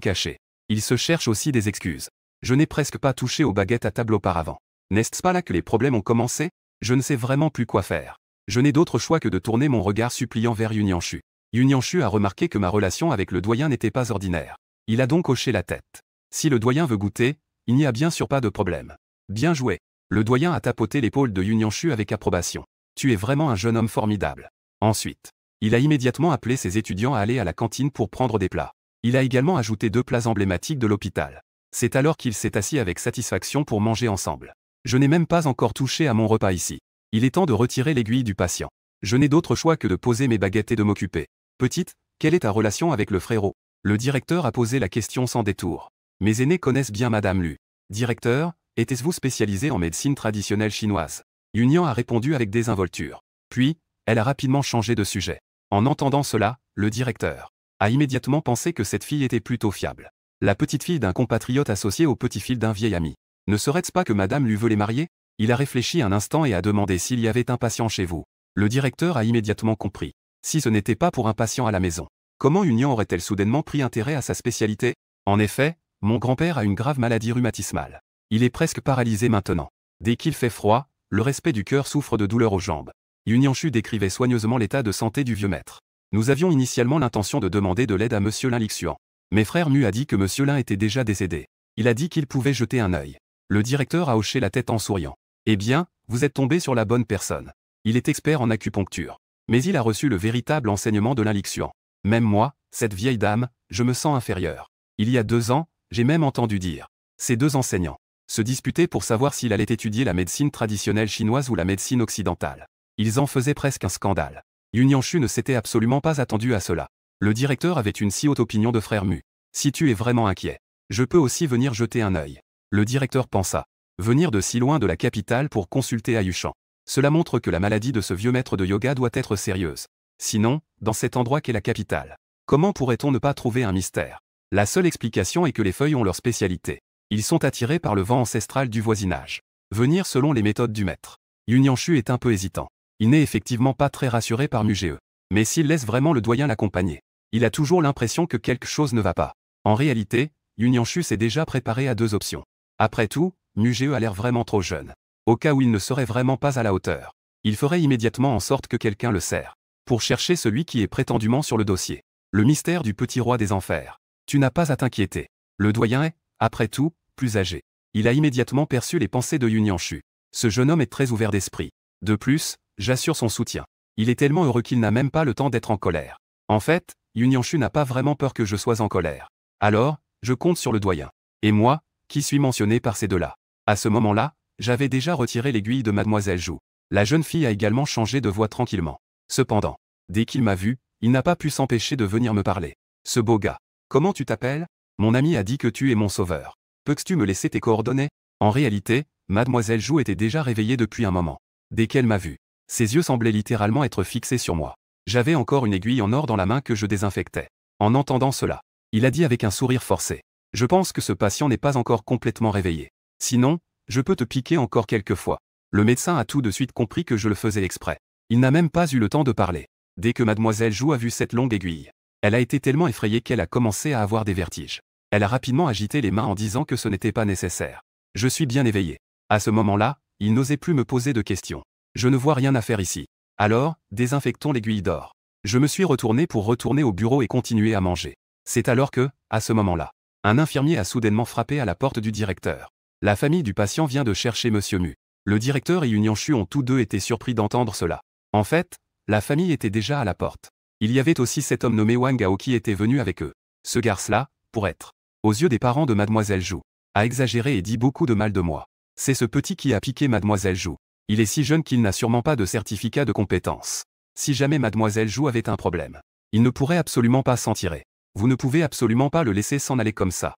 cachées. Il se cherche aussi des excuses. Je n'ai presque pas touché aux baguettes à table auparavant. N'est-ce pas là que les problèmes ont commencé? Je ne sais vraiment plus quoi faire. Je n'ai d'autre choix que de tourner mon regard suppliant vers Yunyanshu. Yunyanshu a remarqué que ma relation avec le doyen n'était pas ordinaire. Il a donc hoché la tête. Si le doyen veut goûter, il n'y a bien sûr pas de problème. Bien joué. Le doyen a tapoté l'épaule de Yunyanshu avec approbation. Tu es vraiment un jeune homme formidable. Ensuite, il a immédiatement appelé ses étudiants à aller à la cantine pour prendre des plats. Il a également ajouté 2 plats emblématiques de l'hôpital. C'est alors qu'il s'est assis avec satisfaction pour manger ensemble. Je n'ai même pas encore touché à mon repas ici. Il est temps de retirer l'aiguille du patient. Je n'ai d'autre choix que de poser mes baguettes et de m'occuper. Petite, quelle est ta relation avec le frérot? Le directeur a posé la question sans détour. Mes aînés connaissent bien Madame Lu. Directeur, était-vous spécialisé en médecine traditionnelle chinoise? Yunyan a répondu avec désinvolture. Puis, elle a rapidement changé de sujet. En entendant cela, le directeur a immédiatement pensé que cette fille était plutôt fiable. La petite fille d'un compatriote associé au petit-fils d'un vieil ami. Ne serait-ce pas que Madame Lu veut les marier? Il a réfléchi un instant et a demandé s'il y avait un patient chez vous. Le directeur a immédiatement compris. Si ce n'était pas pour un patient à la maison, comment Yunyan aurait-elle soudainement pris intérêt à sa spécialité? En effet, mon grand-père a une grave maladie rhumatismale. Il est presque paralysé maintenant. Dès qu'il fait froid, le respect du cœur souffre de douleurs aux jambes. Yunyanshu décrivait soigneusement l'état de santé du vieux maître. Nous avions initialement l'intention de demander de l'aide à Monsieur Lin Lixuan. Mais frère Mu a dit que Monsieur Lin était déjà décédé. Il a dit qu'il pouvait jeter un œil. Le directeur a hoché la tête en souriant. Eh bien, vous êtes tombé sur la bonne personne. Il est expert en acupuncture. Mais il a reçu le véritable enseignement de Lin Lixuan. Même moi, cette vieille dame, je me sens inférieur. Il y a 2 ans, j'ai même entendu dire. Ces 2 enseignants se disputaient pour savoir s'il allait étudier la médecine traditionnelle chinoise ou la médecine occidentale. Ils en faisaient presque un scandale. Yunyanshu ne s'était absolument pas attendu à cela. Le directeur avait une si haute opinion de frère Mu. Si tu es vraiment inquiet, je peux aussi venir jeter un œil. Le directeur pensa. Venir de si loin de la capitale pour consulter Ayushan. Cela montre que la maladie de ce vieux maître de yoga doit être sérieuse. Sinon, dans cet endroit qu'est la capitale, comment pourrait-on ne pas trouver un mystère? La seule explication est que les feuilles ont leur spécialité. Ils sont attirés par le vent ancestral du voisinage. Venir selon les méthodes du maître. Yunyanshu est un peu hésitant. Il n'est effectivement pas très rassuré par Mugee. Mais s'il laisse vraiment le doyen l'accompagner, il a toujours l'impression que quelque chose ne va pas. En réalité, Yunyanshu s'est déjà préparé à 2 options. Après tout, Mugee a l'air vraiment trop jeune. Au cas où il ne serait vraiment pas à la hauteur, il ferait immédiatement en sorte que quelqu'un le serre. Pour chercher celui qui est prétendument sur le dossier. Le mystère du petit roi des enfers. Tu n'as pas à t'inquiéter. Le doyen est, après tout, plus âgé. Il a immédiatement perçu les pensées de Yunyanshu. Ce jeune homme est très ouvert d'esprit. De plus, j'assure son soutien. Il est tellement heureux qu'il n'a même pas le temps d'être en colère. En fait, Yunyanshu n'a pas vraiment peur que je sois en colère. Alors, je compte sur le doyen. Et moi, qui suis mentionné par ces 2-là. À ce moment-là, j'avais déjà retiré l'aiguille de Mademoiselle Zhou. La jeune fille a également changé de voix tranquillement. Cependant, dès qu'il m'a vu, il n'a pas pu s'empêcher de venir me parler. Ce beau gars. Comment tu t'appelles? Mon ami a dit que tu es mon sauveur. Peux-tu me laisser tes coordonnées? En réalité, Mademoiselle Zhou était déjà réveillée depuis un moment. Dès qu'elle m'a vu, ses yeux semblaient littéralement être fixés sur moi. J'avais encore une aiguille en or dans la main que je désinfectais. En entendant cela, il a dit avec un sourire forcé. Je pense que ce patient n'est pas encore complètement réveillé. Sinon, je peux te piquer encore quelques fois. Le médecin a tout de suite compris que je le faisais exprès. Il n'a même pas eu le temps de parler. Dès que Mademoiselle Zhou a vu cette longue aiguille, elle a été tellement effrayée qu'elle a commencé à avoir des vertiges. Elle a rapidement agité les mains en disant que ce n'était pas nécessaire. Je suis bien éveillé. À ce moment-là, il n'osait plus me poser de questions. Je ne vois rien à faire ici. Alors, désinfectons l'aiguille d'or. Je me suis retourné pour retourner au bureau et continuer à manger. C'est alors que, à ce moment-là, un infirmier a soudainement frappé à la porte du directeur. La famille du patient vient de chercher Monsieur Mu. Le directeur et Yunyanshu ont tous 2 été surpris d'entendre cela. En fait, la famille était déjà à la porte. Il y avait aussi cet homme nommé Wang Gao qui était venu avec eux. Ce garce-là, pour être, aux yeux des parents de Mademoiselle Zhou, a exagéré et dit beaucoup de mal de moi. C'est ce petit qui a piqué Mademoiselle Zhou. Il est si jeune qu'il n'a sûrement pas de certificat de compétence. Si jamais mademoiselle Jou avait un problème, il ne pourrait absolument pas s'en tirer. Vous ne pouvez absolument pas le laisser s'en aller comme ça.